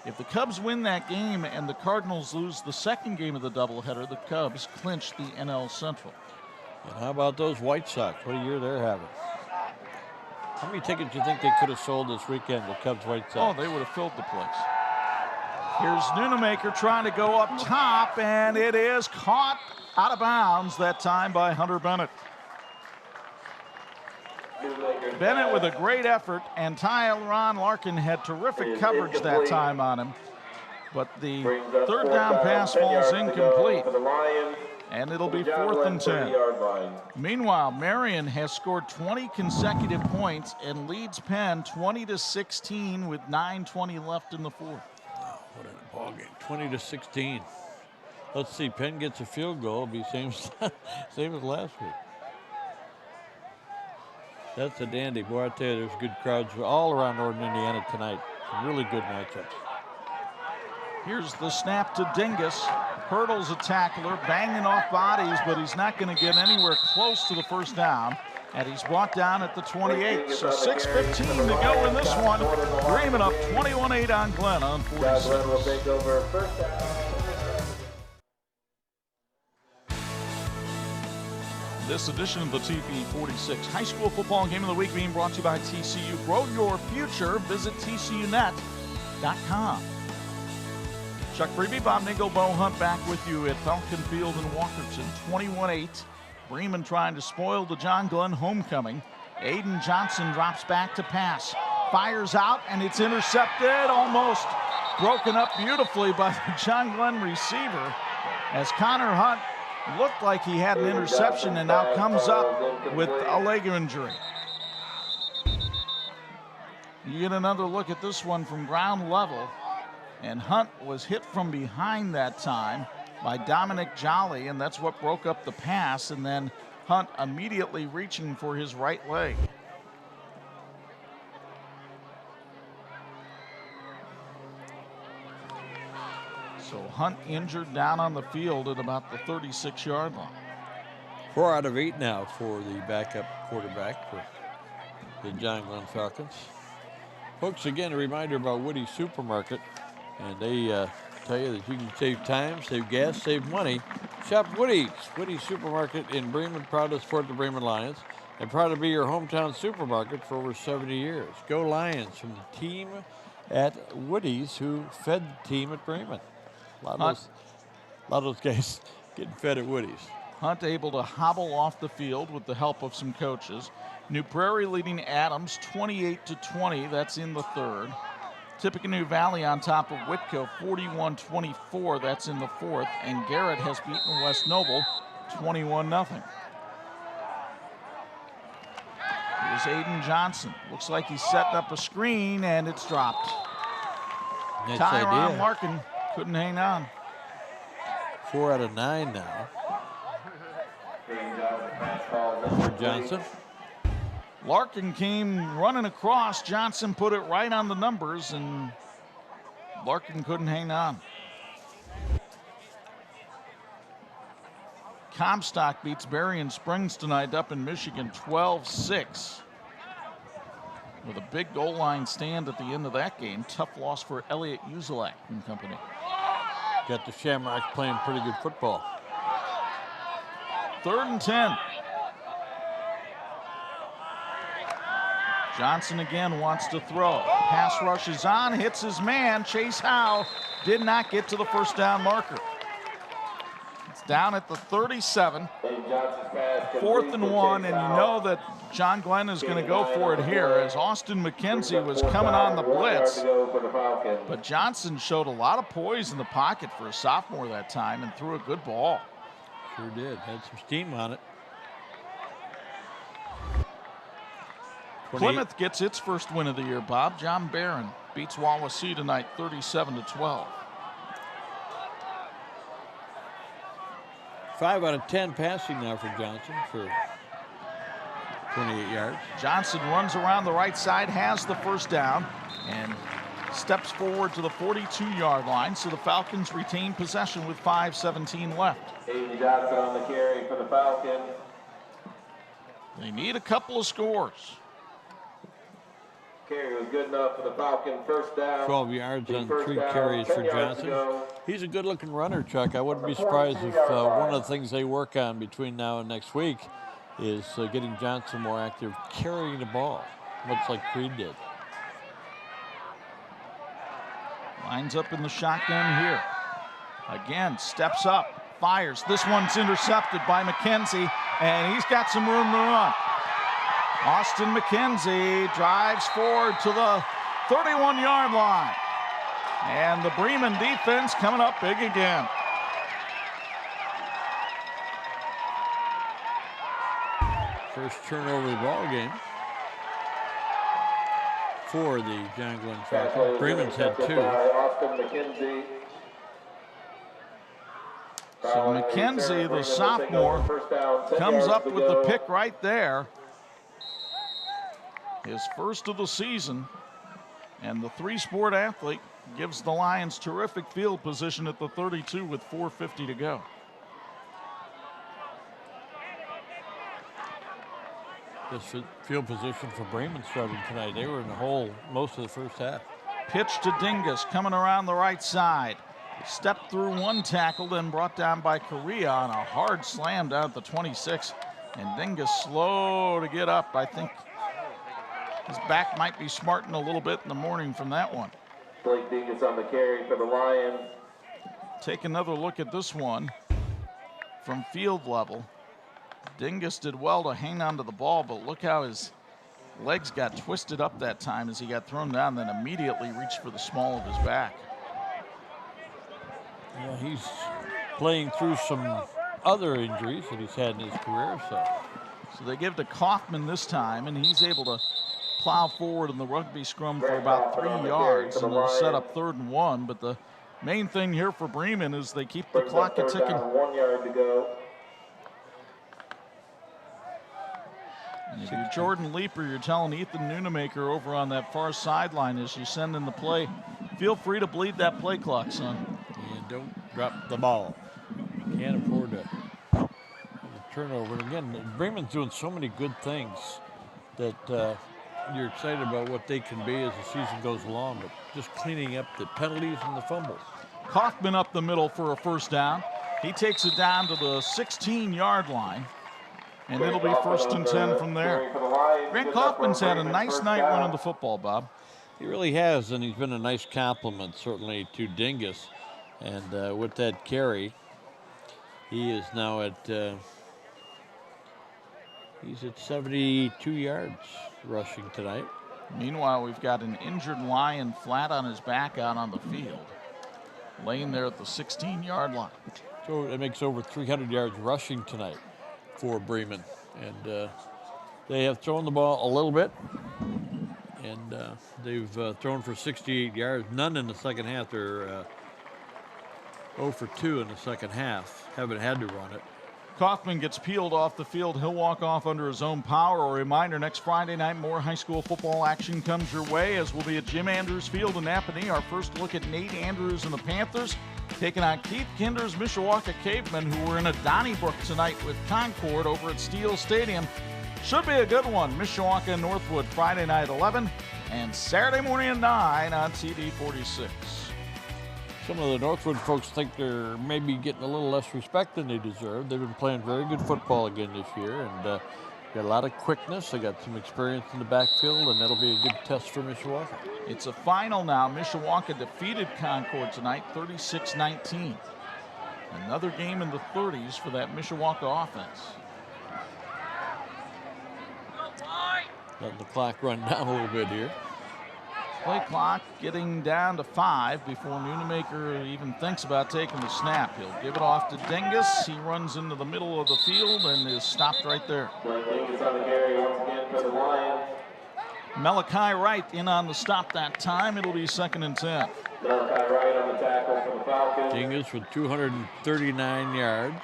If the Cubs win that game and the Cardinals lose the second game of the doubleheader, the Cubs clinch the NL Central. And how about those White Sox? What a year they're having. How many tickets do you think they could have sold this weekend, the Cubs White Sox? Oh, they would have filled the place. Here's Nunemaker trying to go up top, and it is caught out of bounds that time by Hunter Bennett. Bennett with a great effort, and Tyron Larkin had terrific coverage that time on him. But the 3rd down pass falls incomplete, and it'll be 4th and 10. Meanwhile, Marion has scored 20 consecutive points and leads Penn 20-16 with 9:20 left in the 4th. Wow, what a ball game, 20-16. Let's see, Penn gets a field goal, it'll be same as last week. That's a dandy. Boy, I tell you, there's good crowds all around Northern Indiana tonight. Some really good matchups. Here's the snap to Dingus. Hurdles a tackler, banging off bodies, but he's not going to get anywhere close to the 1st down. And he's brought down at the 28. So 6:15 to go in this one. Bremen up 21-8 on Glenn on 46. Glenn will take over 1st down. This edition of the TV46 High School Football Game of the Week being brought to you by TCU. Grow your future. Visit TCUnet.com. Chuck Freeby, Bob Nigel, Bo Hunt back with you at Falcon Field in Walkerton. 21-8. Bremen trying to spoil the John Glenn homecoming. Aiden Johnson drops back to pass. Fires out, and it's intercepted. Almost broken up beautifully by the John Glenn receiver as Connor Hunt looked like he had an interception and now comes up with a leg injury. You get another look at this one from ground level, and Hunt was hit from behind that time by Dominic Jolly, and that's what broke up the pass, and then Hunt immediately reaching for his right leg. So Hunt injured down on the field at about the 36-yard line. 4 out of 8 now for the backup quarterback for the John Glenn Falcons. Folks, again, a reminder about Woody's Supermarket. And they tell you that you can save time, save gas, save money. Shop Woody's. Woody's Supermarket in Bremen, proud to support the Bremen Lions and proud to be your hometown supermarket for over 70 years. Go Lions from the team at Woody's who fed the team at Bremen. A lot of those guys getting fed at Woody's. Hunt able to hobble off the field with the help of some coaches. New Prairie leading Adams 28-20. That's in the 3rd. Tippecanoe Valley on top of Whitko 41-24. That's in the 4th. And Garrett has beaten West Noble 21-0. Here's Aiden Johnson. Looks like he's setting up a screen, and it's dropped. Tyron Larkin couldn't hang on. 4 out of 9 now for Johnson. Larkin came running across. Johnson put it right on the numbers, and Larkin couldn't hang on. Comstock beats Berrien Springs tonight up in Michigan 12-6. With a big goal line stand at the end of that game. Tough loss for Elliot Uzelak and company. Got the Shamrocks playing pretty good football. 3rd and 10. Johnson again wants to throw. Pass rush is on, hits his man. Chase Howe did not get to the first down marker. It's down at the 37. 4th and 1, and you know that John Glenn is going to go for it here as Austin McKenzie was coming on the blitz. But Johnson showed a lot of poise in the pocket for a sophomore that time and threw a good ball. Sure did. Had some steam on it. Plymouth gets its first win of the year, Bob. John Barron beats Wawasee tonight 37-12. 5 out of 10 passing now for Johnson for 28 yards. Johnson runs around the right side, has the first down, and steps forward to the 42-yard line, so the Falcons retain possession with 5:17 left. Aiden Johnson on the carry for the Falcons. They need a couple of scores. Carry was good enough for the Falcon. First down. 12 yards on 3 carries for Johnson. He's a good-looking runner, Chuck. I wouldn't be surprised if one of the things they work on between now and next week is getting Johnson more active, carrying the ball, much like Creed did. Lines up in the shotgun here. Again, steps up, fires. This one's intercepted by McKenzie, and he's got some room to run. Austin McKenzie drives forward to the 31-yard line. And the Bremen defense coming up big again. First turnover of the ball game for the John Glenn Falcons. Bremen's had 2. Austin McKenzie. So McKenzie, the sophomore, comes up with the pick right there. His first of the season, and the 3-sport athlete gives the Lions terrific field position at the 32 with 4:50 to go. This field position for Bremen starting tonight. They were in the hole most of the first half. Pitch to Dingus coming around the right side. Stepped through one tackle, then brought down by Correa on a hard slam down at the 26. And Dingus slow to get up. I think his back might be smarting a little bit in the morning from that one. Blake Dingus on the carry for the Lions. Take another look at this one from field level. Dingus did well to hang on to the ball, but look how his legs got twisted up that time as he got thrown down, then immediately reached for the small of his back. Yeah, he's playing through some other injuries that he's had in his career. So they give to Kaufman this time, and he's able to plow forward in the rugby scrum for about 3 yards, and it'll set up 3rd and 1. But the main thing here for Bremen is they keep the clock a ticking. 1 yard to go. And if you're Jordan Leeper, you're telling Ethan Nunemaker over on that far sideline as you send in the play, feel free to bleed that play clock, son. And don't drop the ball. Can't afford a turnover. And again, Bremen's doing so many good things that you're excited about what they can be as the season goes along, but just cleaning up the penalties and the fumbles. Kaufman up the middle for a first down. He takes it down to the 16-yard line, and it'll be 1st and 10 from there. Grant Kaufman's had a nice night running the football, Bob. He really has, and he's been a nice compliment, certainly, to Dingus. And with that carry, he is now at he's at 72 yards rushing tonight. Meanwhile, we've got an injured Lion flat on his back out on the field, laying there at the 16-yard line. So it makes over 300 yards rushing tonight for Bremen. And they have thrown the ball a little bit, and they've thrown for 68 yards, none in the second half. They're 0 for 2 in the second half, haven't had to run it. Kaufman gets peeled off the field. He'll walk off under his own power. A reminder, next Friday night, more high school football action comes your way as we'll be at Jim Andrews Field in Napanee. Our first look at Nate Andrews and the Panthers taking on Keith Kinder's Mishawaka Cavemen, who were in a Donnybrook tonight with Concord over at Steele Stadium. Should be a good one. Mishawaka and Northwood Friday night 11 and Saturday morning at 9 on TD 46. Some of the Northwood folks think they're maybe getting a little less respect than they deserve. They've been playing very good football again this year, and got a lot of quickness. They got some experience in the backfield, and that'll be a good test for Mishawaka. It's a final now. Mishawaka defeated Concord tonight, 36-19. Another game in the 30s for that Mishawaka offense. Letting the clock run down a little bit here. Play clock getting down to 5 before Nunemaker even thinks about taking the snap. He'll give it off to Dingus. He runs into the middle of the field and is stopped right there. Dingus on the carry once again for the Lions. Malachi Wright in on the stop that time. It'll be 2nd and 10. Malachi Wright on the tackle for the Falcons. Dingus with 239 yards.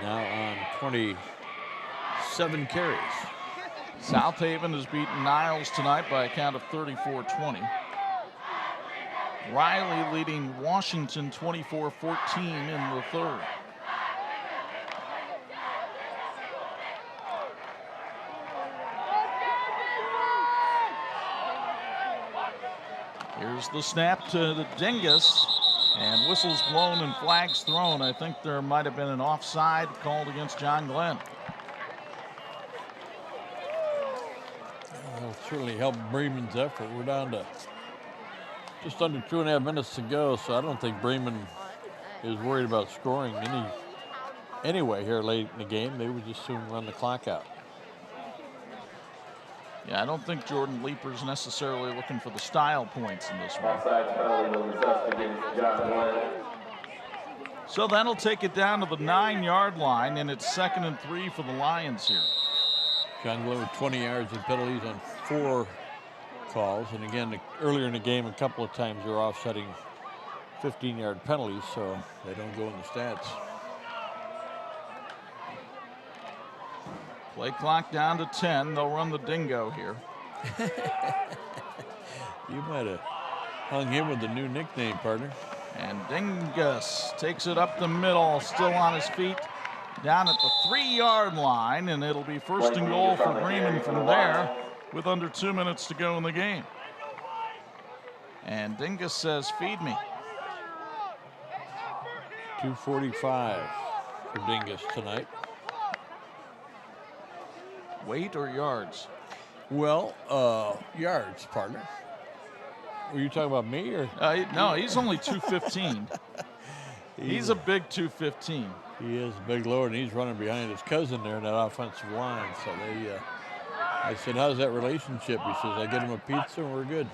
Now on 27 carries. South Haven has beaten Niles tonight by a count of 34-20. Riley leading Washington 24-14 in the 3rd. Here's the snap to the Dingus, and whistles blown and flags thrown. I think there might have been an offside called against John Glenn. That'll certainly help Bremen's effort. We're down to just under 2.5 minutes to go, so I don't think Bremen is worried about scoring anyway here late in the game. They would just soon run the clock out. Yeah, I don't think Jordan Leeper's necessarily looking for the style points in this one. Offside penalty was assessed against John Glenn. So that'll take it down to the 9-yard line, and it's 2nd and 3 for the Lions here. John Glenn with 20 yards of penalties on 4 calls. And again, earlier in the game, a couple of times they were offsetting 15-yard penalties, so they don't go in the stats. Play clock down to 10. They'll run the dingo here. You might have hung him with the new nickname, partner. And Dingus takes it up the middle, still on his feet, down at the 3-yard line, and it'll be 1st and goal for Bremen from there with under 2 minutes to go in the game. And Dingus says, feed me. 2:45 for Dingus tonight. Weight or yards? Well, yards, partner. Were you talking about me or? No, he's only 215. He's a big 215. He is a big load, and he's running behind his cousin there in that offensive line. So I said, how's that relationship? He says, I get him a pizza and we're good.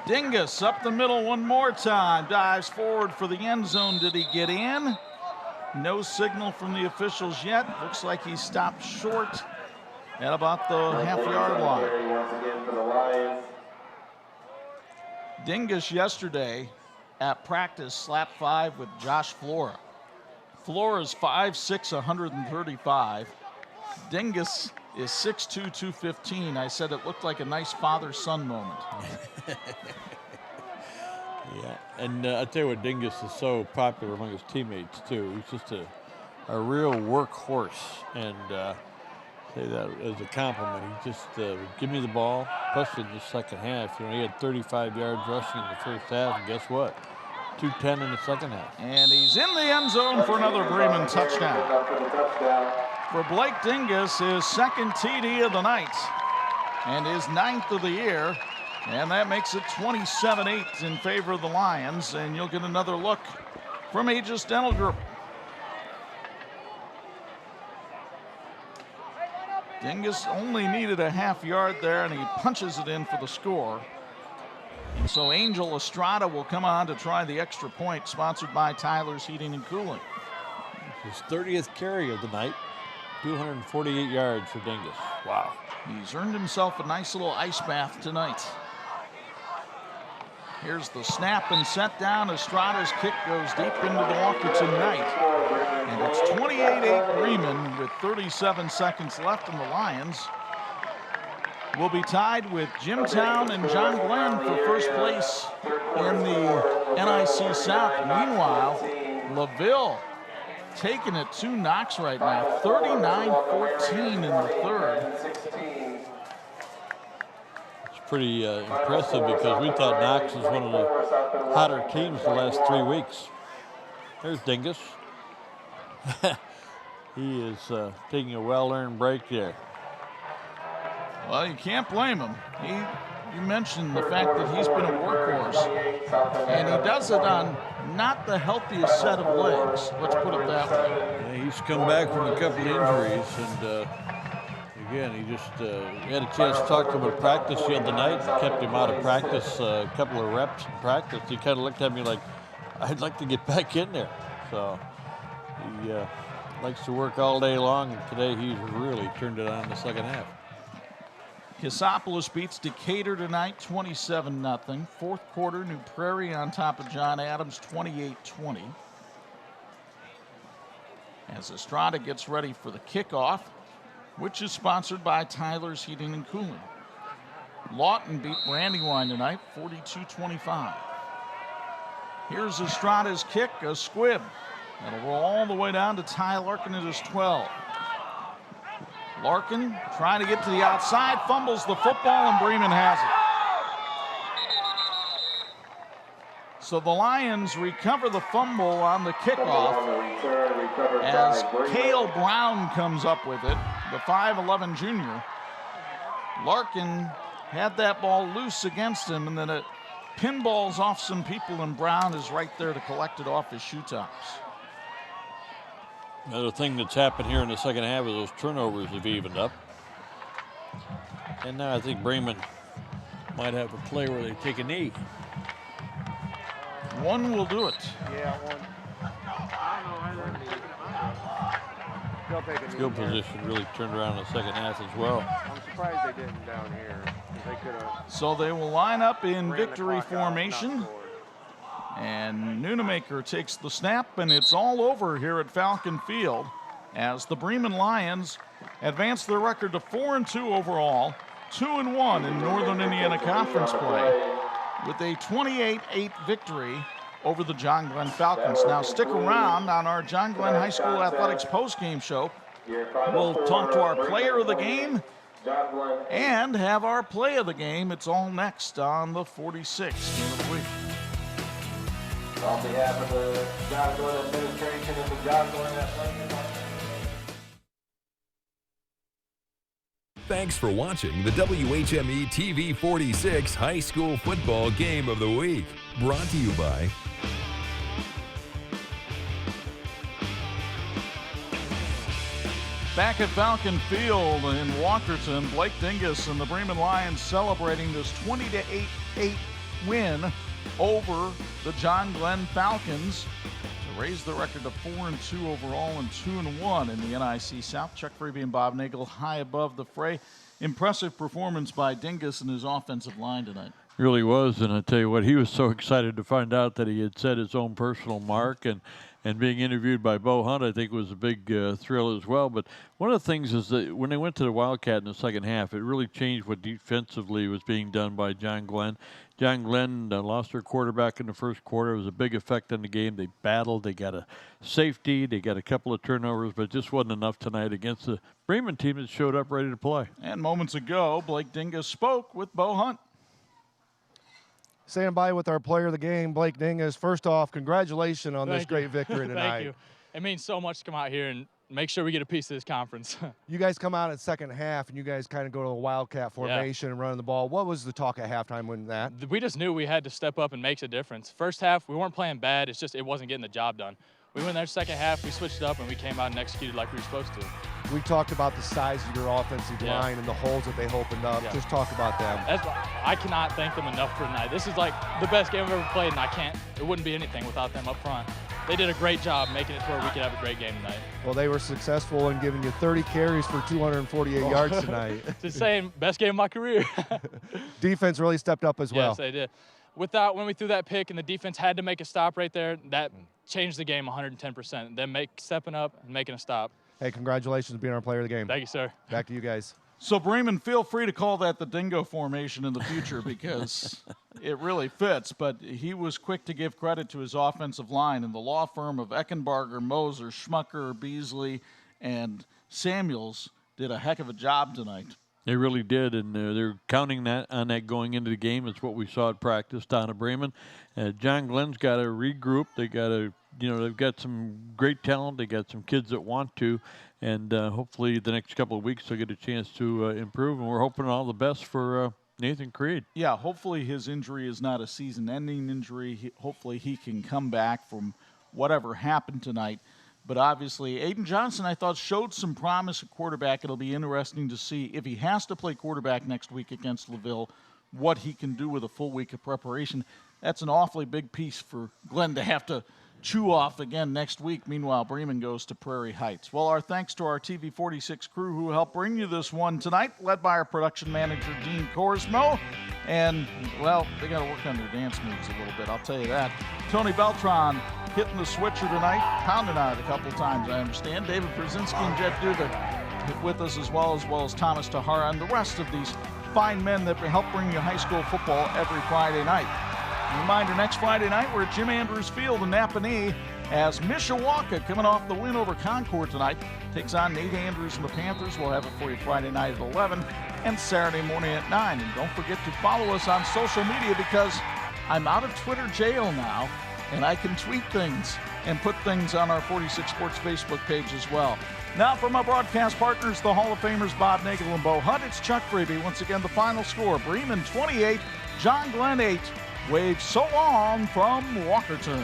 Dingus up the middle one more time. Dives forward for the end zone. Did he get in? No signal from the officials yet. Looks like he stopped short at about the half-yard line. Once again for the Lions. Dingus yesterday at practice slapped 5 with Josh Flora. Flora's 5'6", 135. Dingus is 6'2", 215. I said it looked like a nice father-son moment. Yeah, and I'll tell you what, Dingus is so popular among his teammates, too. He's just a real workhorse, and say that as a compliment. He just give me the ball, especially in the second half. You know, he had 35 yards rushing in the first half, and guess what? 210 in the second half. And he's in the end zone for another Bremen touchdown. For Blake Dingus, his 2nd TD of the night and his 9th of the year. And that makes it 27-8 in favor of the Lions. And you'll get another look from Aegis Dental Group. Dingus only needed a half-yard there, and he punches it in for the score. And so Angel Estrada will come on to try the extra point, sponsored by Tyler's Heating and Cooling. His 30th carry of the night, 248 yards for Dingus. Wow. He's earned himself a nice little ice bath tonight. Here's the snap and set down. Estrada's kick goes deep into the Walkerton Knight. And it's 28-8 Bremen with 37 seconds left, and the Lions will be tied with Jimtown and John Glenn for first place in the NIC South. Meanwhile, LaVille taking it to Knox right now, 39-14 in the third. It's pretty impressive because we thought Knox was one of the hotter teams the last 3 weeks. There's Dingus. He is taking a well-earned break there. Well, you can't blame him. You mentioned the fact that he's been a workhorse, and he does it on not the healthiest set of legs. Let's put it that way. Yeah, he's come back from a couple of injuries, and again, he just had a chance to talk to him at practice the other night. Kept him out of practice, a couple of reps in practice. He kind of looked at me like, I'd like to get back in there. So he likes to work all day long, and today he's really turned it on in the second half. Cassopolis beats Decatur tonight, 27-0. Fourth quarter, New Prairie on top of John Adams, 28-20. As Estrada gets ready for the kickoff, which is sponsored by Tyler's Heating and Cooling. Lawton beat Brandywine tonight, 42-25. Here's Estrada's kick, a squib. That'll roll all the way down to Ty Larkin at his 12. Larkin trying to get to the outside, fumbles the football, and Bremen has it. So the Lions recover the fumble on the kickoff as Cale Brown comes up with it, the 5'11 junior. Larkin had that ball loose against him, and then it pinballs off some people, and Brown is right there to collect it off his shoe tops. Another thing that's happened here in the second half is those turnovers have evened up. And now I think Bremen might have a play where they take a knee. One will do it. Yeah, one. Field position really turned around in the second half as well. I'm surprised they didn't down here. They could have. So they will line up in victory formation. And Nunemaker takes the snap, and it's all over here at Falcon Field as the Bremen Lions advance their record to 4-2 overall, 2-1 in Northern Indiana Conference play, with a 28-8 victory over the John Glenn Falcons. Now stick around on our John Glenn High School Athletics postgame show. We'll talk to our player of the game and have our play of the game. It's all next on the 46th game of the week. On behalf of the John Glenn administration and the John Glenn Athletic. Thanks for watching the WHME TV 46 High School Football Game of the Week. Brought to you by Back at Falcon Field in Walkerton, Blake Dingus and the Bremen Lions celebrating this 20-8 win over the John Glenn Falcons to raise the record to 4-2 overall and 2-1 in the NIC South. Chuck Freeby and Bob Nagel high above the fray. Impressive performance by Dingus and his offensive line tonight. Really was, and I tell you what, he was so excited to find out that he had set his own personal mark, and being interviewed by Bo Hunt, I think, was a big thrill as well. But one of the things is that when they went to the Wildcat in the second half, it really changed what defensively was being done by John Glenn. John Glenn lost their quarterback in the first quarter. It was a big effect on the game. They battled. They got a safety. They got a couple of turnovers, but it just wasn't enough tonight against the Bremen team that showed up ready to play. And moments ago, Blake Dingus spoke with Bo Hunt. Standing by with our player of the game, Blake Dingus. First off, congratulations on this great victory tonight. Thank you. It means so much to come out here and make sure we get a piece of this conference. You guys come out in second half, and you guys kind of go to the Wildcat formation and running the ball. What was the talk at halftime when that? We just knew we had to step up and make a difference. First half, we weren't playing bad. It's just it wasn't getting the job done. We went there second half, we switched up, and we came out and executed like we were supposed to. We talked about the size of your offensive line and the holes that they opened up. Yeah. Just talk about them. I cannot thank them enough for tonight. This is like the best game I've ever played, and it wouldn't be anything without them up front. They did a great job making it to where we could have a great game tonight. Well, they were successful in giving you 30 carries for 248 yards tonight. Just saying, best game of my career. Defense really stepped up as well. Yes, they did. when we threw that pick and the defense had to make a stop right there, that changed the game 110%. Them stepping up and making a stop. Hey, congratulations on being our player of the game. Thank you, sir. Back to you guys. So, Bremen, feel free to call that the dingo formation in the future because it really fits. But he was quick to give credit to his offensive line, and the law firm of Eckenbarger, Moser, Schmucker, Beasley, and Samuels did a heck of a job tonight. They really did, and they're counting on that going into the game. It's what we saw at practice down at Bremen. John Glenn's got to regroup. They got to, they've got some great talent. They got some kids that want to, and hopefully the next couple of weeks they'll get a chance to improve. And we're hoping all the best for Nathan Creed. Yeah, hopefully his injury is not a season-ending injury. Hopefully he can come back from whatever happened tonight. But obviously, Aiden Johnson, I thought, showed some promise at quarterback. It'll be interesting to see if he has to play quarterback next week against LaVille, what he can do with a full week of preparation. That's an awfully big piece for Glenn to have to chew off again next week. Meanwhile, Bremen goes to Prairie Heights. Well, our thanks to our TV 46 crew who helped bring you this one tonight, led by our production manager, Dean Corsmo. And, well, they got to work on their dance moves a little bit, I'll tell you that. Tony Beltran hitting the switcher tonight, pounding on it a couple times, I understand. David Brzezinski and Jeff Duda with us as well as Thomas Tahara and the rest of these fine men that help bring you high school football every Friday night. Reminder, next Friday night, we're at Jim Andrews Field in Napanee as Mishawaka, coming off the win over Concord tonight, takes on Nate Andrews and the Panthers. We'll have it for you Friday night at 11 and Saturday morning at 9. And don't forget to follow us on social media because I'm out of Twitter jail now, and I can tweet things and put things on our 46 Sports Facebook page as well. Now from our broadcast partners, the Hall of Famers Bob Nagel and Bo Hunt, it's Chuck Freeby. Once again, the final score, Bremen 28, John Glenn 8. Wave so long from Walkerton.